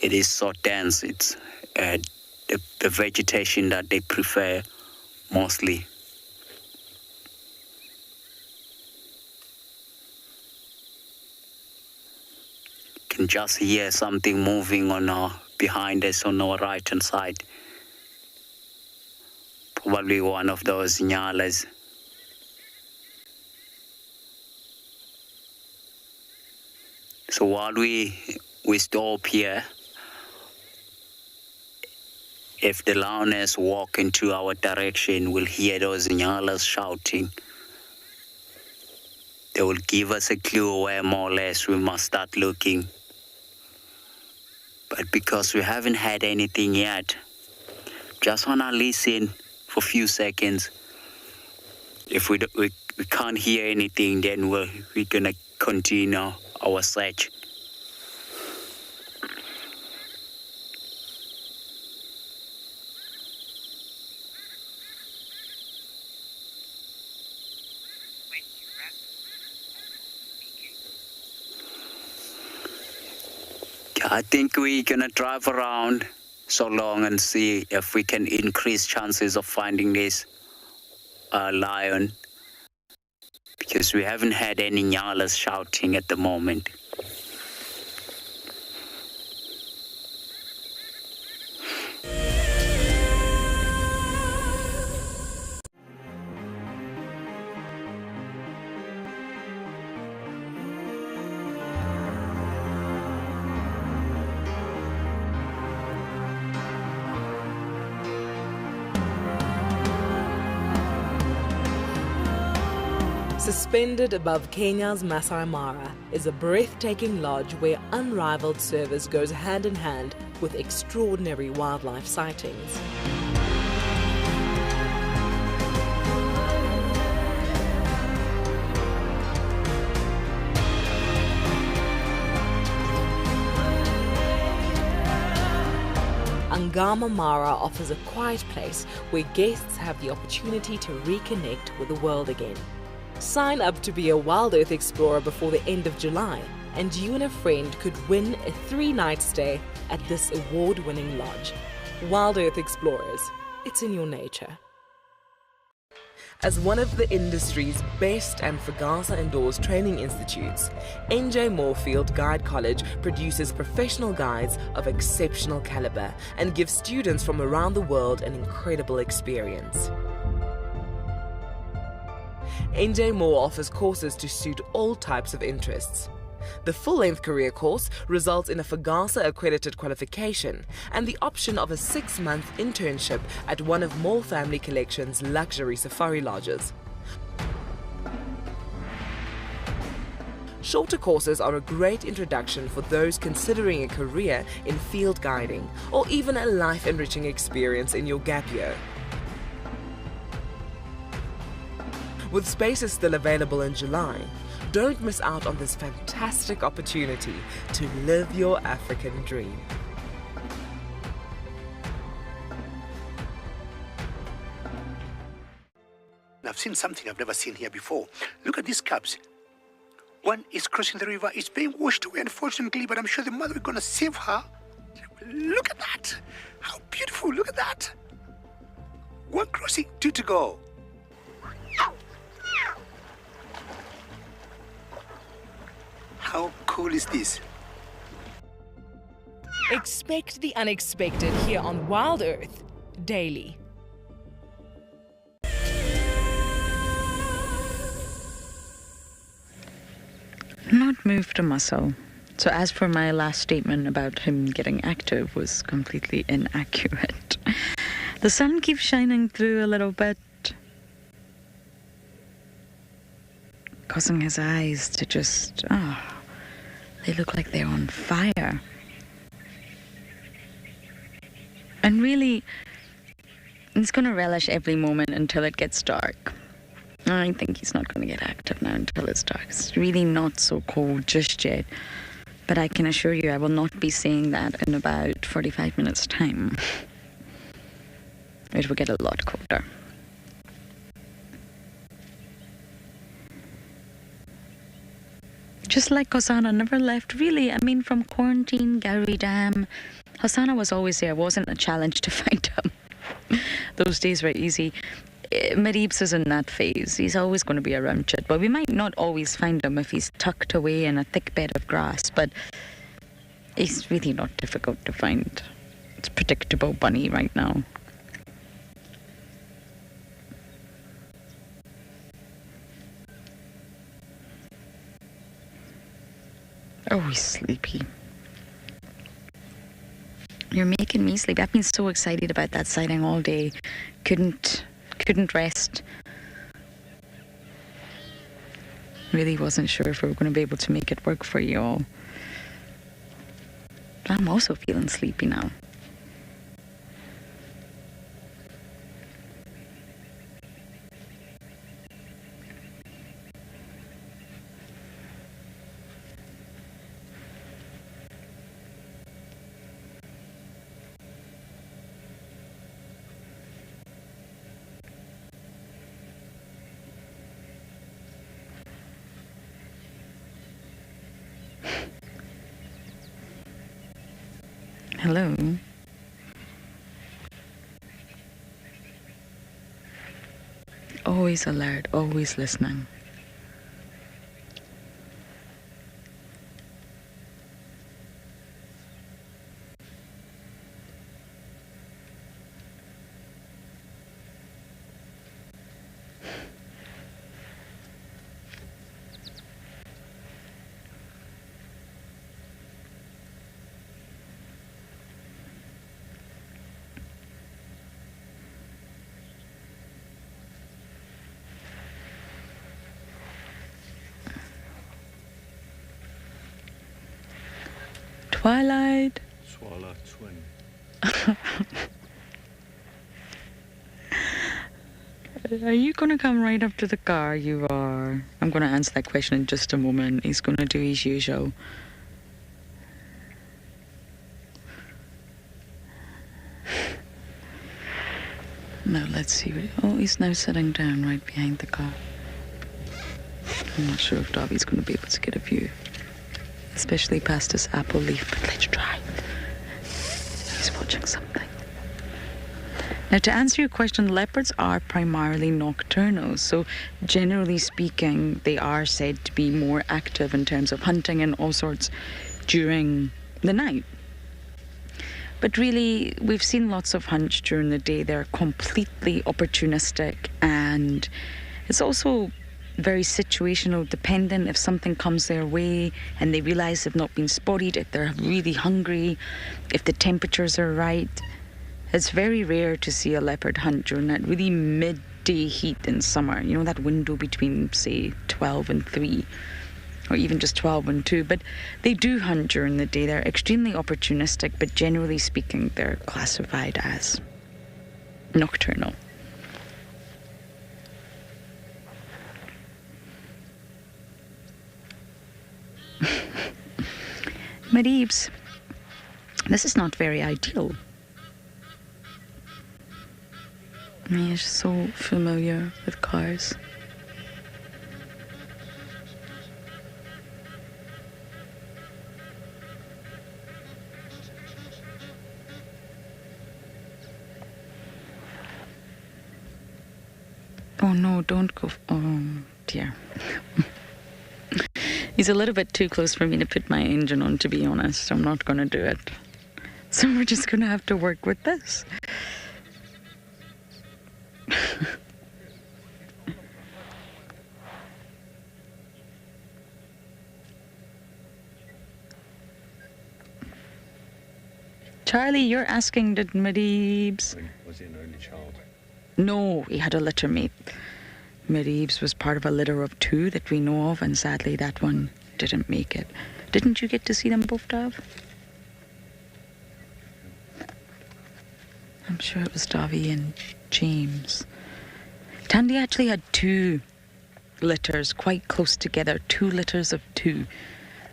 It is so dense, it's the vegetation that they prefer mostly. You can just hear something moving behind us on our right hand side. Probably one of those Ngalas. So while we stop here, if the lioness walk into our direction, we'll hear those Ngalas shouting. They will give us a clue where more or less we must start looking. But because we haven't had anything yet, just want to listen for a few seconds. If we can't hear anything, then we're going to continue our search. I think we're gonna drive around so long and see if we can increase chances of finding this lion, because we haven't had any Ngalas shouting at the moment. Suspended above Kenya's Masai Mara is a breathtaking lodge where unrivaled service goes hand in hand with extraordinary wildlife sightings. Ngala Mara offers a quiet place where guests have the opportunity to reconnect with the world again. Sign up to be a WildEarth explorer before the end of July, and you and a friend could win a 3-night stay at this award-winning lodge. WildEarth Explorers, it's in your nature. As one of the industry's best and Fagasa Indoors training institutes, NJ Moorfield Guide College produces professional guides of exceptional caliber and gives students from around the world an incredible experience. NJ Moore offers courses to suit all types of interests. The full-length career course results in a Fagasa accredited qualification and the option of a 6-month internship at one of Moore Family Collection's luxury safari lodges. Shorter courses are a great introduction for those considering a career in field guiding or even a life-enriching experience in your gap year. With spaces still available in July, don't miss out on this fantastic opportunity to live your African dream. I've seen something I've never seen here before. Look at these cubs. One is crossing the river. It's being washed away, unfortunately, but I'm sure the mother is going to save her. Look at that. How beautiful. Look at that. One crossing, 2 to go. How cool is this? Expect the unexpected here on WildEarth daily. Not moved a muscle. So as for my last statement about him getting active was completely inaccurate. The sun keeps shining through a little bit, causing his eyes to just, they look like they're on fire. And really, he's going to relish every moment until it gets dark. I think he's not going to get active now until it's dark. It's really not so cold just yet. But I can assure you I will not be seeing that in about 45 minutes' time. It will get a lot colder. Just like Hosanna never left, really. I mean, from quarantine, Gowrie Dam, Hosanna was always there. It wasn't a challenge to find him. Those days were easy. Mareebs is in that phase. He's always going to be around Chit, but we might not always find him if he's tucked away in a thick bed of grass, but he's really not difficult to find. It's predictable bunny right now. Oh, he's sleepy. You're making me sleepy. I've been so excited about that sighting all day. Couldn't rest. Really wasn't sure if we were going to be able to make it work for you all. But I'm also feeling sleepy now. Hello. Always alert, always listening. Twilight. Tswalu twin. Are you going to come right up to the car? You are. I'm going to answer that question in just a moment. He's going to do his usual. No, let's see. Oh, he's now sitting down right behind the car. I'm not sure if Darby's going to be able to get a view, especially past this apple leaf, but let's try. He's watching something. Now, to answer your question, leopards are primarily nocturnal, so generally speaking, they are said to be more active in terms of hunting and all sorts during the night. But really, we've seen lots of hunts during the day. They're completely opportunistic, and it's also very situational, dependent. If something comes their way and they realise they've not been spotted, if they're really hungry, if the temperatures are right. It's very rare to see a leopard hunt during that really midday heat in summer. You know, that window between, say, 12 and 3, or even just 12 and 2. But they do hunt during the day. They're extremely opportunistic, but generally speaking, they're classified as nocturnal. Mareebs, this is not very ideal. He's so familiar with cars. Oh no, don't go. Oh dear. He's a little bit too close for me to put my engine on, to be honest. I'm not going to do it. So we're just going to have to work with this. Charlie, you're asking, did Mareebs... Was he an only child? No, he had a litter mate. Mareebs was part of a litter of 2 that we know of, and sadly that one didn't make it. Didn't you get to see them both, Dav? I'm sure it was Davy and James. Tandy actually had 2 litters quite close together, 2 litters of 2,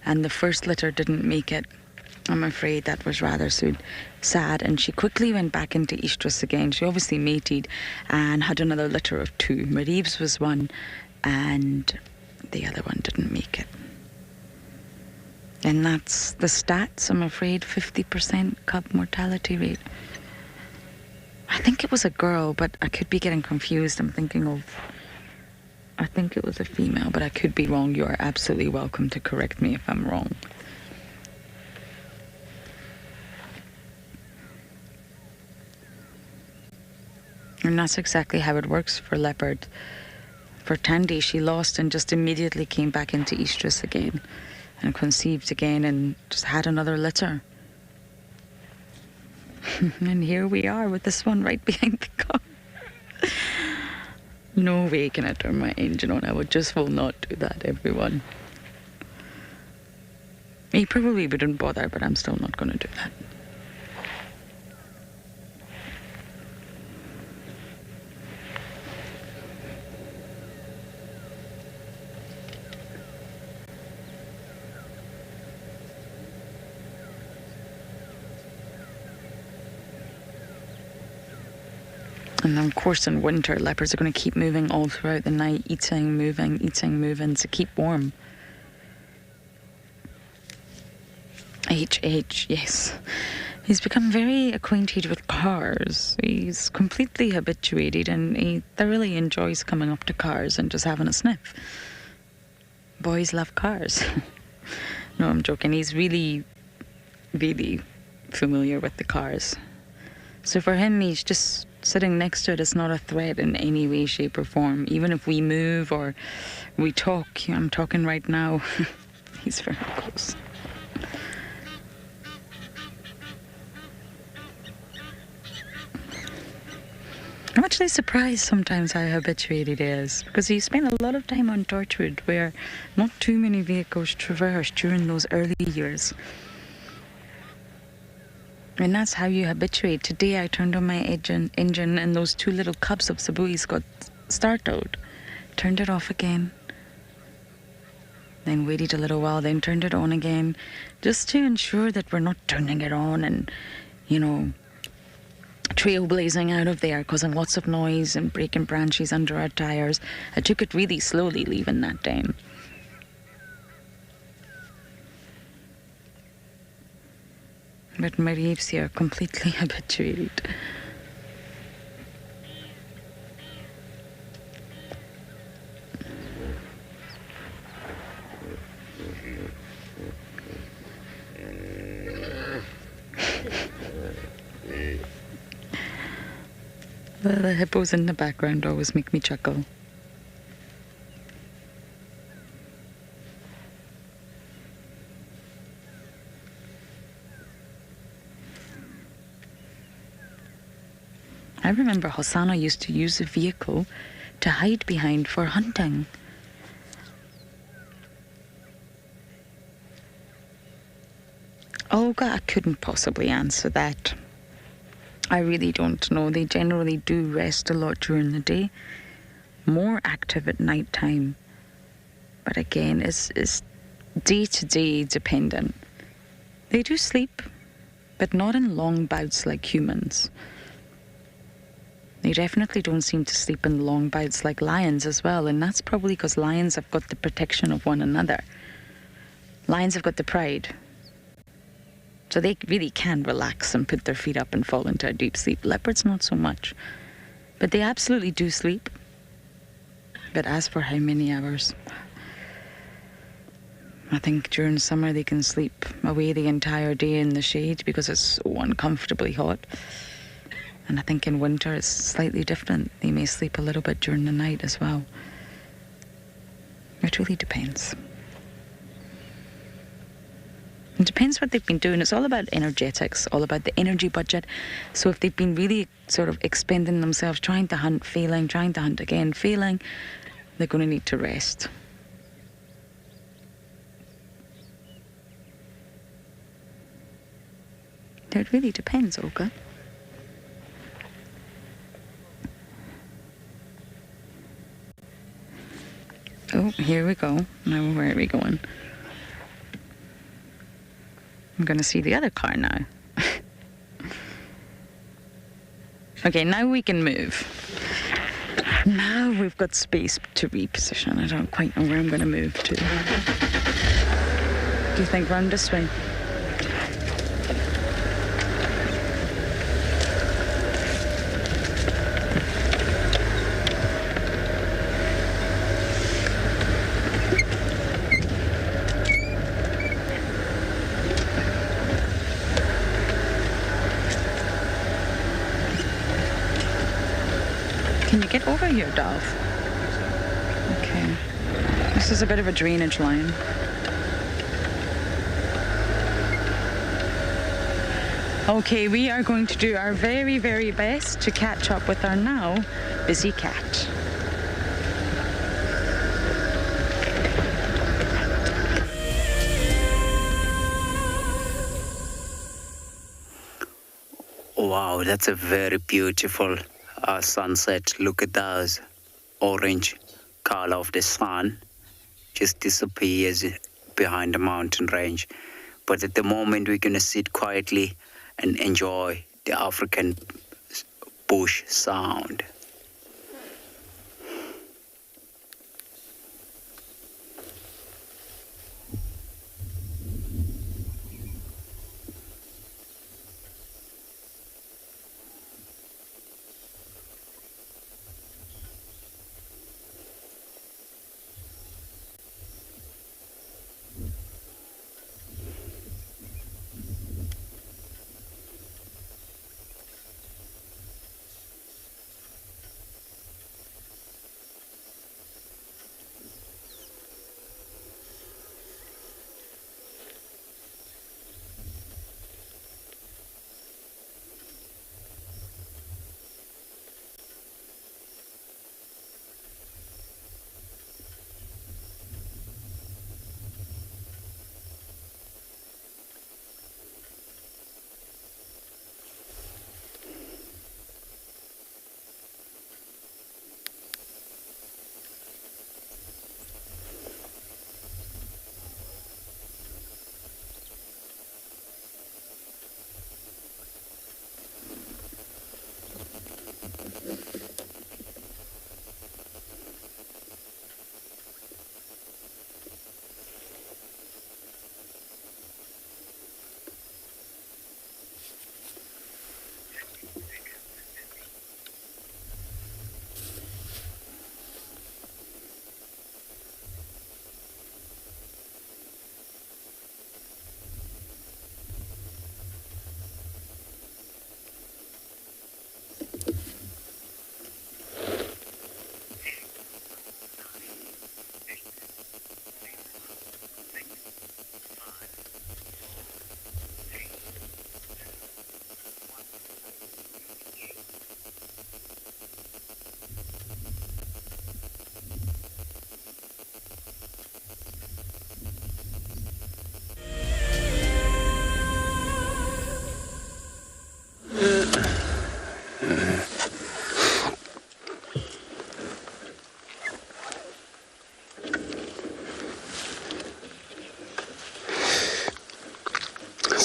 and the first litter didn't make it. I'm afraid that was rather sad, and she quickly went back into estrus again. She obviously mated and had another litter of 2. Mareebs was one, and the other one didn't make it. And that's the stats, I'm afraid, 50% cub mortality rate. I think it was a girl, but I could be getting confused. I think it was a female, but I could be wrong. You are absolutely welcome to correct me if I'm wrong. And that's exactly how it works for leopard. For Tandy, she lost and just immediately came back into estrus again and conceived again and just had another litter. And here we are with this one right behind the car. No way can I turn my engine on. I will not do that, everyone. He probably wouldn't bother, but I'm still not going to do that. And of course in winter, leopards are going to keep moving all throughout the night, eating, moving to keep warm. HH, yes. He's become very acquainted with cars. He's completely habituated and he thoroughly enjoys coming up to cars and just having a sniff. Boys love cars. No, I'm joking. He's really, really familiar with the cars. So for him, he's just sitting next to it. It's not a threat in any way, shape or form. Even if we move or we talk, I'm talking right now, he's very close. I'm actually surprised sometimes how habituated he is, because he spent a lot of time on Torchwood where not too many vehicles traversed during those early years. And that's how you habituate. Today I turned on my engine and those two little cubs of Sabuis got startled. Turned it off again. Then waited a little while, then turned it on again, just to ensure that we're not turning it on and, trailblazing out of there, causing lots of noise and breaking branches under our tires. I took it really slowly leaving that dam. But my reefs here are completely habituated. The hippos in the background always make me chuckle. I remember Hosanna used to use a vehicle to hide behind for hunting. Olga, I couldn't possibly answer that. I really don't know. They generally do rest a lot during the day, more active at night time. But again, it's day to day dependent. They do sleep, but not in long bouts like humans. They definitely don't seem to sleep in long bouts like lions as well, and that's probably because lions have got the protection of one another. Lions have got the pride. So they really can relax and put their feet up and fall into a deep sleep. Leopards, not so much. But they absolutely do sleep. But as for how many hours, I think during summer they can sleep away the entire day in the shade because it's so uncomfortably hot. And I think in winter it's slightly different. They may sleep a little bit during the night as well. It really depends. It depends what they've been doing. It's all about energetics, all about the energy budget. So if they've been really sort of expending themselves, trying to hunt, failing, trying to hunt again, failing, they're going to need to rest. It really depends, Olga. Oh, here we go. Now where are we going? I'm going to see the other car now. Okay, now we can move. Now we've got space to reposition. I don't quite know where I'm going to move to. Do you think round this way? Can you get over here, Dolph? Okay. This is a bit of a drainage line. Okay, we are going to do our very, very best to catch up with our now busy cat. Wow, that's a very beautiful sunset. Look at those orange color of the sun just disappears behind the mountain range. But at the moment we're going to sit quietly and enjoy the African bush sound.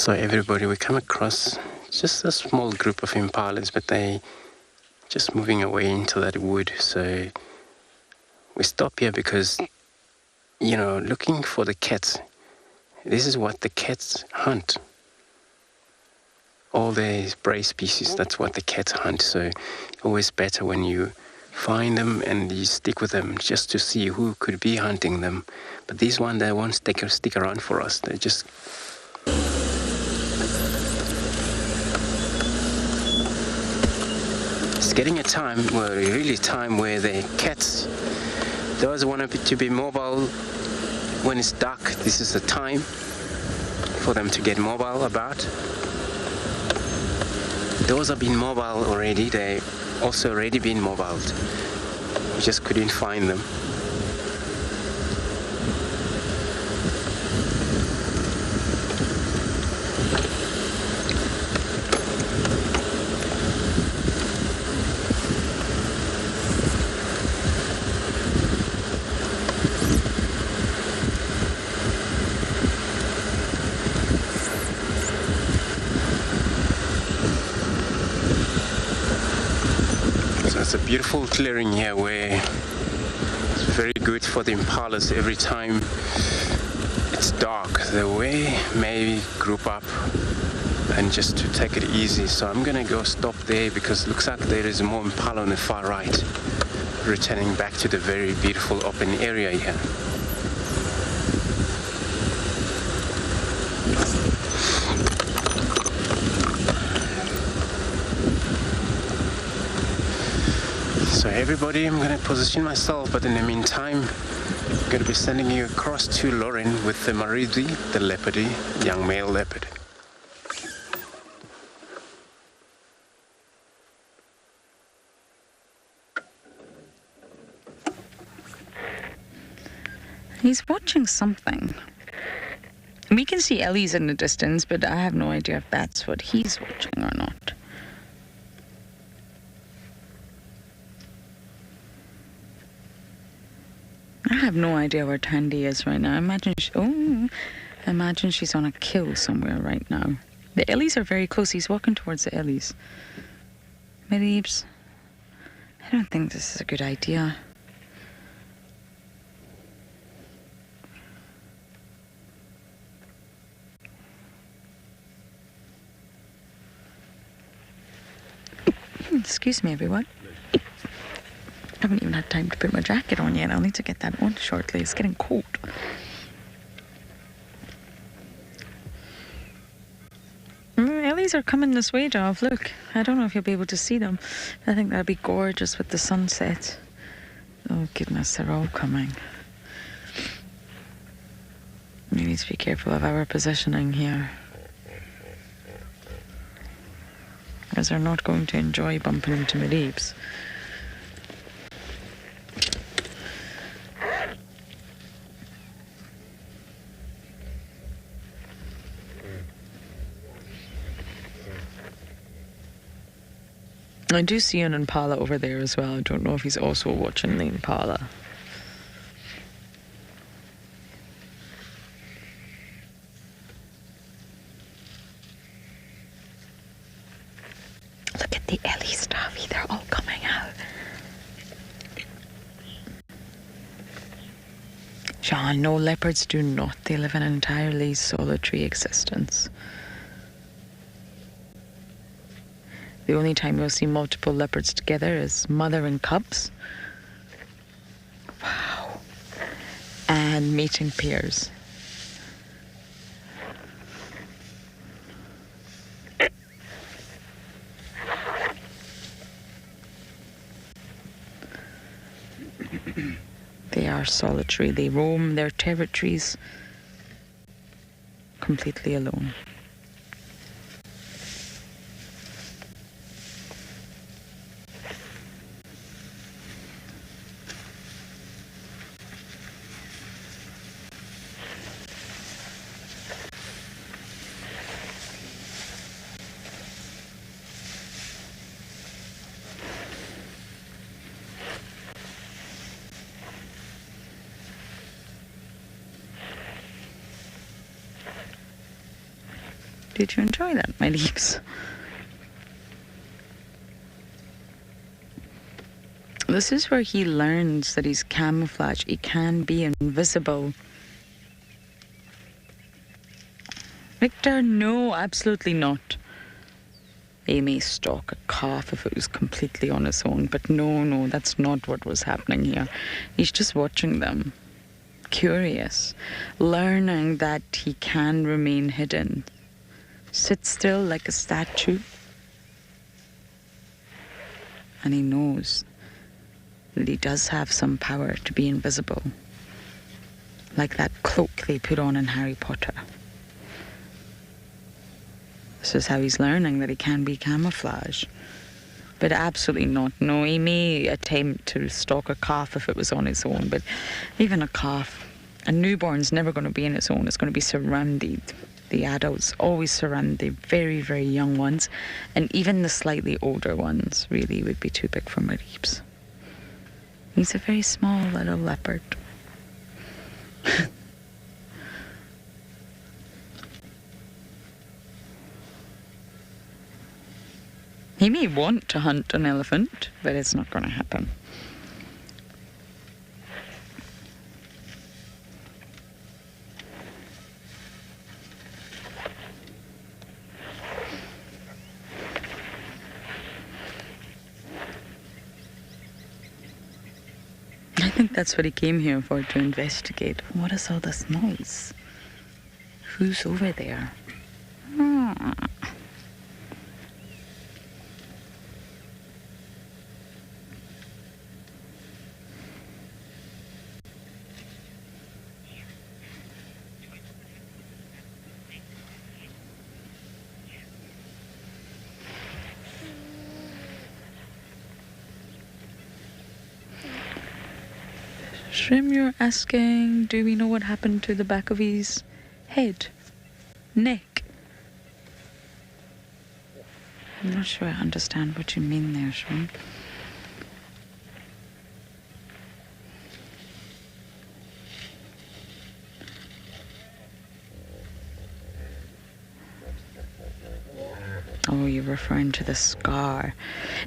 So everybody, we come across just a small group of impalas, but they just moving away into that wood. So we stop here because, you know, looking for the cats. This is what the cats hunt. All the prey species, that's what the cats hunt. So always better when you find them and you stick with them just to see who could be hunting them. But these ones, they won't stick around for us. They just... It's getting a time, well, really time where the cats, those want to be mobile when it's dark. This is the time for them to get mobile about. Those have been mobile already. They also already been mobiled. We just couldn't find them. It's a beautiful clearing here where it's very good for the impalas. Every time it's dark, the way may group up and just to take it easy. So I'm gonna go stop there because it looks like there is more impala on the far right, returning back to the very beautiful open area here. So everybody, I'm going to position myself, but in the meantime, I'm going to be sending you across to Lauren with the Maridi, the leopardy, young male leopard. He's watching something. We can see Ellie's in the distance, but I have no idea if that's what he's watching or not. I have no idea where Tandy is right now. Imagine she's on a kill somewhere right now. The Ellies are very close. He's walking towards the Ellies. Middeeps, I don't think this is a good idea. Excuse me, everyone. I haven't even had time to put my jacket on yet. I'll need to get that on shortly. It's getting cold. Ellies are coming this way, Dov. Look, I don't know if you'll be able to see them. I think that'd be gorgeous with the sunset. Oh, goodness, they're all coming. We need to be careful of our positioning here, as they're not going to enjoy bumping into Middeeps. I do see an impala over there as well. I don't know if he's also watching the impala. Look at the Ellie Staffy, they're all coming out. John, no, leopards do not. They live an entirely solitary existence. The only time you'll see multiple leopards together is mother and cubs. Wow. And mating pairs. They are solitary. They roam their territories completely alone. Did you enjoy that, my leaves? This is where he learns that he's camouflage. He can be invisible. Victor, no, absolutely not. He may stalk a calf if it was completely on his own, but no, that's not what was happening here. He's just watching them, curious, learning that he can remain hidden. Sit still like a statue. And he knows that he does have some power to be invisible, like that cloak they put on in Harry Potter. This is how he's learning that he can be camouflage. But absolutely not. No, he may attempt to stalk a calf if it was on his own, but even a calf, a newborn's never going to be on its own. It's going to be surrounded. The adults always surround the very, very young ones, and even the slightly older ones really would be too big for Mareeps. He's a very small little leopard. He may want to hunt an elephant, but it's not going to happen. I think that's what he came here for, to investigate. What is all this noise? Who's over there? Shrim, you're asking, do we know what happened to the back of his head, neck? I'm not sure I understand what you mean there, Shrim. Oh, you're referring to the scar.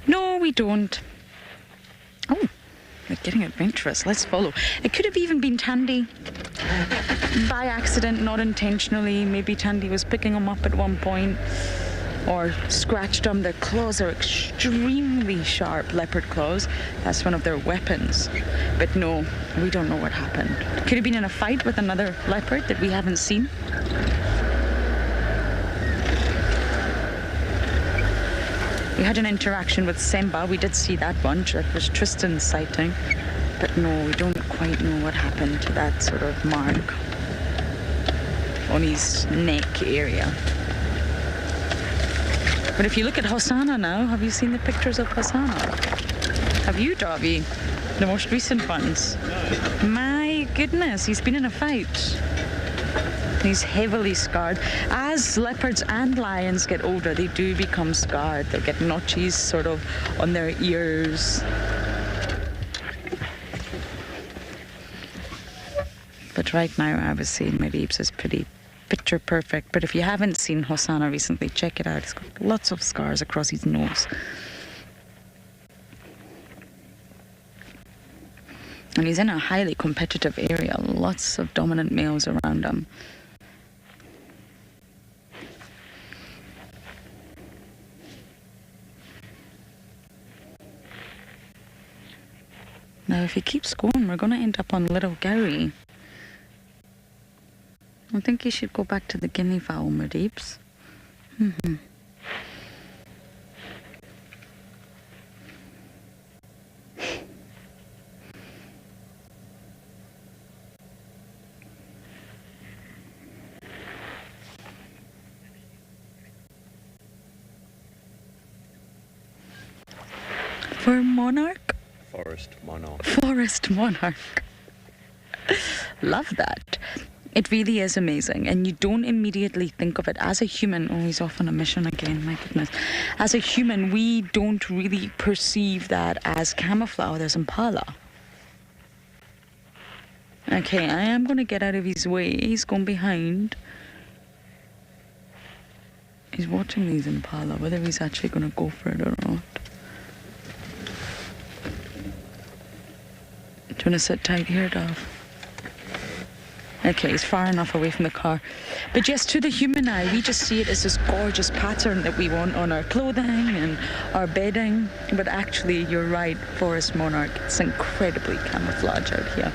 No, we don't. Oh. We're getting adventurous. Let's follow. It could have even been Tandy. By accident, not intentionally. Maybe Tandy was picking them up at one point. Or scratched them. Their claws are extremely sharp, leopard claws. That's one of their weapons. But no, we don't know what happened. Could have been in a fight with another leopard that we haven't seen. We had an interaction with Semba. We did see that one. That was Tristan's sighting. But no, we don't quite know what happened to that sort of mark on his neck area. But if you look at Hosanna now, have you seen the pictures of Hosanna? Have you, Darby? The most recent ones? No. My goodness, he's been in a fight. He's heavily scarred. As leopards and lions get older, they do become scarred. They get notches sort of on their ears. But right now, I was saying Mareeps is pretty picture perfect. But if you haven't seen Hosanna recently, check it out. He's got lots of scars across his nose. And he's in a highly competitive area. Lots of dominant males around him. Now, if he keeps going, we're going to end up on Little Gowrie. I think he should go back to the Guinea fowl, Mareeps. For monarch? Forest monarch. Forest monarch. Love that. It really is amazing, and you don't immediately think of it as a human. Oh, he's off on a mission again, my goodness. As a human, we don't really perceive that as camouflage. There's impala. Okay, I am going to get out of his way. He's going behind. He's watching these impala, whether he's actually going to go for it or not. Do you want to sit tight here, Dove? Okay, he's far enough away from the car. But yes, to the human eye, we just see it as this gorgeous pattern that we want on our clothing and our bedding. But actually, you're right, forest monarch, it's incredibly camouflage out here.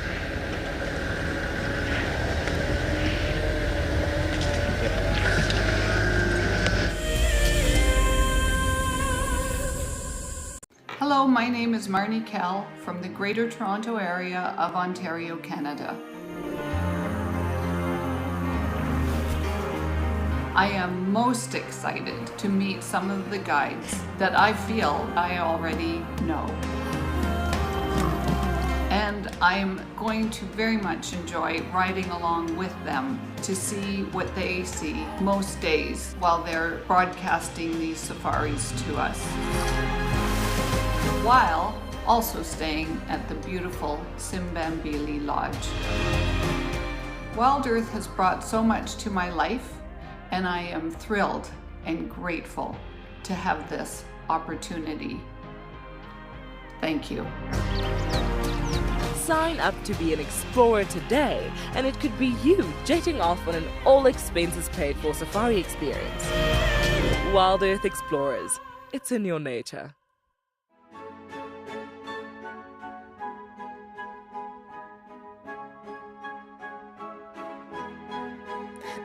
Hello, my name is Marnie Kell from the Greater Toronto Area of Ontario, Canada. I am most excited to meet some of the guides that I feel I already know. And I'm going to very much enjoy riding along with them to see what they see most days while they're broadcasting these safaris to us, while also staying at the beautiful Simbambili Lodge. WildEarth has brought so much to my life, and I am thrilled and grateful to have this opportunity. Thank you. Sign up to be an explorer today, and it could be you jetting off on an all-expenses-paid-for safari experience. WildEarth Explorers. It's in your nature.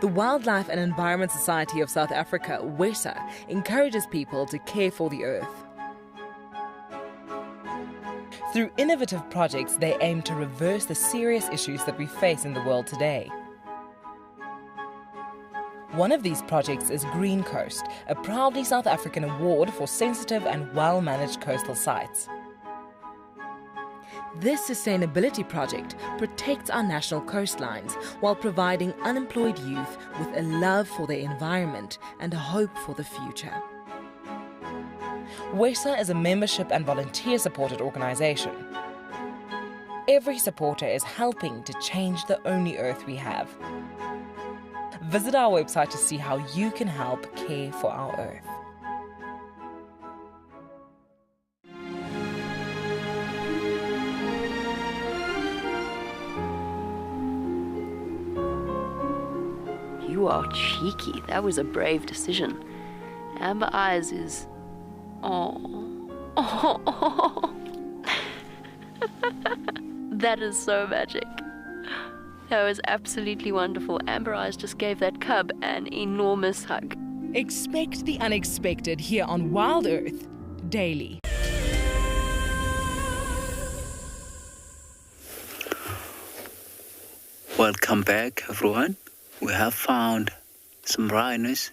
The Wildlife and Environment Society of South Africa, WESA, encourages people to care for the earth. Through innovative projects, they aim to reverse the serious issues that we face in the world today. One of these projects is Green Coast, a proudly South African award for sensitive and well-managed coastal sites. This sustainability project protects our national coastlines while providing unemployed youth with a love for their environment and a hope for the future. WESA is a membership and volunteer-supported organization. Every supporter is helping to change the only earth we have. Visit our website to see how you can help care for our earth. You are cheeky. That was a brave decision. Amber Eyes is... Oh. That is so magic. That was absolutely wonderful. Amber Eyes just gave that cub an enormous hug. Expect the unexpected here on WildEarth daily. Welcome back, everyone. We have found some rhinos.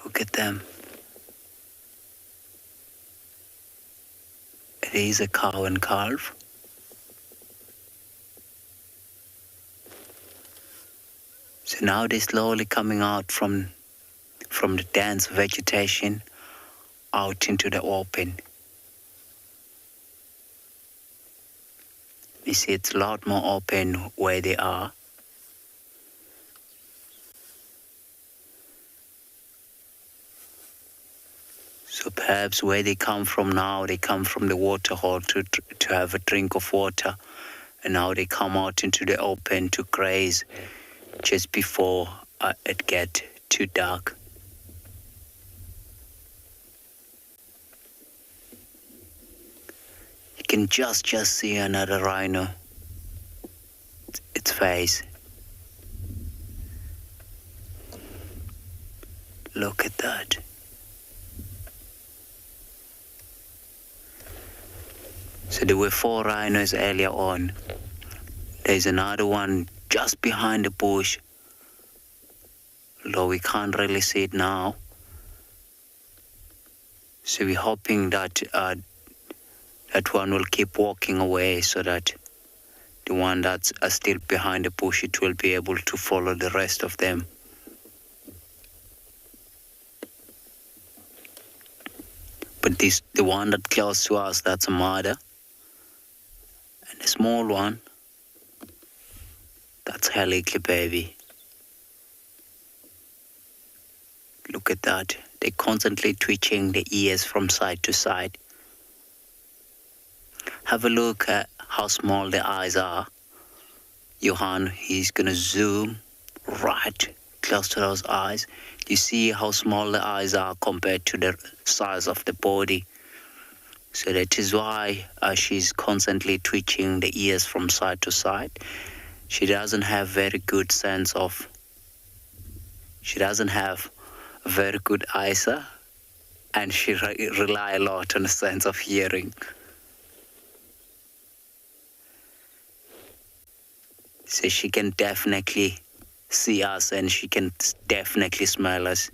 Look at them. It is a cow and calf. So now they're slowly coming out from the dense vegetation out into the open. You see it's a lot more open where they are. So perhaps where they come from now, they come from the water hole to have a drink of water. And now they come out into the open to graze just before it gets too dark. You can just see another rhino. Its face. Look at that. So there were 4 rhinos earlier on. There's another one just behind the bush, although we can't really see it now. So we're hoping that that one will keep walking away so that the one that's still behind the bush, it will be able to follow the rest of them. But the one that's close to us, that's a mother. And the small one, that's her little baby. Look at that. They're constantly twitching the ears from side to side. Have a look at how small the eyes are. Johan, he's gonna zoom right close to those eyes. You see how small the eyes are compared to the size of the body. So that is why she's constantly twitching the ears from side to side. She doesn't have very good eyesight, and she rely a lot on the sense of hearing. So she can definitely see us, and she can definitely smell us.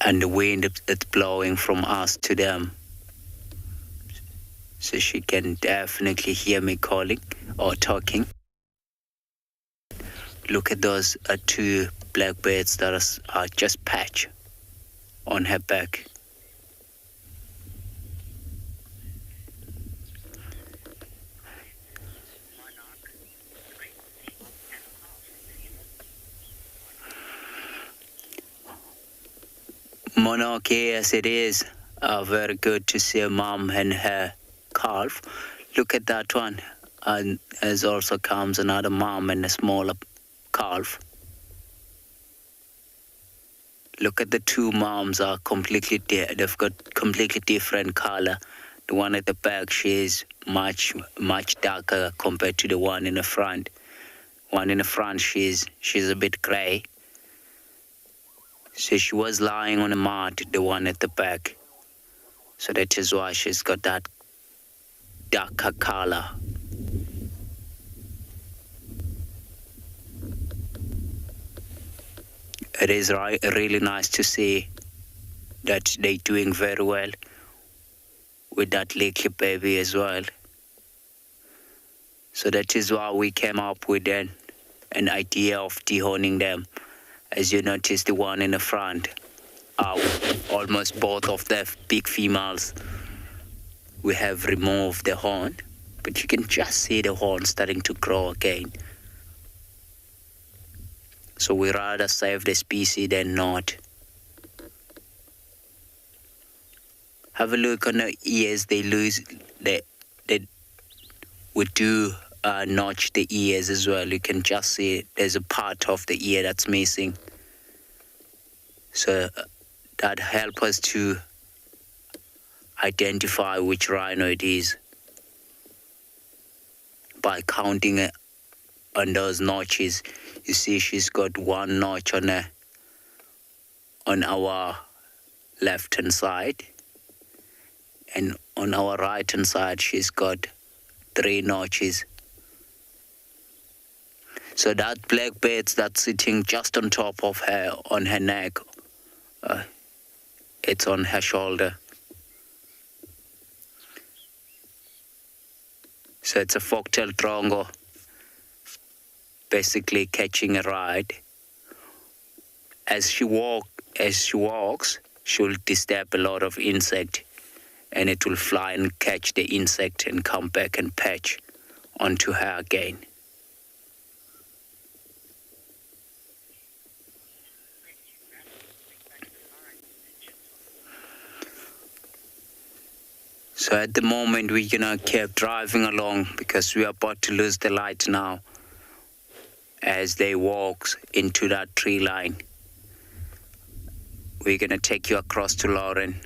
And the wind that's blowing from us to them. So she can definitely hear me calling or talking. Look at those two blackbirds that are just patch on her back. Monarch, yes, it is very good to see a mom and her calf. Look at that one. And as also comes another mom and a smaller calf. Look at the two moms are they've got completely different color. The one at the back, she is much darker compared to the one in the front. One in the front, she's a bit gray. So she was lying on a mat, the one at the back. So that is why she's got that darker color. It is really nice to see that they're doing very well with that little baby as well. So that is why we came up with an idea of dehorning them. As you notice, the one in the front are almost both of the big females. We have removed the horn, but you can just see the horn starting to grow again. So we rather save the species than not. Have a look on the ears. We do notch the ears as well. You can just see there's a part of the ear that's missing. So that helps us to identify which rhino it is by counting it on those notches. You see she's got one notch on our left hand side, and on our right hand side she's got 3 notches. So that black bird that's sitting just on top of her, on her neck, it's on her shoulder. So it's a forktail drongo, basically catching a ride. As she walks, she'll disturb a lot of insect, and it will fly and catch the insect and come back and perch onto her again. So at the moment we're gonna keep driving along because we are about to lose the light now as they walk into that tree line. We're gonna take you across to Lauren.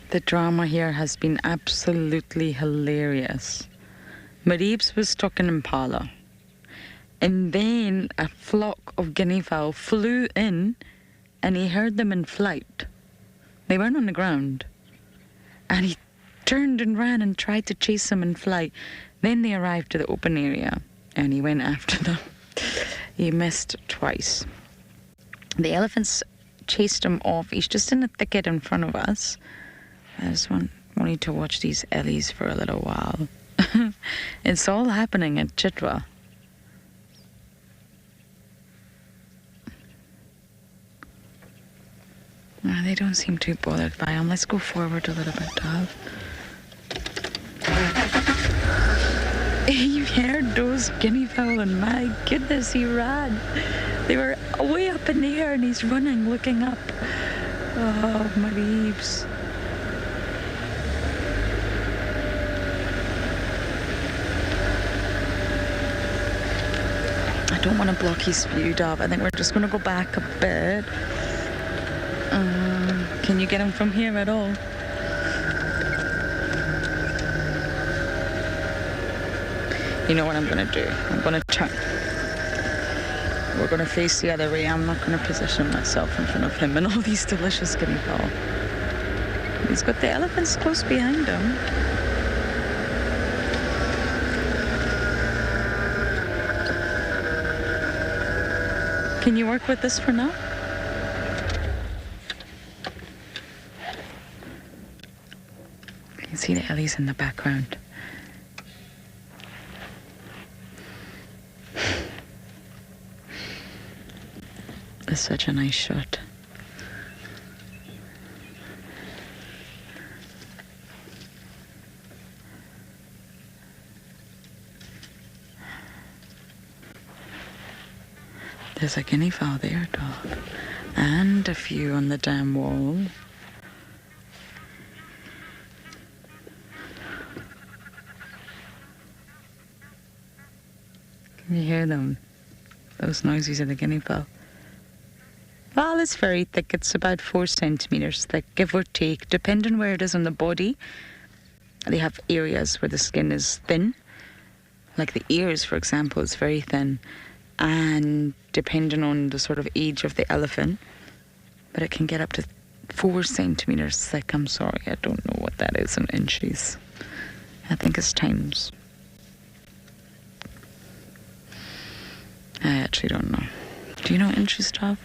The drama here has been absolutely hilarious. Mareebs was stuck in Impala. And then a flock of guinea fowl flew in and he heard them in flight. They weren't on the ground. And he turned and ran and tried to chase them in flight. Then they arrived to the open area and he went after them. He missed twice. The elephants chased him off. He's just in a thicket in front of us. I just wanted to watch these ellies for a little while. It's all happening at Chitwa. They don't seem too bothered by him. Let's go forward a little bit, Dove. You heard those guinea fowl, and my goodness, he ran. They were way up in the air, and he's running, looking up. Oh, my leaves. I don't want to block his view, Dov. I think we're just going to go back a bit. Can you get him from here at all? You know what I'm going to do? I'm going to turn. We're going to face the other way. I'm not going to position myself in front of him and all these delicious guinea fowl. He's got the elephants close behind him. Can you work with this for now? You can see the ellies in the background. It's such a nice shot. There's a guinea fowl there, dog. And a few on the dam wall. Can you hear them? Those noises of the guinea fowl. Well, it's very thick. It's about 4 centimeters thick, give or take, depending where it is on the body. They have areas where the skin is thin. Like the ears, for example, is very thin. And depending on the sort of age of the elephant, but it can get up to 4 centimeters thick. I'm sorry, I don't know what that is in inches. I think it's times. I actually don't know. Do you know inches, Tav?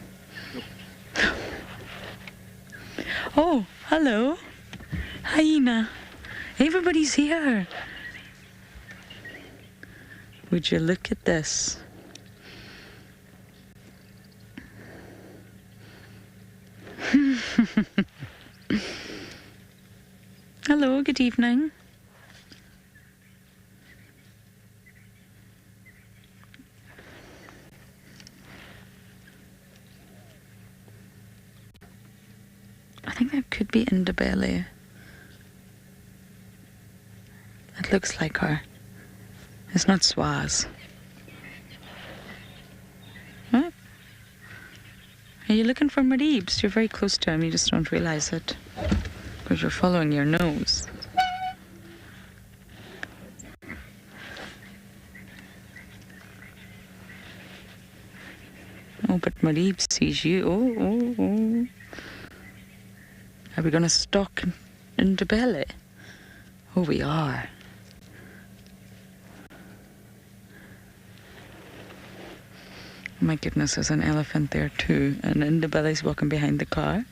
Oh, hello. Hyena. Everybody's here. Would you look at this? Hello, good evening. I think that could be Indabele. It looks like her. It's not Swaz. Huh? Are you looking for Maribs? You're very close to him, you just don't realise it. Because you're following your nose. Oh, but Marib sees you. Oh. Are we going to stalk Indabele? Oh, we are. Oh my goodness, there's an elephant there too. And Indabele's walking behind the car.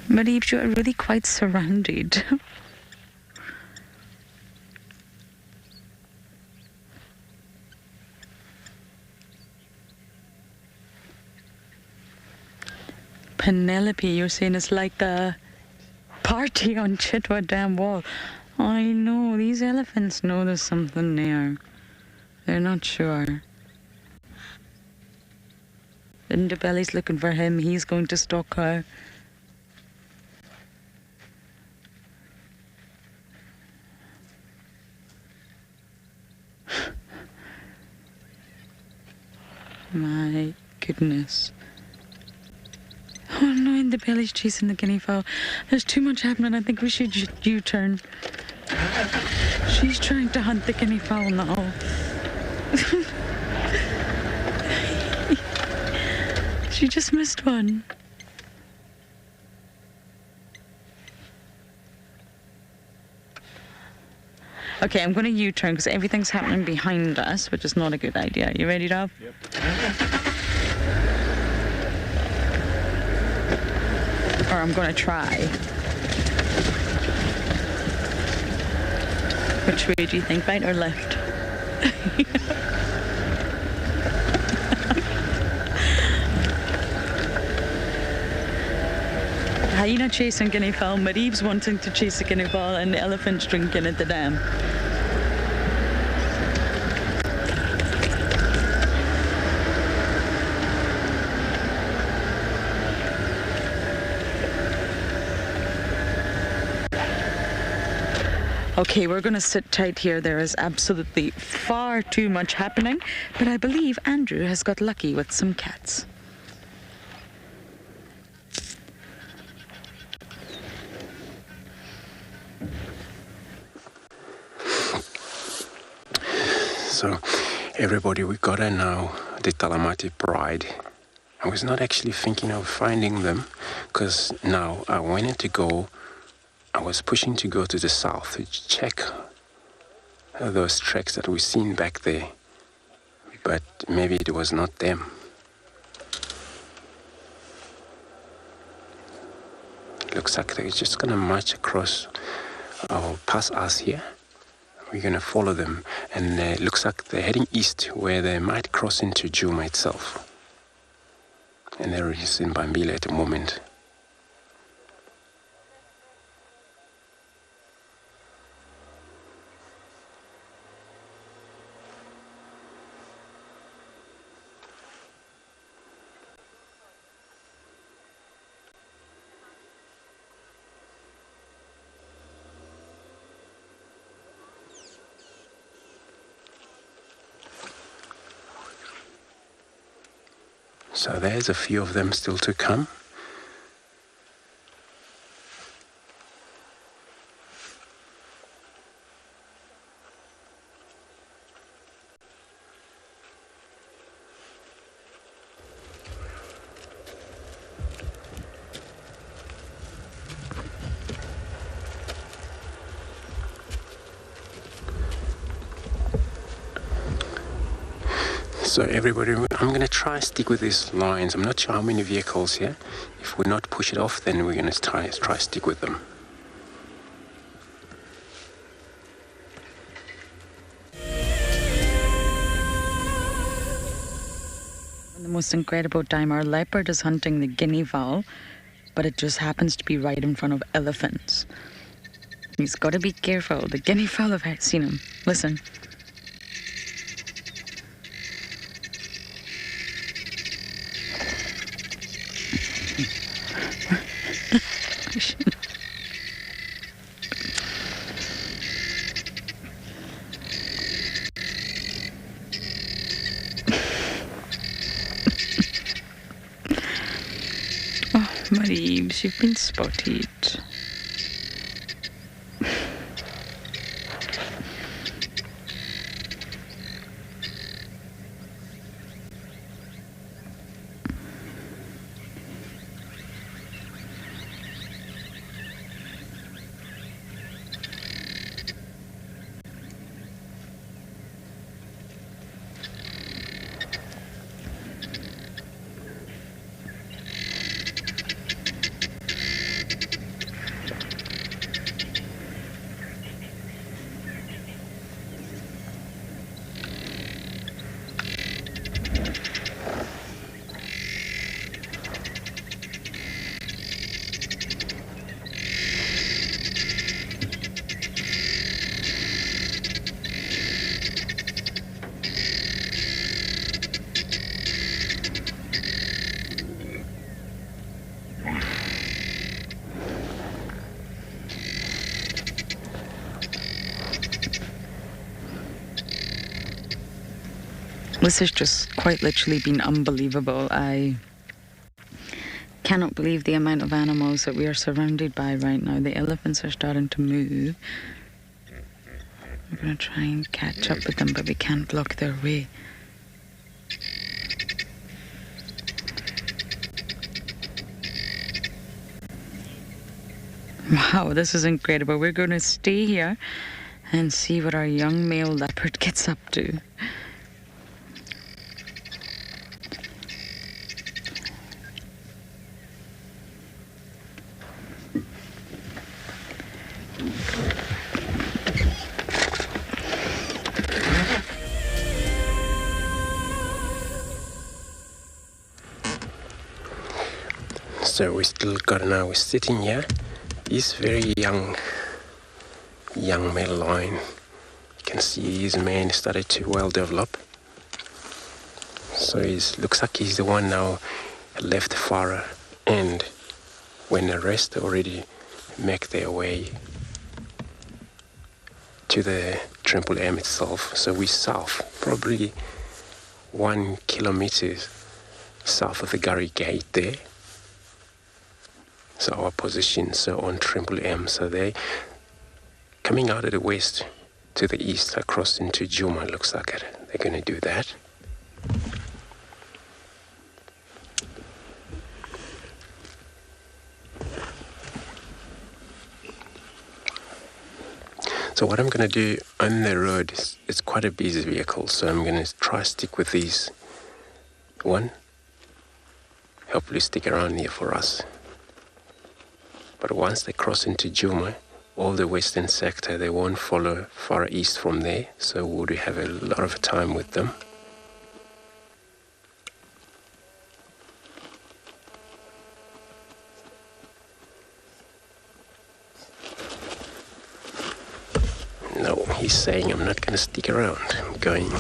Marib, you are really quite surrounded. Penelope, you're saying it's like a party on Chitwa Dam Wall. I know, these elephants know there's something there. They're not sure. Indabele's looking for him, he's going to stalk her. My goodness. Oh no, Indabele's chasing the guinea fowl. There's too much happening. I think we should U-turn. She's trying to hunt the guinea fowl now. She just missed one. Okay, I'm going to U-turn because everything's happening behind us, which is not a good idea. You ready, Dov? Yep. Or I'm going to try. Which way do you think, right or left? Hyena chasing guinea fowl, Marib's wanting to chase a guinea fowl, and the elephant's drinking at the dam. Okay, we're going to sit tight here. There is absolutely far too much happening, but I believe Andrew has got lucky with some cats. So, everybody, we got her now, the Talamati Pride. I was not actually thinking of finding them, because now I wanted to go, I was pushing to go to the south to check those tracks that we've seen back there, but maybe it was not them. Looks like they're just gonna march across or pass us here. We're going to follow them, and it looks like they're heading east, where they might cross into Djuma itself. And they're in Bambila at the moment. So there's a few of them still to come. So everybody, I'm going to try stick with these lines. I'm not sure how many vehicles here. If we not push it off, then we're going to try stick with them. The most incredible time, our leopard is hunting the guinea fowl, but it just happens to be right in front of elephants. He's got to be careful. The guinea fowl have seen him. Listen. Oh, Maribs, you've been spotted. This has just quite literally been unbelievable. I cannot believe the amount of animals that we are surrounded by right now. The elephants are starting to move. We're going to try and catch up with them, but we can't block their way. Wow, this is incredible. We're going to stay here and see what our young male leopard gets up to. So we still got now, we're sitting here. He's very young male lion. You can see his mane started to well develop. So looks like he's the one now left far end when the rest already make their way to the Triple M itself. So we're south, probably 1 kilometer south of the Gary Gate there. So our position, so on Triple M, so they coming out of the west to the east across into Djuma, looks like it. They're going to do that. So what I'm going to do on the road is, it's quite a busy vehicle, so I'm going to try stick with these. One, hopefully stick around here for us. But once they cross into Djuma, all the western sector, they won't follow far east from there, so we'll have a lot of time with them. No, he's saying I'm not going to stick around. I'm going.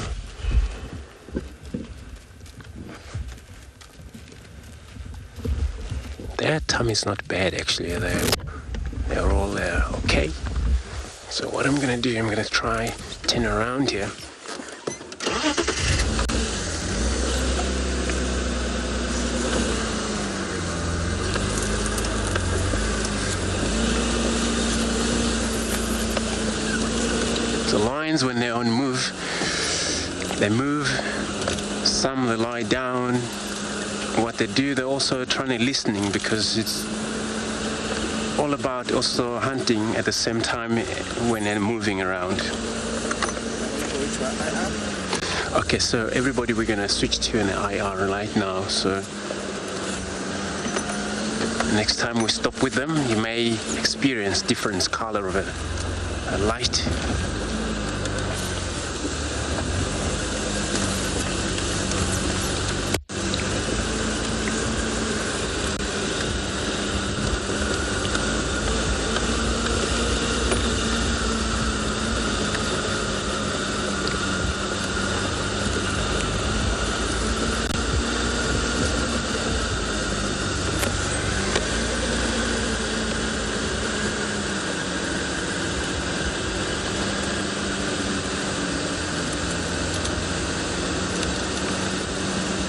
Their tummy's not bad actually, they're all okay. So what I'm going to do, I'm going to try 10 around here. The lions, when they're on move, they move, some they lie down. What they do, they're also trying to listening, because it's all about also hunting at the same time when they're moving around. Okay, so everybody, we're going to switch to an IR light now. So next time we stop with them, you may experience different color of a light.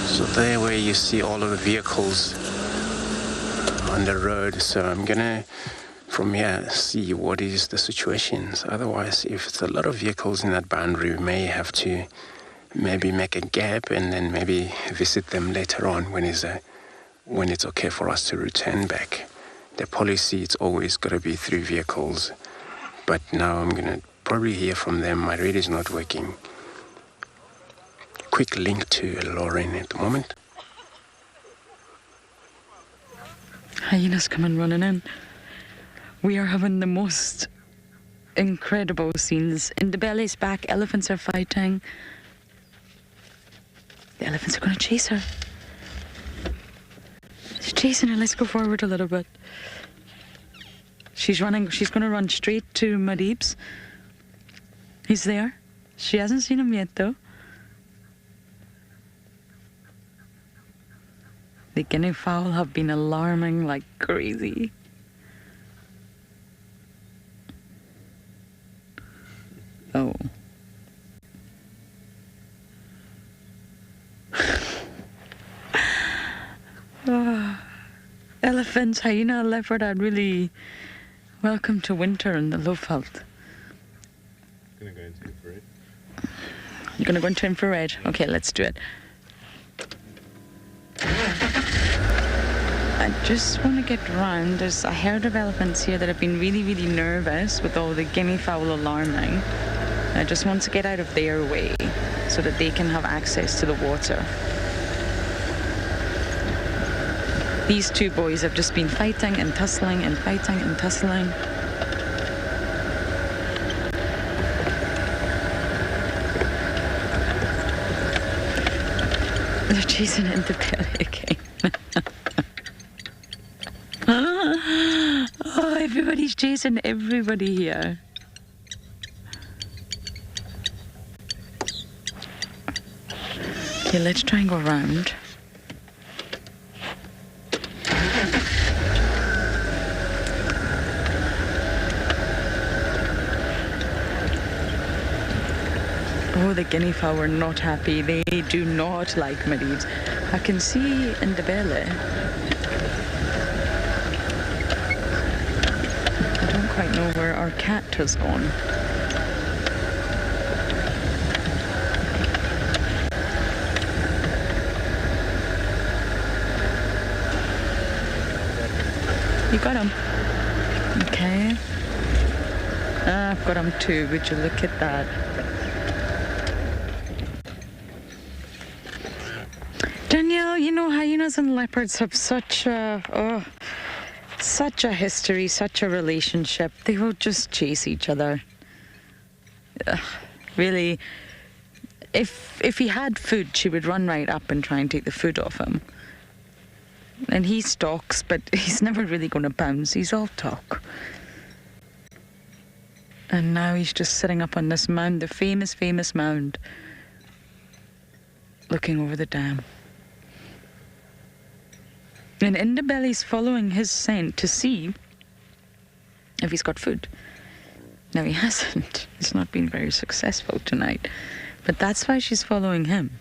So there where you see all of the vehicles on the road, so I'm gonna from here see what is the situations. Otherwise, if it's a lot of vehicles in that boundary, we may have to maybe make a gap and then maybe visit them later on when it's okay for us to return back. The policy, it's always got to be 3 vehicles, but now I'm gonna probably hear from them. My radio's not working. Quick link to Lauren at the moment. Hyenas coming running in. We are having the most incredible scenes. In the belly's back, elephants are fighting. The elephants are going to chase her. She's chasing her. Let's go forward a little bit. She's running. She's going to run straight to Madib's. He's there. She hasn't seen him yet, though. The Guinea fowl have been alarming like crazy. Oh. Elephants, hyena, leopard are really welcome to winter in the Lowveld. I'm going to go into infrared. You're going to go into infrared? Okay, let's do it. I just want to get round. There's a herd of elephants here that have been really, really nervous with all the guinea fowl alarming. I just want to get out of their way so that they can have access to the water. These two boys have just been fighting and tussling and fighting and tussling. They're chasing into belly again. Oh, everybody's chasing everybody here. Okay, let's try and go around. Oh, the guinea fowl are not happy. They do not like Mareebs. I can see in the belly. I don't quite know where our cat has gone. You got him. Okay. I've got him too. Would you look at that? Danielle, you know, hyenas and leopards have such a history, such a relationship. They will just chase each other. Really, if he had food, she would run right up and try and take the food off him. And he stalks, but he's never really going to bounce. He's all talk. And now he's just sitting up on this mound, the famous, famous mound, looking over the dam. And Indabelly's following his scent to see if he's got food. Now, he hasn't. He's not been very successful tonight. But that's why she's following him.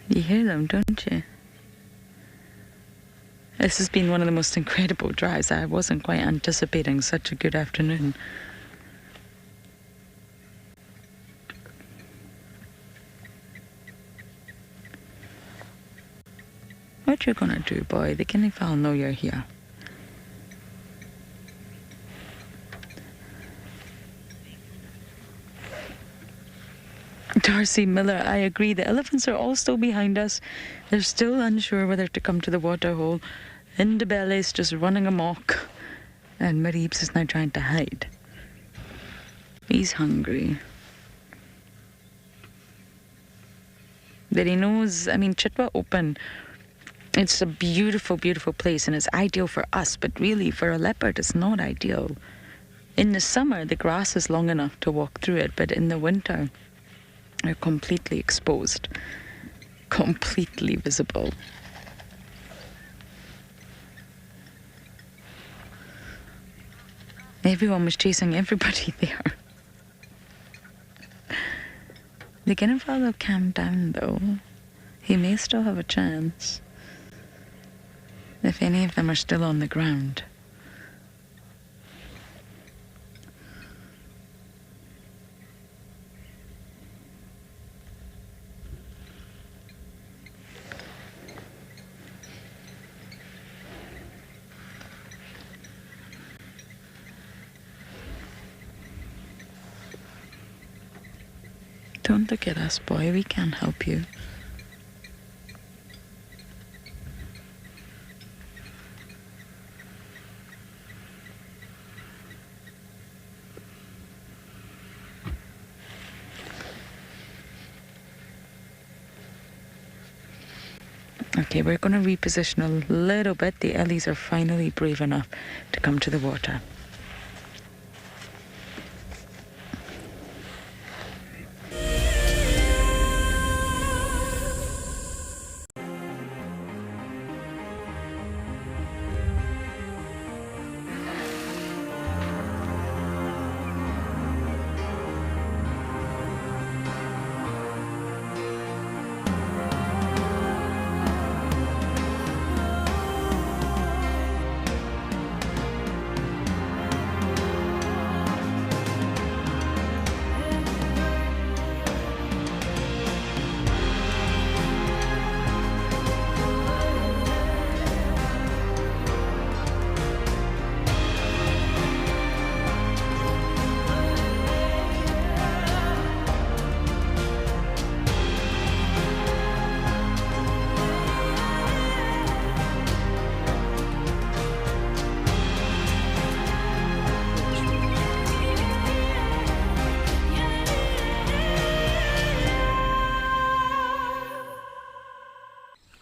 You hear them, don't you? This has been one of the most incredible drives. I wasn't quite anticipating such a good afternoon. What you gonna do, boy? The guinea fowl know you're here. Darcy Miller, I agree. The elephants are all still behind us. They're still unsure whether to come to the waterhole. Indabelly's just running amok. And Mareebs is now trying to hide. He's hungry. But he knows, I mean, Chitwa Open, it's a beautiful, beautiful place, and it's ideal for us, but really for a leopard it's not ideal. In the summer the grass is long enough to walk through it, but in the winter they're completely exposed, completely visible. Everyone was chasing everybody there. The guinea fowl will calm down though. He may still have a chance. If any of them are still on the ground. Don't look at us, boy. We can't help you. Okay, we're going to reposition a little bit. The Ellies are finally brave enough to come to the water.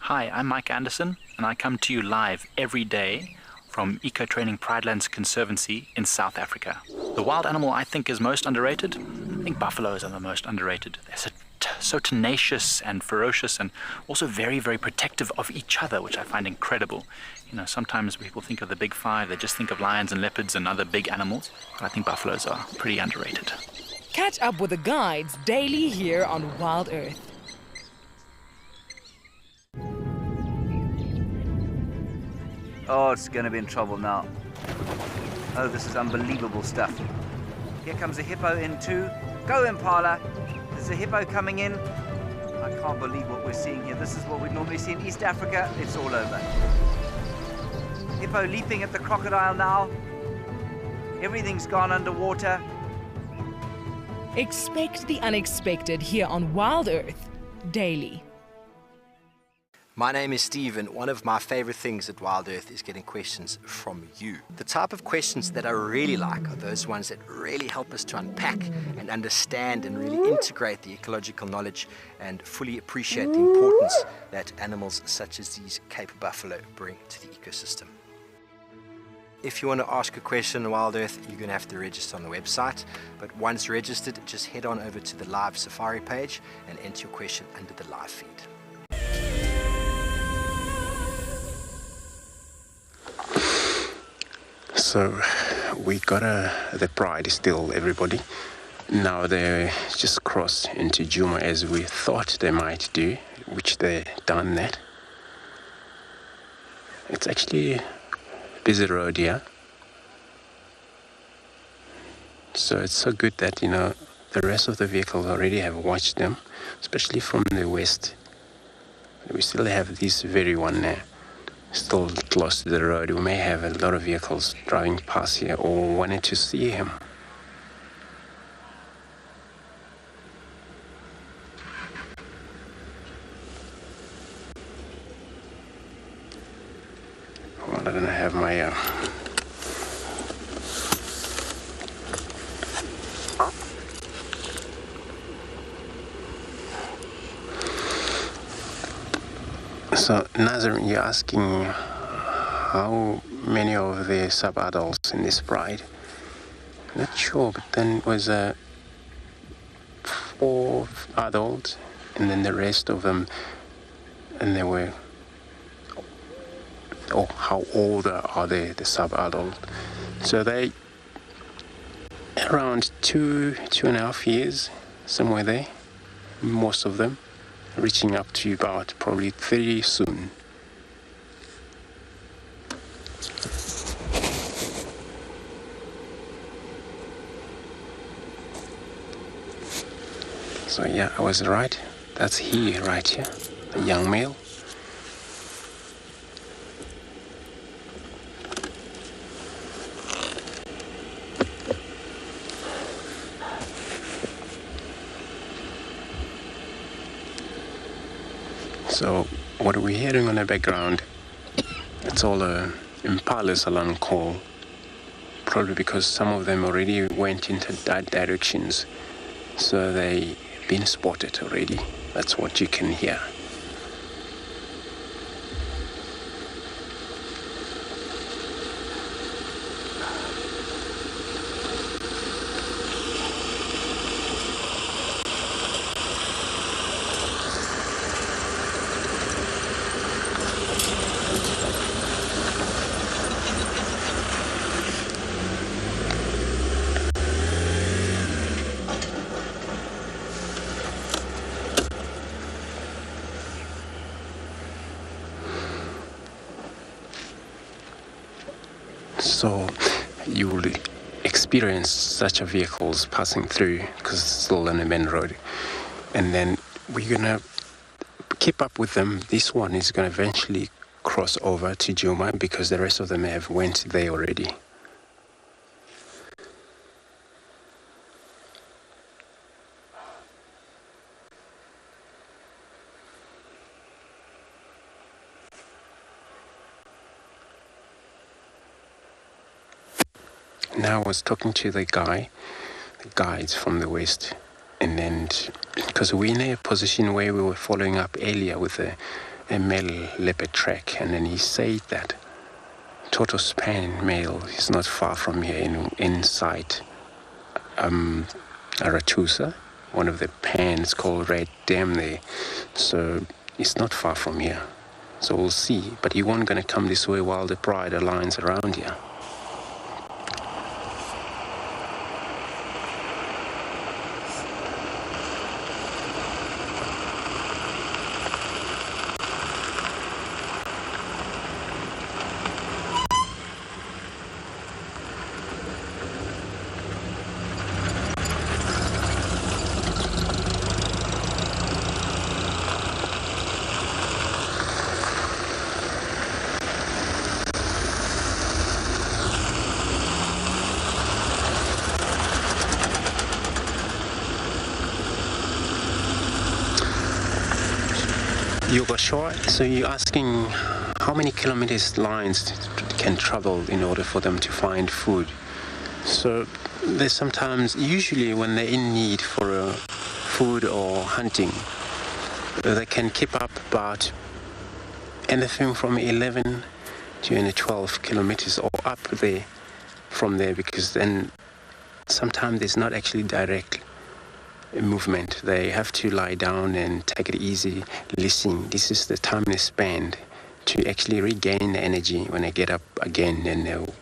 Hi, I'm Mike Anderson, and I come to you live every day from Eco Training Pridelands Conservancy in South Africa. The wild animal I think is most underrated. I think buffaloes are the most underrated. They're so tenacious and ferocious, and also very, very protective of each other, which I find incredible. You know, sometimes people think of the big five, they just think of lions and leopards and other big animals, but I think buffaloes are pretty underrated. Catch up with the guides daily here on WildEarth. Oh, it's gonna be in trouble now. Oh, this is unbelievable stuff. Here comes a hippo in too. Go, Impala! There's a hippo coming in. I can't believe what we're seeing here. This is what we normally see in East Africa. It's all over. Hippo leaping at the crocodile now. Everything's gone underwater. Expect the unexpected here on WildEarth daily. My name is Steve, and one of my favorite things at WildEarth is getting questions from you. The type of questions that I really like are those ones that really help us to unpack and understand and really integrate the ecological knowledge and fully appreciate the importance that animals such as these Cape buffalo bring to the ecosystem. If you want to ask a question on WildEarth, you're going to have to register on the website. But once registered, just head on over to the live safari page and enter your question under the live feed. So we got the Pride still, everybody. Now they just crossed into Djuma as we thought they might do, which they done that. It's actually a busy road here. So it's so good that, you know, the rest of the vehicles already have watched them, especially from the west. We still have this very one there. Still close to the road. We may have a lot of vehicles driving past here or wanting to see him. Well, I don't have my So, Nazar, you're asking how many of the sub-adults in this pride? Not sure, but then it was 4 adults, and then the rest of them, and they were, oh, how old are they, the sub-adult? So they, around 2.5 years, somewhere there, most of them. Reaching up to about probably 3 soon. So yeah, I was right. That's he right here, the young male. So what are we hearing on the background? It's all Impalas along call. Probably because some of them already went into that directions. So they've been spotted already. That's what you can hear. So you will experience such a vehicles passing through because it's still on a main road, and then we're gonna keep up with them. This one is gonna eventually cross over to Djuma because the rest of them have went there already. Now I was talking to the guides from the west, and then because we're in a position where we were following up earlier with a male leopard track, and then he said that tortoise pan male is not far from here inside Aratusa, one of the pans called Red Dam there. So it's not far from here. So we'll see. But he won't going to come this way while the pride aligns around here. So you're asking how many kilometers lions can travel in order for them to find food. So there's sometimes, usually when they're in need for food or hunting, they can keep up about anything from 11 to 12 kilometers or up there from there, because then sometimes there's not actually direct movement. They have to lie down and take it easy, listen. This is the time they spend to actually regain the energy when they get up again, and there'll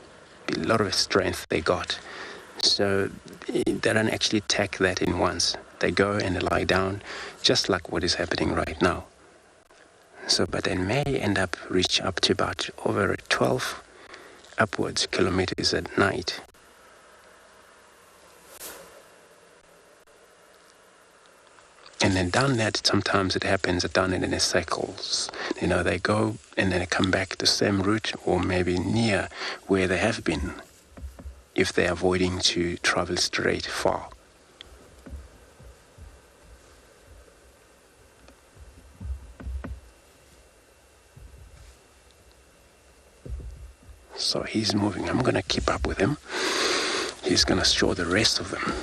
be a lot of strength they got. So they don't actually take that in once. They go and they lie down, just like what is happening right now. So, but they may end up reach up to about over 12 upwards kilometers at night. And then down that, sometimes it happens down in the cycles. You know, they go and then they come back the same route or maybe near where they have been if they're avoiding to travel straight far. So he's moving. I'm going to keep up with him. He's going to show the rest of them.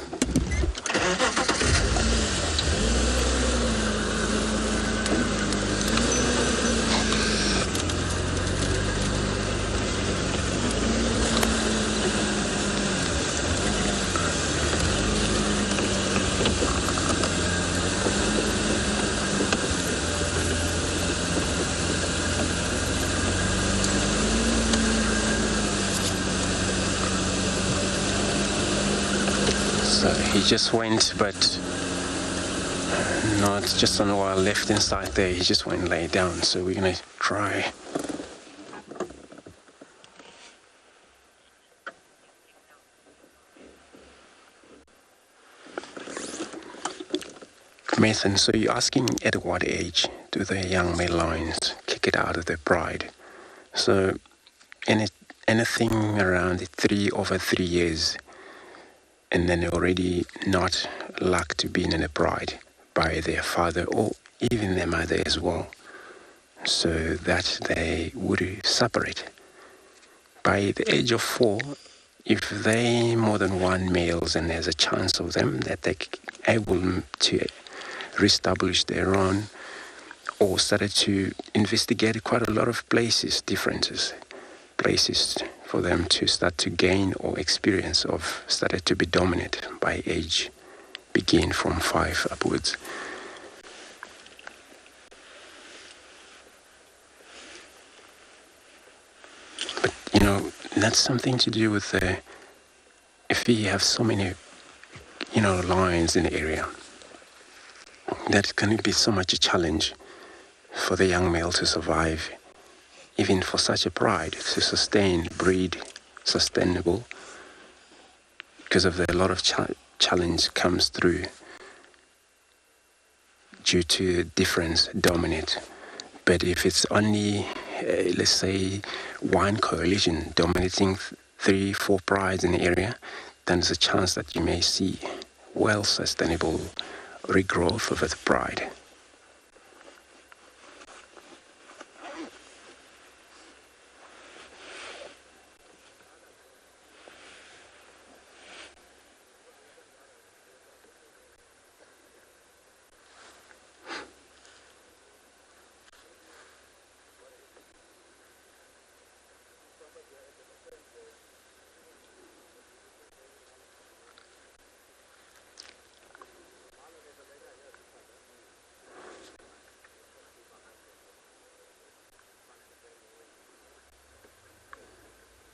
He just went, but not just on a while left inside there. He just went and lay down. So we're going to try. Mason, so you're asking at what age do the young male lions kick it out of their pride? So anything around over 3 years. And then they're already not like to be in a pride by their father or even their mother as well, so that they would separate. By the age of 4, if they more than one males, and there's a chance of them that they're able to reestablish their own, or started to investigate quite a lot of places for them to start to gain or experience of started to be dominant by age, begin from 5 upwards. But, you know, that's something to do with if we have so many, lions in the area, that's going to be so much a challenge for the young male to survive, even for such a pride, to breed sustainable, because of a lot of challenge comes through due to difference dominate. But if it's only, let's say, one coalition dominating 3-4 prides in the area, then there's a chance that you may see well-sustainable regrowth of the pride.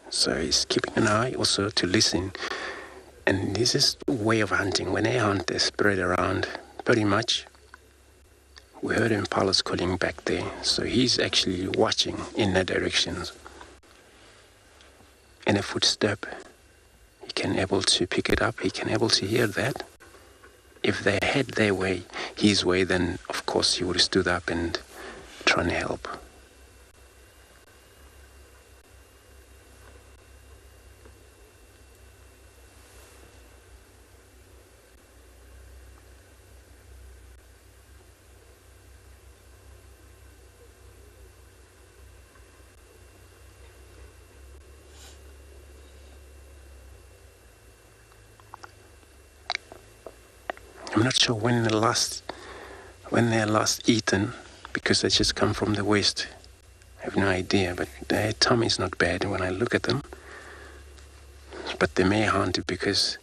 So he's keeping an eye also to listen. And this is a way of hunting. When they hunt, they spread around pretty much. We heard impalas calling back there, so he's actually watching in that directions. And a footstep, he can able to pick it up, he can able to hear that. If they head their way, his way, then of course he would have stood up and try and help. I'm not sure when they're last eaten, because they just come from the west. I have no idea, but their tummy is not bad when I look at them. But they may hunt it because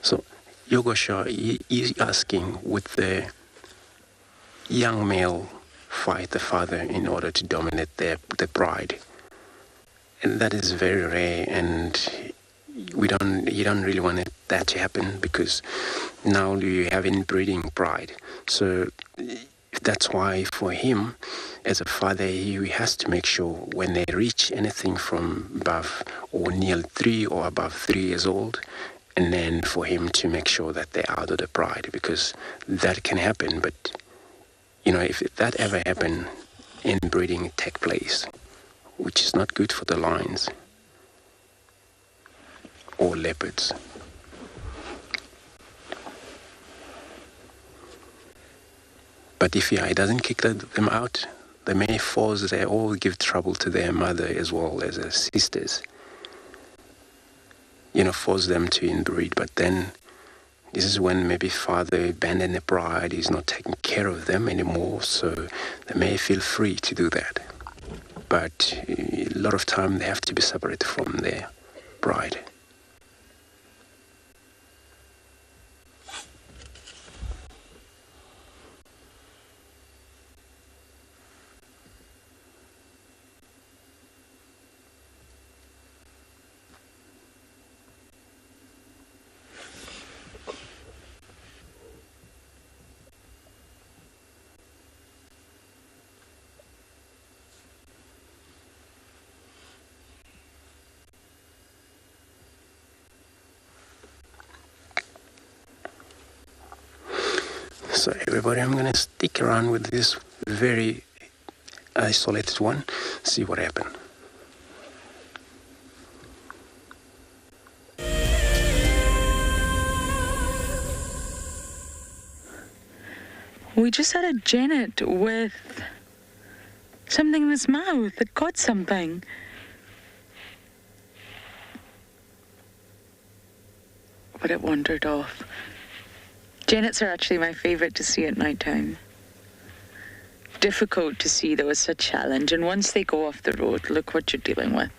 so Yogosha is asking with the young male fight the father in order to dominate the bride, and that is very rare, and you don't really want that to happen, because now you have inbreeding pride. So that's why for him as a father, he has to make sure when they reach anything from above or near 3 or above 3 years old, and then for him to make sure that they're out of the pride, because that can happen. But if that ever happened, inbreeding take place, which is not good for the lions or leopards. But if he doesn't kick them out, they may force, they all give trouble to their mother as well as their sisters. Force them to inbreed, but then this is when maybe father abandoned the bride, he's not taking care of them anymore, so they may feel free to do that. But a lot of time they have to be separated from their bride. So everybody, I'm going to stick around with this very isolated one, see what happens. We just had a genet with something in his mouth. It caught something. But it wandered off. Genets are actually my favourite to see at night time. Difficult to see, though, it's a challenge. And once they go off the road, look what you're dealing with.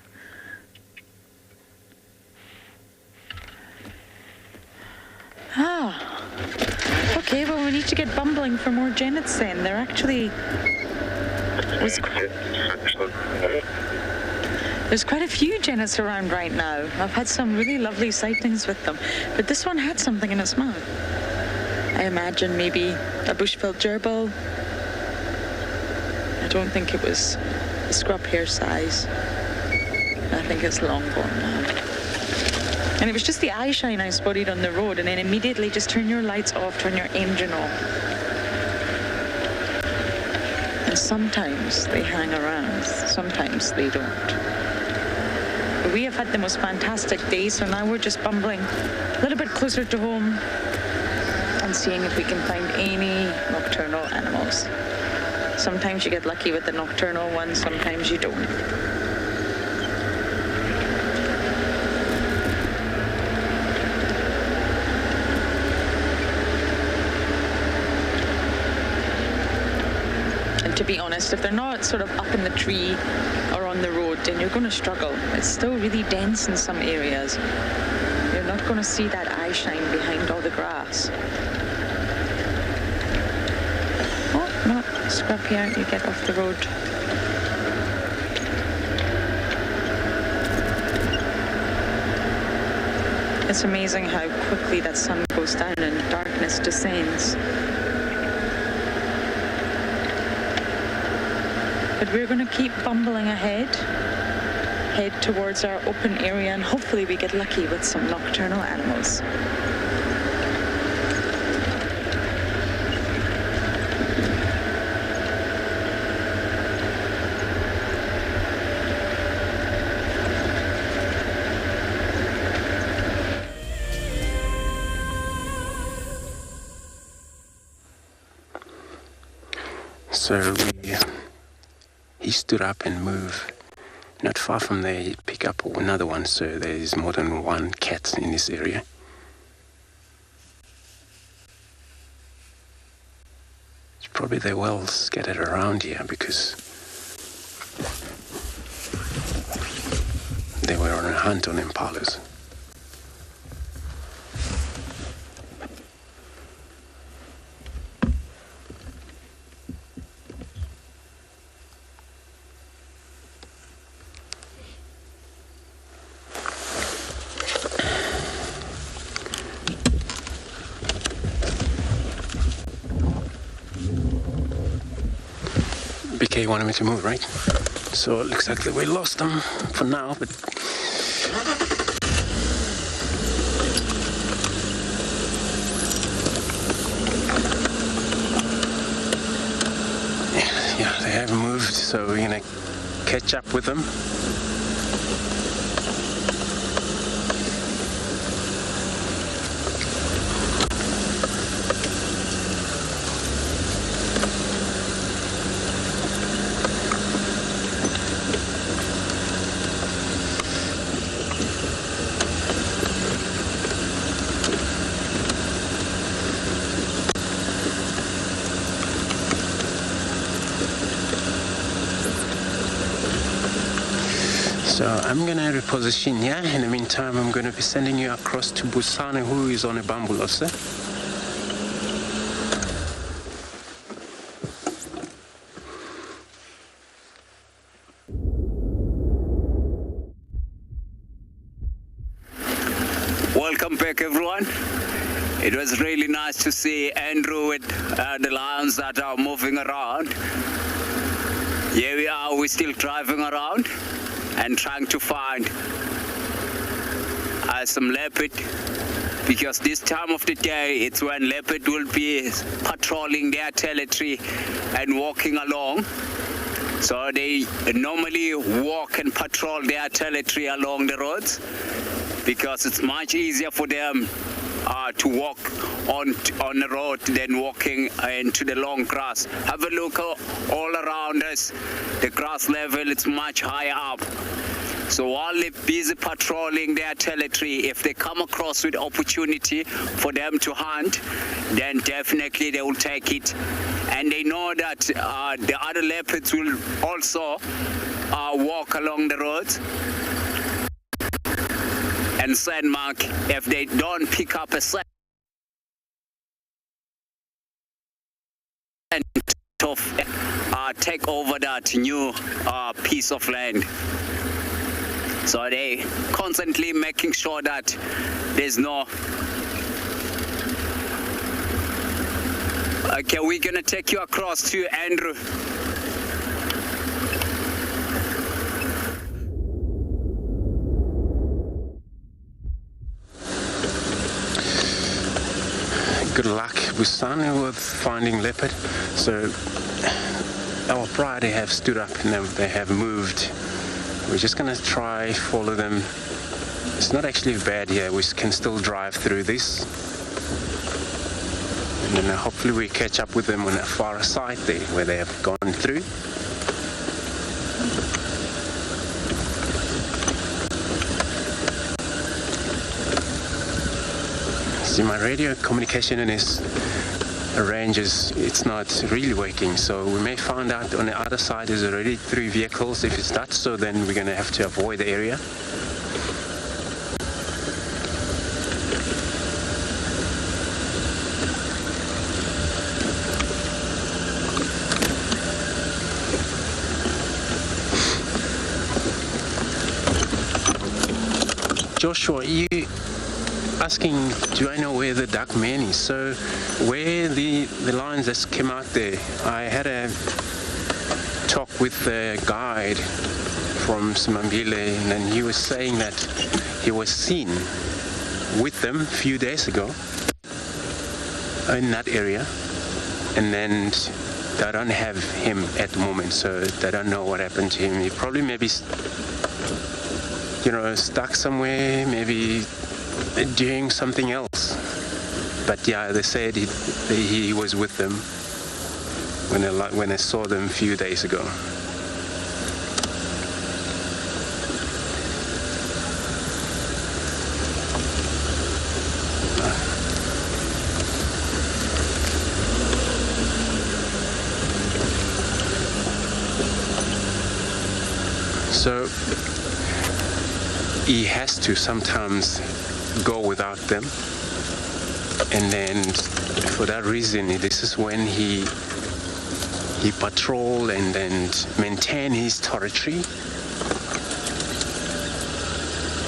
Okay, well, we need to get bumbling for more genets then. They're actually... There's quite a few genets around right now. I've had some really lovely sightings with them. But this one had something in its mouth. I imagine maybe a bushveld gerbil. I don't think it was a scrub hair size. I think it's long gone now. And it was just the eye shine I spotted on the road, and then immediately just turn your lights off, turn your engine off. And sometimes they hang around, sometimes they don't. But we have had the most fantastic day, so now we're just bumbling a little bit closer to home and seeing if we can find any nocturnal animals. Sometimes you get lucky with the nocturnal ones, sometimes you don't. And to be honest, if they're not sort of up in the tree or on the road, then you're going to struggle. It's still really dense in some areas. not going to see that eye shine behind all the grass. Oh, no, scrub here, you get off the road. It's amazing how quickly that sun goes down and darkness descends. But we're going to keep bumbling ahead, head towards our open area, and hopefully we get lucky with some nocturnal animals. So he stood up and moved. Not far from there, he'd pick up another one, so there's more than one cat in this area. It's probably they're well scattered around here because they were on a hunt on impalas. BK wanted me to move, right? So it looks like that we lost them for now, but yeah, they haven't moved, so we're gonna catch up with them. So I'm going to reposition here. In the meantime, I'm going to be sending you across to Busane, who is on a bambulose. Welcome back, everyone. It was really nice to see Andrew with the lions that are moving around. Here we are, we're still driving around and trying to find some leopard, because this time of the day it's when leopard will be patrolling their territory and walking along. So they normally walk and patrol their territory along the roads because it's much easier for them to walk on the road than walking into the long grass. Have a look all around us. The grass level is much higher up. So while they're busy patrolling their territory, if they come across with opportunity for them to hunt, then definitely they will take it. And they know that the other leopards will also walk along the roads. And scent mark, if they don't pick up a scent of take over that new piece of land. So they constantly making sure that there's no. Okay, we're gonna take you across to Andrew. Good luck, Busane, with finding leopard. So our pride, they have stood up and they have moved. We're just gonna try follow them. It's not actually bad here. We can still drive through this, and then hopefully we catch up with them on that far side there where they have gone through. See, my radio communication in this range it's not really working, so we may find out on the other side there's already 3 vehicles. If it's that, so then we're going to have to avoid the area. Joshua, you asking, do I know where the duck man is? So where the lions that came out there, I had a talk with the guide from Simambile, and he was saying that he was seen with them a few days ago in that area, and then they don't have him at the moment, so they don't know what happened to him. He probably maybe, stuck somewhere, maybe doing something else. But yeah, they said he was with them when I saw them a few days ago. So he has to sometimes go without them, and then for that reason, this is when he patrol and then maintain his territory.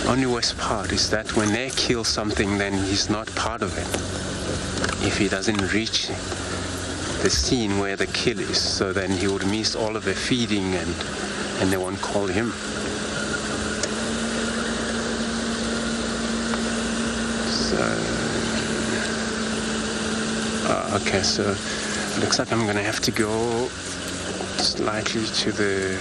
Only worst part is that when they kill something, then he's not part of it. If he doesn't reach the scene where the kill is, so then he would miss all of the feeding and they won't call him. Okay, so looks like I'm gonna have to go slightly to the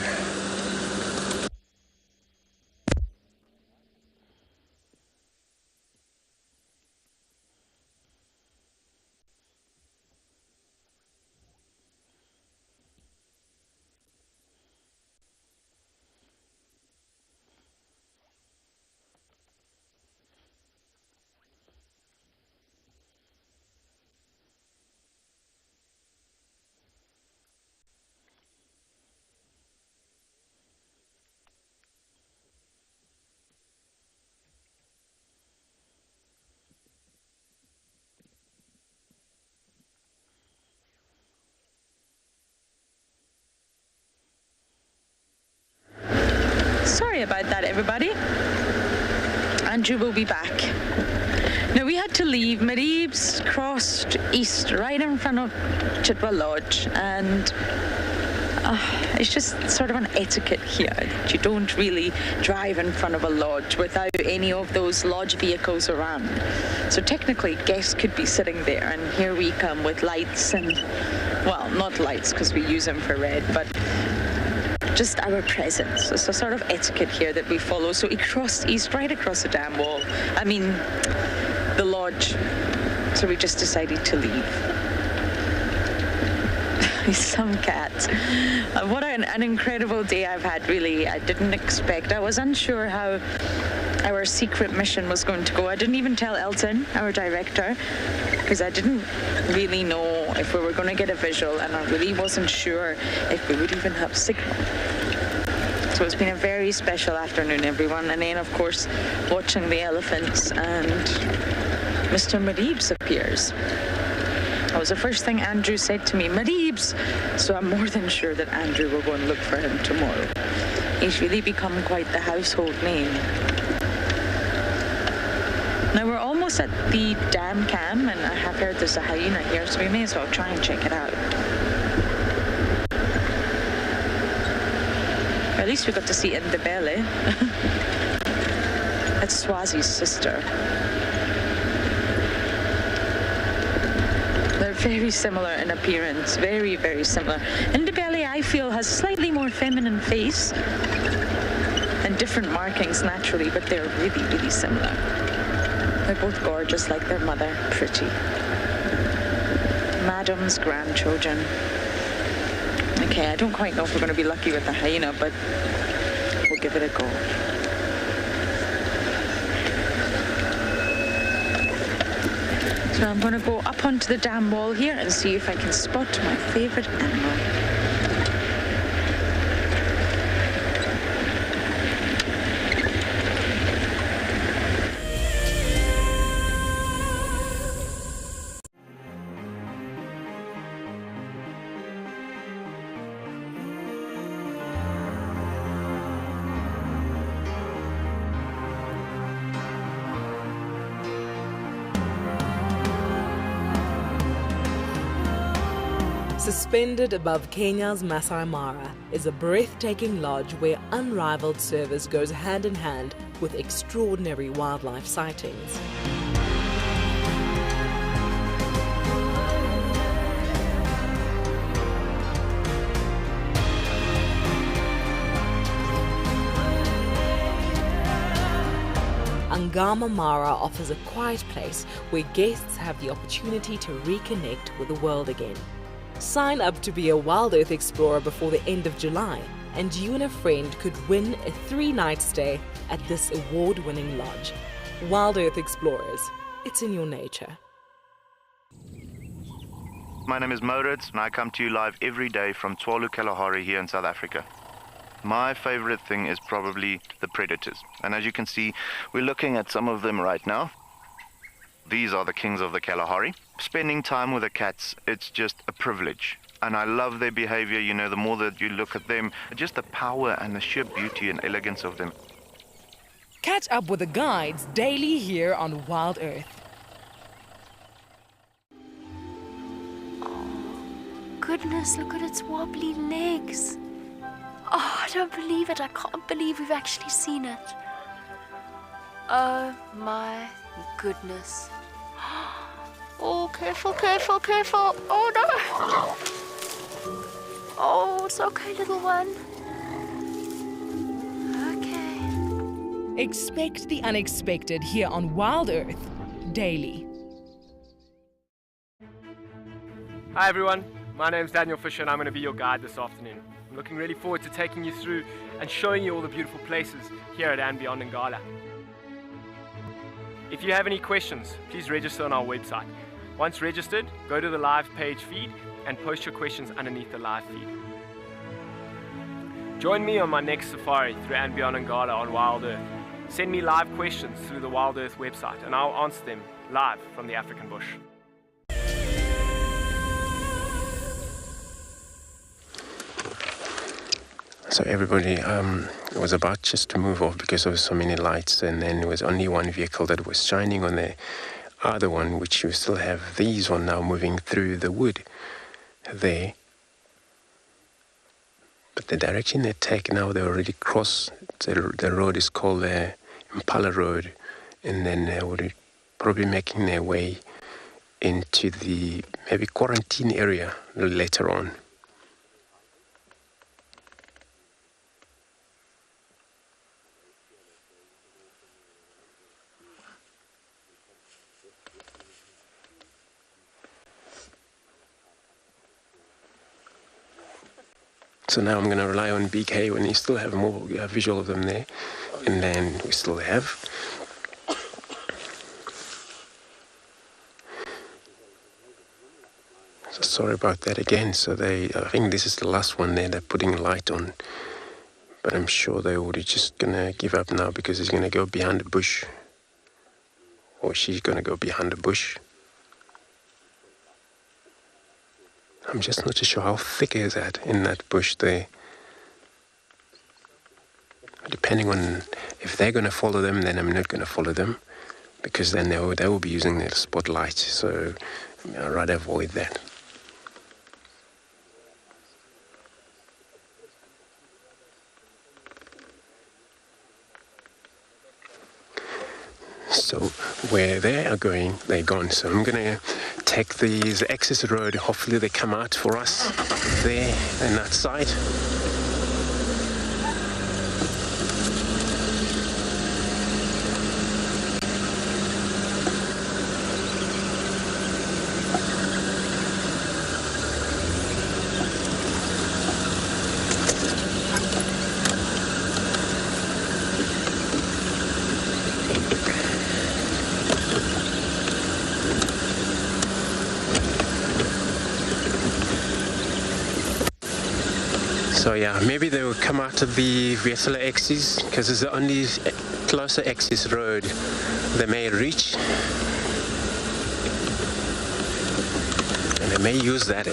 Sorry about that, everybody. Andrew will be back. Now, we had to leave. Marib's crossed east right in front of Chitwa Lodge, and it's just sort of an etiquette here that you don't really drive in front of a lodge without any of those lodge vehicles around. So technically, guests could be sitting there, and here we come with lights and, well, not lights because we use infrared, but just our presence. It's a sort of etiquette here that we follow. So he crossed east right across the dam wall. I mean, the lodge. So we just decided to leave. Some cats. What an incredible day I've had, really. I didn't expect. I was unsure how our secret mission was going to go. I didn't even tell Elton, our director, because I didn't really know if we were going to get a visual, and I really wasn't sure if we would even have signal. So it's been a very special afternoon, everyone. And then, of course, watching the elephants, and Mr. Maribs appears. That was the first thing Andrew said to me, Maribs. So I'm more than sure that Andrew will go and look for him tomorrow. He's really become quite the household name. Now we're almost at the dam cam, and I have heard there's a hyena here, so we may as well try and check it out. At least we got to see andBeyond. That's Swazi's sister. They're very similar in appearance, very, very similar. andBeyond, I feel, has a slightly more feminine face and different markings naturally, but they're really, really similar. They're both gorgeous like their mother, pretty. Madam's grandchildren. Okay, I don't quite know if we're going to be lucky with the hyena, but we'll give it a go. So I'm going to go up onto the dam wall here and see if I can spot my favorite animal. Suspended above Kenya's Masai Mara is a breathtaking lodge where unrivaled service goes hand in hand with extraordinary wildlife sightings. Ngala Mara offers a quiet place where guests have the opportunity to reconnect with the world again. Sign up to be a WildEarth explorer before the end of July, and you and a friend could win a 3-night stay at this award-winning lodge. WildEarth Explorers, it's in your nature. My name is Moritz, and I come to you live every day from Tswalu Kalahari here in South Africa. My favorite thing is probably the predators, and as you can see, we're looking at some of them right now. These are the kings of the Kalahari. Spending time with the cats, it's just a privilege. And I love their behavior, you know, the more that you look at them, just the power and the sheer beauty and elegance of them. Catch up with the guides daily here on WildEarth. Goodness, look at its wobbly legs. Oh, I don't believe it. I can't believe we've actually seen it. Oh my goodness. Oh, careful, careful, careful. Oh no. Oh, it's okay, little one. Okay. Expect the unexpected here on WildEarth daily. Hi everyone, my name's Daniel Fisher and I'm going to be your guide this afternoon. I'm looking really forward to taking you through and showing you all the beautiful places here at andBeyond in Ngala. If you have any questions, please register on our website. Once registered, go to the live page feed and post your questions underneath the live feed. Join me on my next safari through andBeyond in Ngala on WildEarth. Send me live questions through the WildEarth website and I'll answer them live from the African bush. So everybody was about just to move off because there was so many lights, and then there was only one vehicle that was shining on the other one, which you still have these one now moving through the wood there. But the direction they take now, they already crossed. The road is called the Impala Road, and then they would probably making their way into the maybe quarantine area later on. So now I'm going to rely on BK when you still have more visual of them there. And then we still have. So sorry about that again. So I think this is the last one there they're putting light on. But I'm sure they would just going to give up now because he's going to go behind the bush. Or she's going to go behind the bush. I'm just not too sure how thick is that in that bush there. Depending on if they're going to follow them, then I'm not going to follow them, because then they will be using their spotlight. So I'd rather avoid that. So where they are going, they're gone. So I'm going to take these access road. Hopefully they come out for us there and that side. So yeah, maybe they will come out of the Wesela axis because it's the only closer axis road they may reach. And they may use that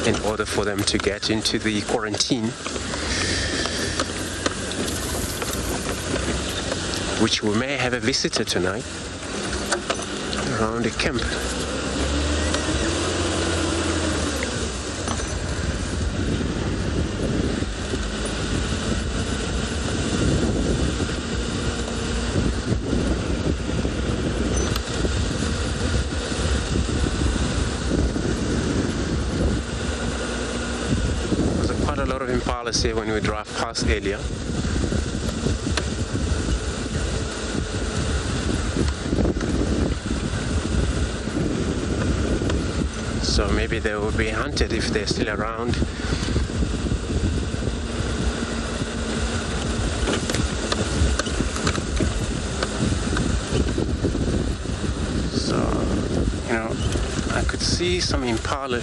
in order for them to get into the quarantine, which we may have a visitor tonight around the camp. impalas here when we drive past earlier. So maybe they will be hunted if they're still around. So, you know, I could see some impala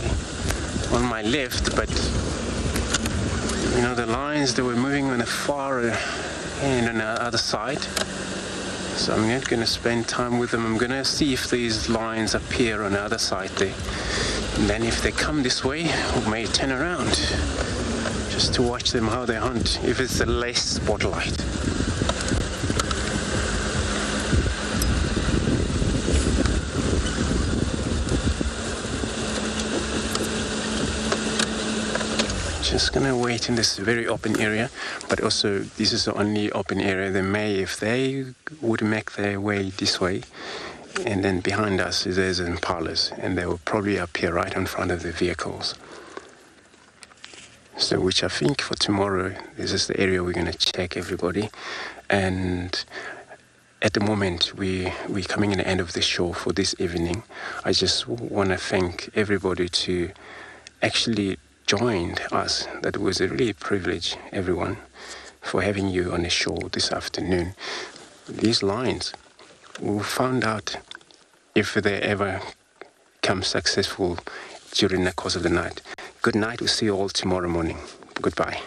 on my left, but you know, the lions, they were moving on the far end on the other side. So I'm not going to spend time with them. I'm going to see if these lions appear on the other side there. And then if they come this way, we may turn around just to watch them how they hunt, if it's a less spotlight. Just gonna wait in this very open area, but also this is the only open area they may, if they would make their way this way, and then behind us there's impalas, and they will probably appear right in front of the vehicles. So which I think for tomorrow, this is the area we're gonna check, everybody. And at the moment we're coming in the end of the show for this evening. I just want to thank everybody to actually joined us. That was a really privilege, everyone, for having you on the show this afternoon. These lions, we found out if they ever come successful during the course of the night. Good night. We'll see you all tomorrow morning. Goodbye.